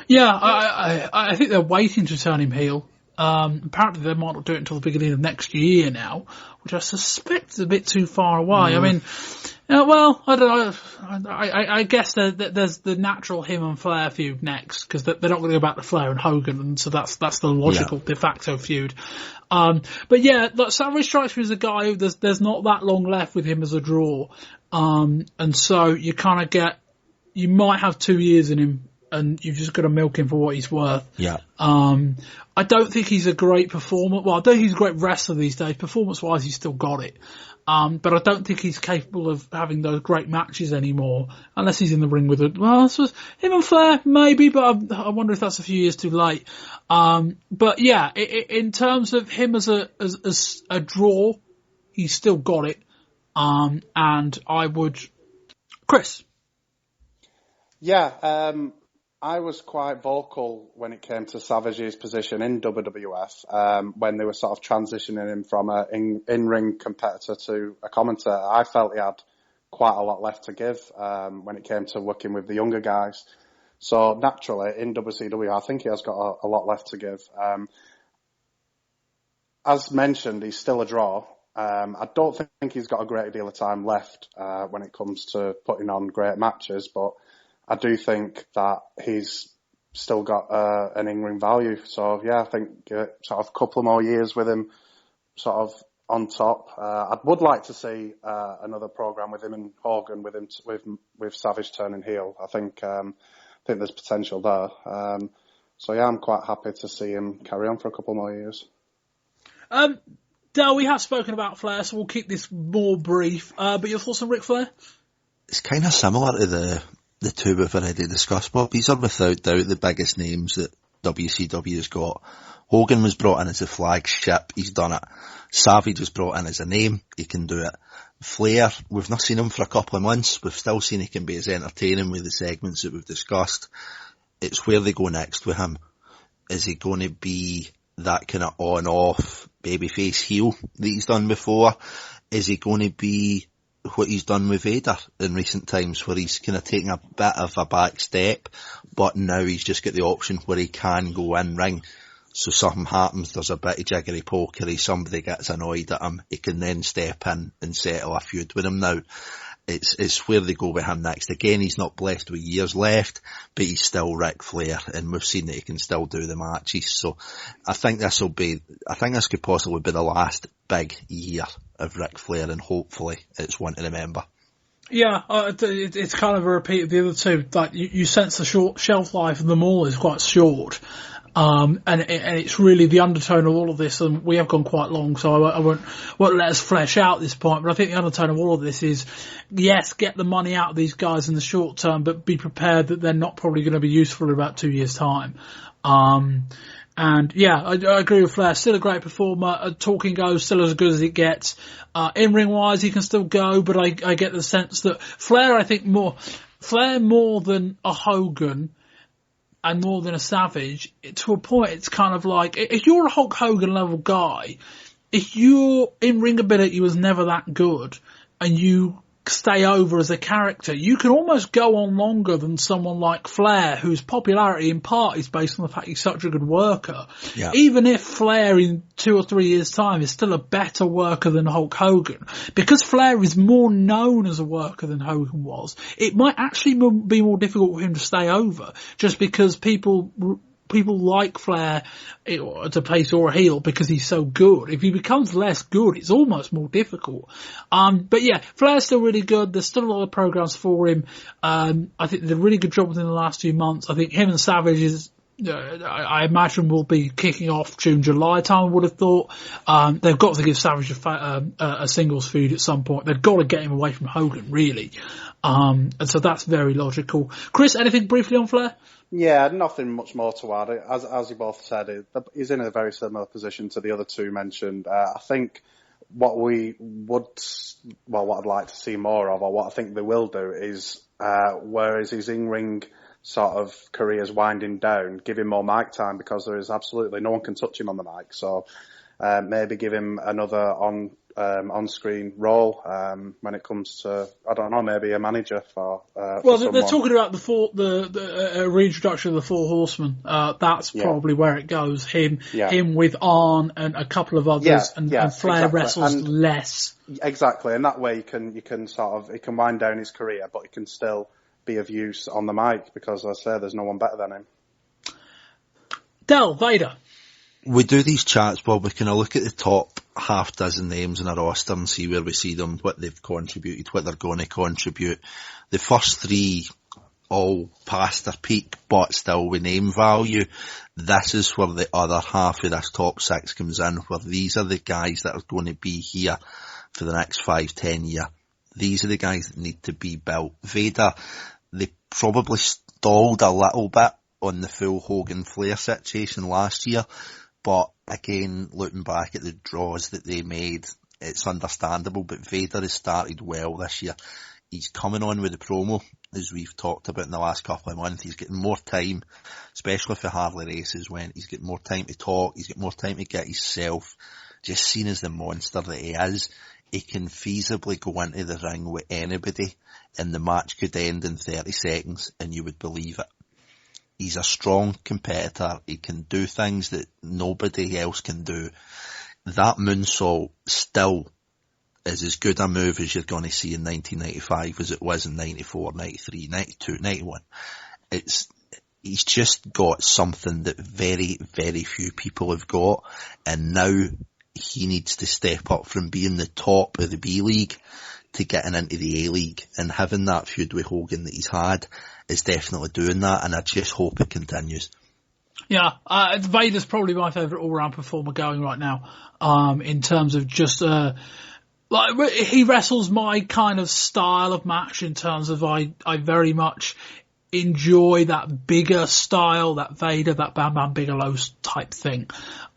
E: Yeah, I think they're waiting to turn him heel. Apparently they might not do it until the beginning of next year now, which I suspect is a bit too far away. I mean, well, I don't know. I guess there's the natural him and Flair feud next, because they're not going to go back to Flair and Hogan, and so that's the logical de facto feud. But yeah, look, Savage strikes me as a guy who there's not that long left with him as a draw. And so you kind of you might have 2 years in him, and you've just got to milk him for what he's worth.
F: Yeah.
E: I don't think he's a great performer. Well, I don't think he's a great wrestler these days. Performance-wise, he's still got it. But I don't think he's capable of having those great matches anymore, unless he's in the ring with it. Well, I suppose him and Flair, maybe, but I wonder if that's a few years too late. But yeah, in terms of him as a draw, he's still got it. And I would, Chris.
G: Yeah, I was quite vocal when it came to Savage's position in WWF, when they were sort of transitioning him from an in-ring competitor to a commentator. I felt he had quite a lot left to give when it came to working with the younger guys. So naturally, in WCW, I think he has got a lot left to give. As mentioned, he's still a draw. I don't think he's got a great deal of time left when it comes to putting on great matches, but I do think that he's still got an in-ring value. So yeah, I think sort of a couple of more years with him sort of on top. I would like to see another program with him and Hogan, with Savage turning heel. I think there's potential there. So yeah, I'm quite happy to see him carry on for a couple more years.
E: Dale, we have spoken about Flair, so we'll keep this more brief. But your thoughts on Ric Flair?
F: It's kind of similar to the two we've already discussed, Bob. These are without doubt the biggest names that WCW has got. Hogan was brought in as a flagship. He's done it. Savage was brought in as a name. He can do it. Flair, we've not seen him for a couple of months. We've still seen he can be as entertaining with the segments that we've discussed. It's where they go next with him. Is he going to be that kind of on-off babyface heel that he's done before? Is he going to be what he's done with Vader in recent times, where he's kind of taking a bit of a back step, but now he's just got the option where he can go in ring? So something happens, there's a bit of jiggery pokery, somebody gets annoyed at him, he can then step in and settle a feud with him now. It's where they go with him next. Again, he's not blessed with years left, but he's still Ric Flair, and we've seen that he can still do the matches. So I think this could possibly be the last big year of Ric Flair, and hopefully it's one to remember.
E: Yeah, it's kind of a repeat of the other two. Like you sense the short shelf life of them all is quite short. And it's really the undertone of all of this, and we have gone quite long, so I won't let us flesh out this point, but I think the undertone of all of this is, yes, get the money out of these guys in the short term, but be prepared that they're not probably going to be useful in about 2 years' time. And yeah, I agree with Flair. Still a great performer. Talking goes, still as good as it gets. In-ring wise, he can still go, but I get the sense that Flair more than a Hogan, and more than a Savage, to a point, it's kind of like, if you're a Hulk Hogan level guy, if your in-ring ability was never that good, and you stay over as a character, you can almost go on longer than someone like Flair, whose popularity in part is based on the fact he's such a good worker. Yeah. Even if Flair in 2 or 3 years' time is still a better worker than Hulk Hogan, because Flair is more known as a worker than Hogan was, it might actually be more difficult for him to stay over, just because people like Flair to face or a heel because he's so good. If he becomes less good, it's almost more difficult. But yeah, Flair's still really good. There's still a lot of programs for him. I think they did a really good job within the last few months. I think him and Savage is, I imagine, will be kicking off June, July time, I would have thought. They've got to give Savage a singles feud at some point. They've got to get him away from Hogan, really. And so that's very logical. Chris, anything briefly on Flair?
G: Yeah, nothing much more to add. As you both said, he's in a very similar position to the other two mentioned. I think what I'd like to see more of, or what I think they will do, is whereas his in-ring sort of career is winding down, give him more mic time, because there is absolutely no one can touch him on the mic. So maybe give him another on-screen role when it comes to, I don't know, maybe a manager for.
E: Well, they're talking about the reintroduction of the Four Horsemen. That's probably where it goes. Him with Arn and a couple of others, and Flair wrestles less.
G: Exactly, and that way you can wind down his career, but he can still be of use on the mic, because as I say, there's no one better than him.
E: Del, Vader.
F: We do these chats, Bob. We kind of look at the top half dozen names in our roster and see where we see them, what they've contributed, what they're going to contribute. The first three all past their peak, but still with name value. This is where the other half of this top six comes in, where these are the guys that are going to be here for the next 5-10 years. These are the guys that need to be built. Vader, they probably stalled a little bit on the full Hogan Flair situation last year. But again, looking back at the draws that they made, it's understandable. But Vader has started well this year. he's coming on with the promo, as we've talked about in the last couple of months. He's getting more time, especially if the Harley races went. He's getting more time to talk. He's got more time to get himself just seen as the monster that he is. He can feasibly go into the ring with anybody, and the match could end in 30 seconds, and you would believe it. He's a strong competitor. He can do things that nobody else can do. That moonsault still is as good a move as you're going to see in 1995 as it was in 94, 93, 92, 91. He's just got something that very, very few people have got, and now he needs to step up from being the top of the B League to getting into the A League, and having that feud with Hogan that he's had is definitely doing that, and I just hope it continues.
E: Yeah, Vader's probably my favourite all-round performer going right now, in terms of just, like, he wrestles my kind of style of match, in terms of I very much enjoy that bigger style, that Vader, that Bam Bam Bigelow type thing.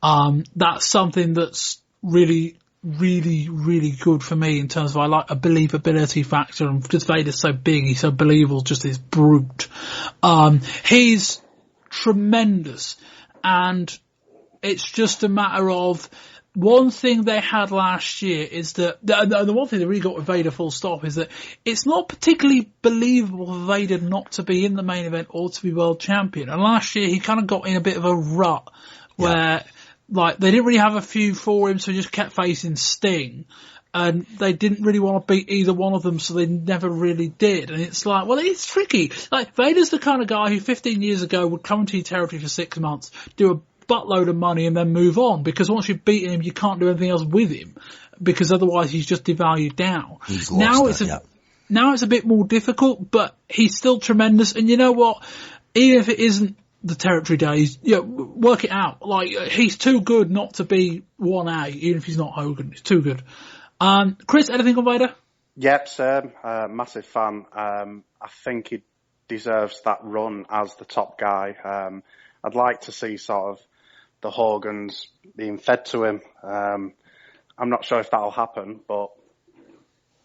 E: That's something that's really, really, really good for me in terms of I like a believability factor, and because Vader's so big, he's so believable, just this brute. He's tremendous, and it's just a matter of one thing they had last year is that the one thing they really got with Vader full stop is that it's not particularly believable for Vader not to be in the main event or to be world champion. And last year he kind of got in a bit of a rut where like they didn't really have a feud for him, so he just kept facing Sting. And they didn't really want to beat either one of them, so they never really did. And it's like, well, it's tricky. Like, Vader's the kind of guy who 15 years ago would come into your territory for 6 months, do a buttload of money and then move on, because once you've beaten him, you can't do anything else with him, because otherwise he's just devalued down. Now it's a bit more difficult, but he's still tremendous. And you know what? Even if it isn't the territory days, work it out. Like, he's too good not to be 1A, even if he's not Hogan. He's too good. Chris, anything on Vader?
G: Yep, same. Massive fan. I think he deserves that run as the top guy. I'd like to see sort of the Hogans being fed to him. I'm not sure if that'll happen, but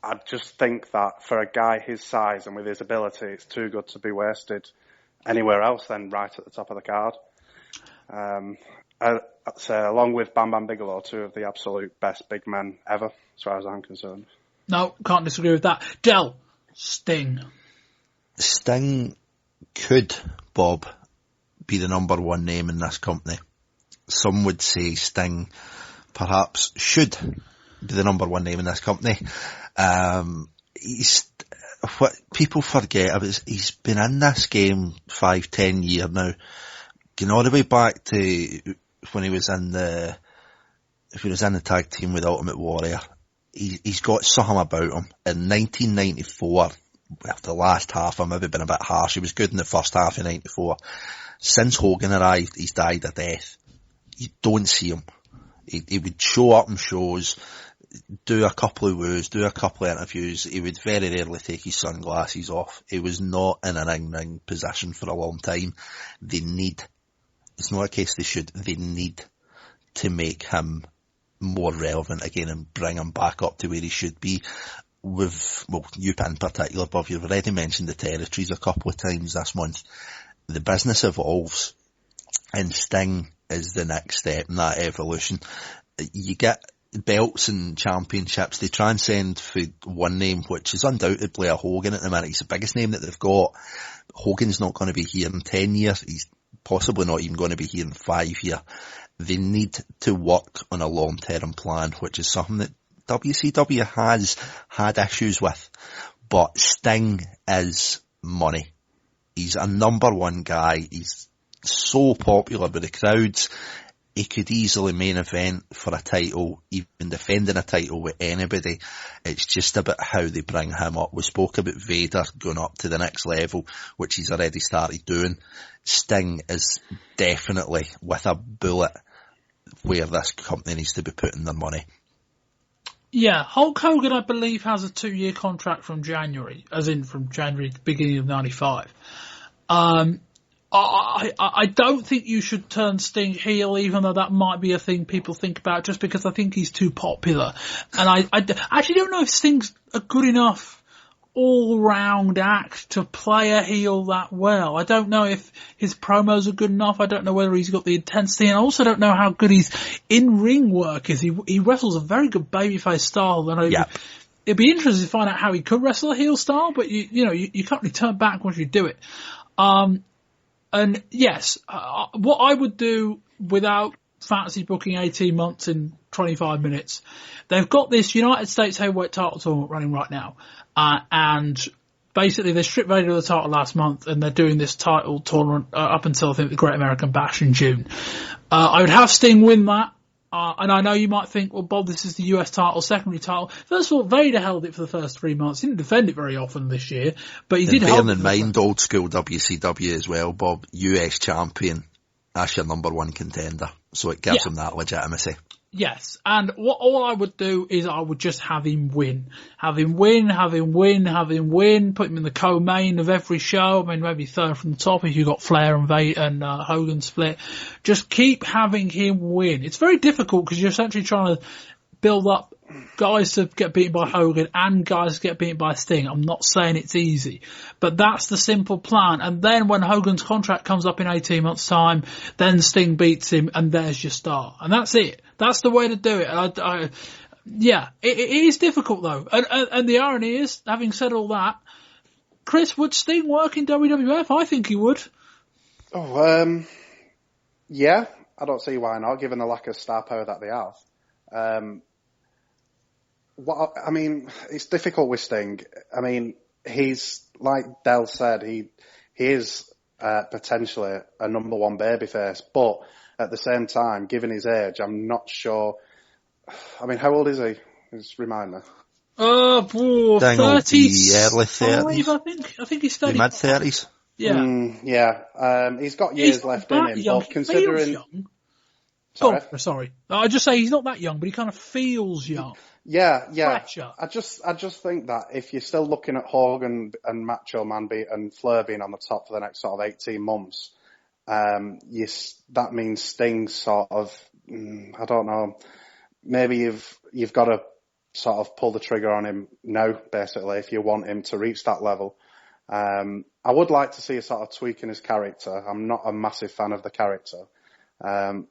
G: I just think that for a guy his size and with his ability, it's too good to be wasted anywhere else than right at the top of the card. I'd say, along with Bam Bam Bigelow, two of the absolute best big men ever, as far as I'm concerned.
E: No, can't disagree with that. Del, Sting.
F: Sting could, Bob, be the number one name in this company. Some would say Sting perhaps should be the number one name in this company. What people forget about, he's been in this game 5-10 years now. Going all the way back to when he was in the tag team with Ultimate Warrior. He's got something about him. In 1994, well, the last half, I've maybe been a bit harsh. He was good in the first half of 94. Since Hogan arrived, he's died a death. You don't see him. He would show up in shows, do a couple of woos, do a couple of interviews. He would very rarely take his sunglasses off. He was not in a ring position for a long time. It's not a case they should. They need to make him more relevant again and bring him back up to where he should be. You in particular, Bob, you've already mentioned the territories a couple of times this month. The business evolves, and Sting is the next step in that evolution. You get belts and championships, they transcend for one name, which is undoubtedly a Hogan at the minute. He's the biggest name that they've got. Hogan's not going to be here in 10 years. He's possibly not even going to be here in 5 years. They need to work on a long-term plan, which is something that WCW has had issues with. But Sting is money. He's a number one guy. He's so popular with the crowds. He could easily main event for a title, even defending a title with anybody. It's just about how they bring him up. We spoke about Vader going up to the next level, which he's already started doing. Sting is definitely with a bullet where this company needs to be putting their money.
E: Yeah, Hulk Hogan, I believe, has a 2-year contract from January, as in from January to the beginning of 95. I don't think you should turn Sting heel, even though that might be a thing people think about, just because I think he's too popular. And I actually don't know if Sting's a good enough all-round act to play a heel that well. I don't know if his promos are good enough. I don't know whether he's got the intensity, and I also don't know how good his in-ring work is. He wrestles a very good babyface style, and it'd be interesting to find out how he could wrestle a heel style, but you can't really turn back once you do it. And yes, what I would do without fantasy booking 18 months in 25 minutes, they've got this United States Heavyweight title tournament running right now, and basically they stripped Vader of the title last month, and they're doing this title tournament up until I think the Great American Bash in June. I would have Sting win that, and I know you might think, well, Bob, this is the US title, secondary title. First of all, Vader held it for the first 3 months. He didn't defend it very often this year, but he did hold it.
F: Bearing in mind old school WCW as well, Bob, US champion, that's your number one contender, so it gives him that legitimacy.
E: Yes, and all I would do is I would just have him win. Have him win, put him in the co-main of every show. I mean, maybe third from the top if you've got Flair and Hogan split. Just keep having him win. It's very difficult because you're essentially trying to build up guys to get beaten by Hogan and guys to get beaten by Sting. I'm not saying it's easy, but that's the simple plan. And then when Hogan's contract comes up in 18 months' time, then Sting beats him, and there's your star. And that's it. That's the way to do it. It is difficult though. And the irony is, having said all that, Chris, would Sting work in WWF? I think he would.
G: Yeah, I don't see why not, given the lack of star power that they have. It's difficult with Sting. I mean, he's, like Del said, he is potentially a number one babyface, but at the same time, given his age, I'm not sure. I mean, how old is he? Just remind me.
E: 30s.
F: Early 30s.
E: I think he's 30.
F: Mid 30s.
E: Yeah.
G: He's got years left in him, but considering.
E: Young. Sorry. I just say he's not that young, but he kind of feels young.
G: Yeah.
E: Fletcher.
G: I just think that if you're still looking at Hogan and Macho Man and Flair being on the top for the next sort of 18 months, that means Sting sort of, I don't know, maybe you've got to sort of pull the trigger on him now, basically, if you want him to reach that level. I would like to see a sort of tweak in his character. I'm not a massive fan of the character.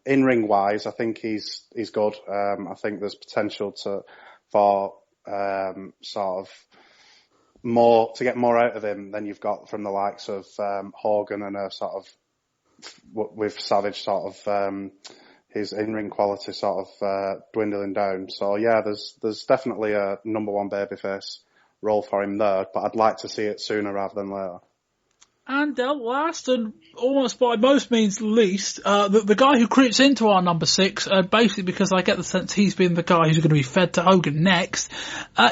G: In-ring wise, I think he's good. I think there's potential for sort of more, to get more out of him than you've got from the likes of Hogan and a sort of, with Savage sort of his in-ring quality sort of dwindling down. So yeah, there's definitely a number one babyface role for him there, but I'd like to see it sooner rather than later.
E: And last, and almost by most means least, the guy who creeps into our number 6, basically because I get the sense he's been the guy who's going to be fed to Hogan next,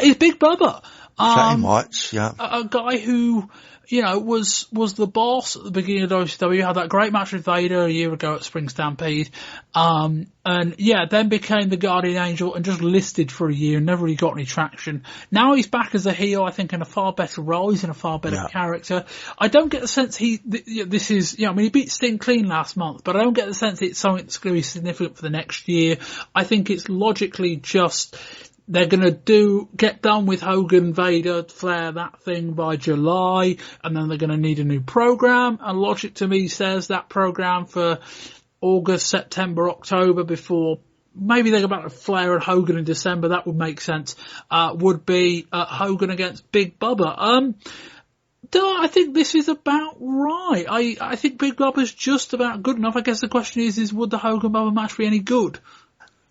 E: is Big Bubba.
F: Pretty much, yeah.
E: A guy who, was the boss at the beginning of WCW, had that great match with Vader a year ago at Spring Stampede, then became the Guardian Angel and just listed for a year and never really got any traction. Now he's back as a heel, I think, in a far better role. He's in a far better character. I don't get the sense he beat Sting clean last month, but I don't get the sense it's something that's going to be significant for the next year. I think it's logically just, they're going to get done with Hogan, Vader, Flair, that thing by July, and then they're going to need a new program. And logic to me says that program for August, September, October, before maybe they go back to Flair and Hogan in December, that would make sense, would be Hogan against Big Bubba. I think this is about right. I think Big Bubba's just about good enough. I guess the question is would the Hogan Bubba match be any good?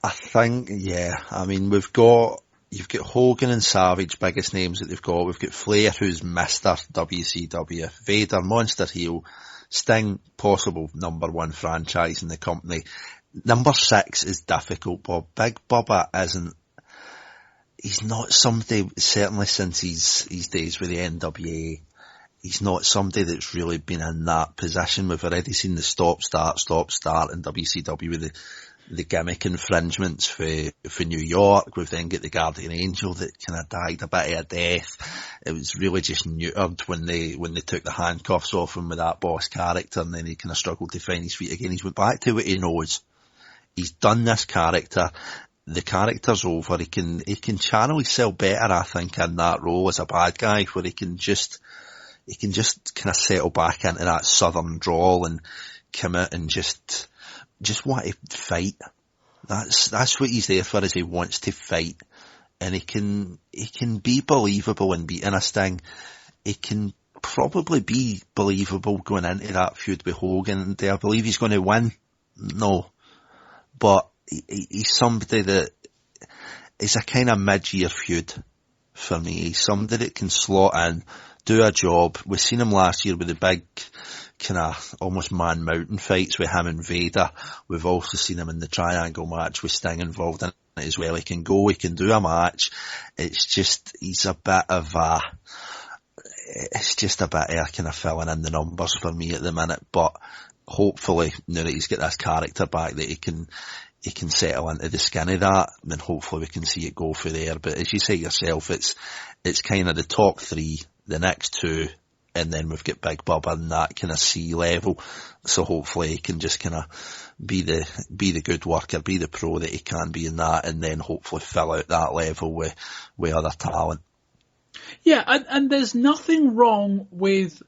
F: I think, yeah. I mean, you've got Hogan and Savage, biggest names that they've got. We've got Flair, who's Mr. WCW. Vader, monster heel. Sting, possible number one franchise in the company. Number 6 is difficult, Bob. Big Bubba he's not somebody, certainly since his days with the NWA, he's not somebody that's really been in that position. We've already seen the stop, start in WCW with the gimmick infringements for New York. We've then got the Guardian Angel that kind of died a bit of a death. It was really just neutered when they took the handcuffs off him with that boss character, and then he kind of struggled to find his feet again. He's went back to what he knows. He's done this character. the character's over. He can channel himself better, I think, in that role as a bad guy, where he can just kind of settle back into that southern drawl and come out and just want to fight. That's what he's there for, is he wants to fight. And he can be believable in beating a Sting. He can probably be believable going into that feud with Hogan. Do I believe he's going to win? No. But he's somebody that is a kind of mid-year feud for me. He's somebody that can slot in, do a job. We've seen him last year with the big kind of almost man mountain fights with him and Vader. We've also seen him in the triangle match with Sting involved in it as well. He can go, he can do a match. It's just a bit of a kind of filling in the numbers for me at the minute. But hopefully, now that he's got this character back, that he can settle into the skin of that, and hopefully we can see it go through there. But as you say yourself, it's kind of the top three, the next two, and then we've got Big Bubba in that kind of C level. So hopefully he can just kind of be the good worker, be the pro that he can be in that, and then hopefully fill out that level with other talent.
E: Yeah, and there's nothing wrong with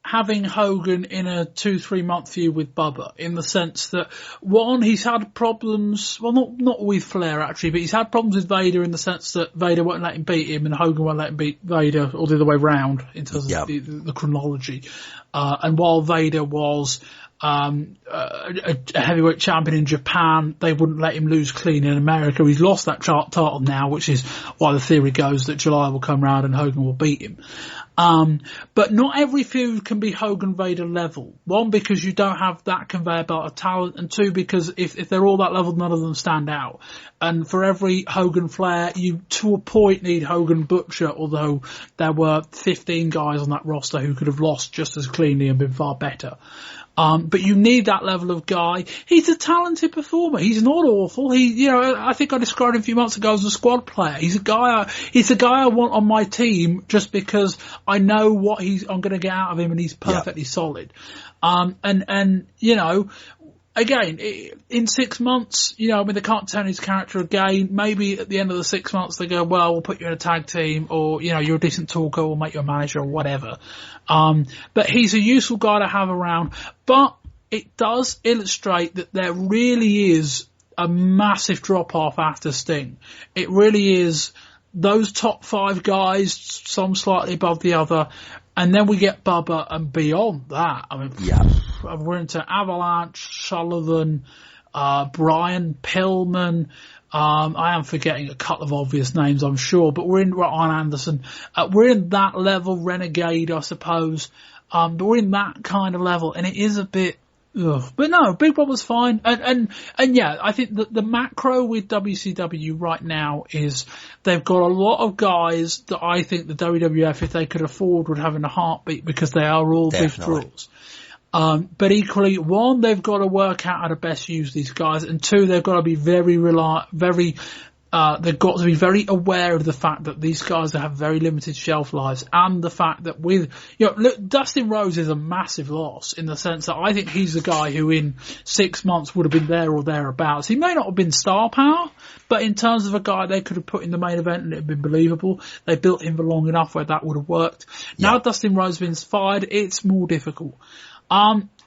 E: having Hogan in a 2-3 month feud with Bubba, in the sense that, one, he's had problems, well, not with Flair actually, but he's had problems with Vader in the sense that Vader won't let him beat him and Hogan won't let him beat Vader, or the other way round in terms of the chronology. And while Vader was a heavyweight champion in Japan, they wouldn't let him lose clean in America. He's lost that title now, which is why the theory goes that July will come round and Hogan will beat him. But not every feud can be Hogan Vader level. One, because you don't have that conveyor belt of talent, and two, because if they're all that level, none of them stand out. And for every Hogan Flair, you to a point need Hogan Butcher, although there were 15 guys on that roster who could have lost just as cleanly and been far better. But you need that level of guy. He's a talented performer. He's not awful. I think I described him a few months ago as a squad player. He's a guy I want on my team just because I know what I'm going to get out of him, and he's perfectly solid. Again, in 6 months, they can't turn his character again. Maybe at the end of the 6 months they go, well, we'll put you in a tag team, or, you're a decent talker, we'll make you a manager or whatever. But he's a useful guy to have around. But it does illustrate that there really is a massive drop-off after Sting. It really is those top 5 guys, some slightly above the other, and then we get Bubba, and beyond that, we're into Avalanche, Sullivan, Brian Pillman. I am forgetting a couple of obvious names, I'm sure, but we're in Arn Anderson. We're in that level, Renegade, I suppose. But we're in that kind of level, and it is a bit. Ugh. But no, Big Bubba's fine, and yeah, I think that the macro with WCW right now is they've got a lot of guys that I think the WWF, if they could afford, would have in a heartbeat, because they are all
F: Definitely.
E: big draws. But equally, one, they've got to work out how to best use these guys, and two, they've got to be they've got to be very aware of the fact that these guys have very limited shelf lives, and the fact that look, Dustin Rhodes is a massive loss, in the sense that I think he's the guy who in 6 months would have been there or thereabouts. He may not have been star power, but in terms of a guy they could have put in the main event and it would have been believable, they built him for long enough where that would have worked. Now Dustin Rhodes has been fired, it's more difficult.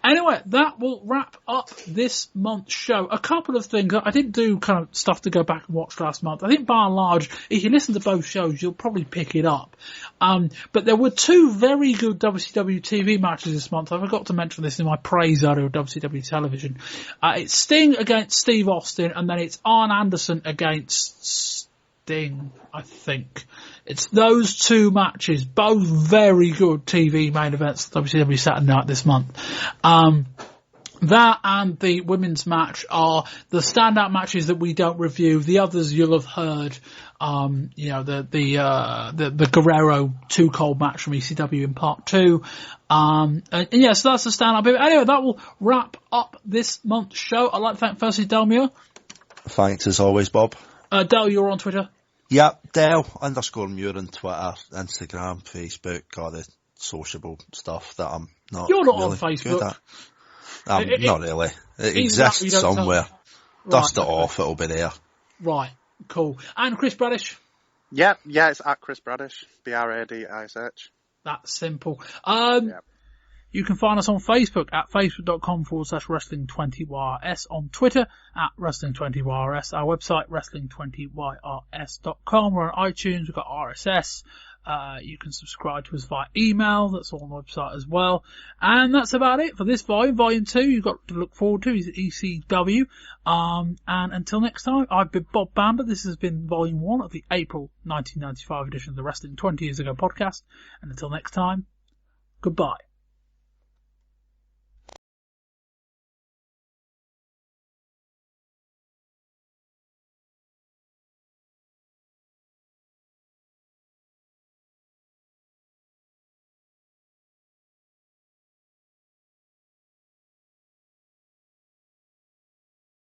E: Anyway, that will wrap up this month's show. A couple of things. I didn't do kind of stuff to go back and watch last month. I think by and large, if you listen to both shows, you'll probably pick it up. But there were 2 very good WCW TV matches this month. I forgot to mention this in my praise area of WCW television. It's Sting against Steve Austin, and then it's Arn Anderson against Sting, I think. It's those 2 matches, both very good TV main events, WCW Saturday Night this month. That and the women's match are the standout matches that we don't review. The others you'll have heard. The Guerrero 2 Cold match from ECW in part 2. So that's the standout bit. Anyway, that will wrap up this month's show. I'd like to thank firstly Dale Muir.
F: Thanks as always, Bob.
E: Dale, you're on Twitter.
F: Yep, Dale_Muir on Twitter, Instagram, Facebook, all the sociable stuff that I'm not.
E: You're not
F: really
E: on Facebook.
F: Good at. Not really. It exists somewhere. Dust it off, it'll be there.
E: Right, cool. And Chris Bradish?
G: Yeah, it's at Chris Bradish, Bradish.
E: That's simple. You can find us on Facebook at facebook.com/wrestling20yrs, on Twitter at wrestling20yrs, our website wrestling20yrs.com. We're on iTunes, we've got RSS. You can subscribe to us via email, that's all on the website as well. And that's about it for this volume. Volume 2 you've got to look forward to is ECW. And until next time, I've been Bob Bamber. This has been Volume 1 of the April 1995 edition of the Wrestling 20 Years Ago podcast. And until next time, goodbye.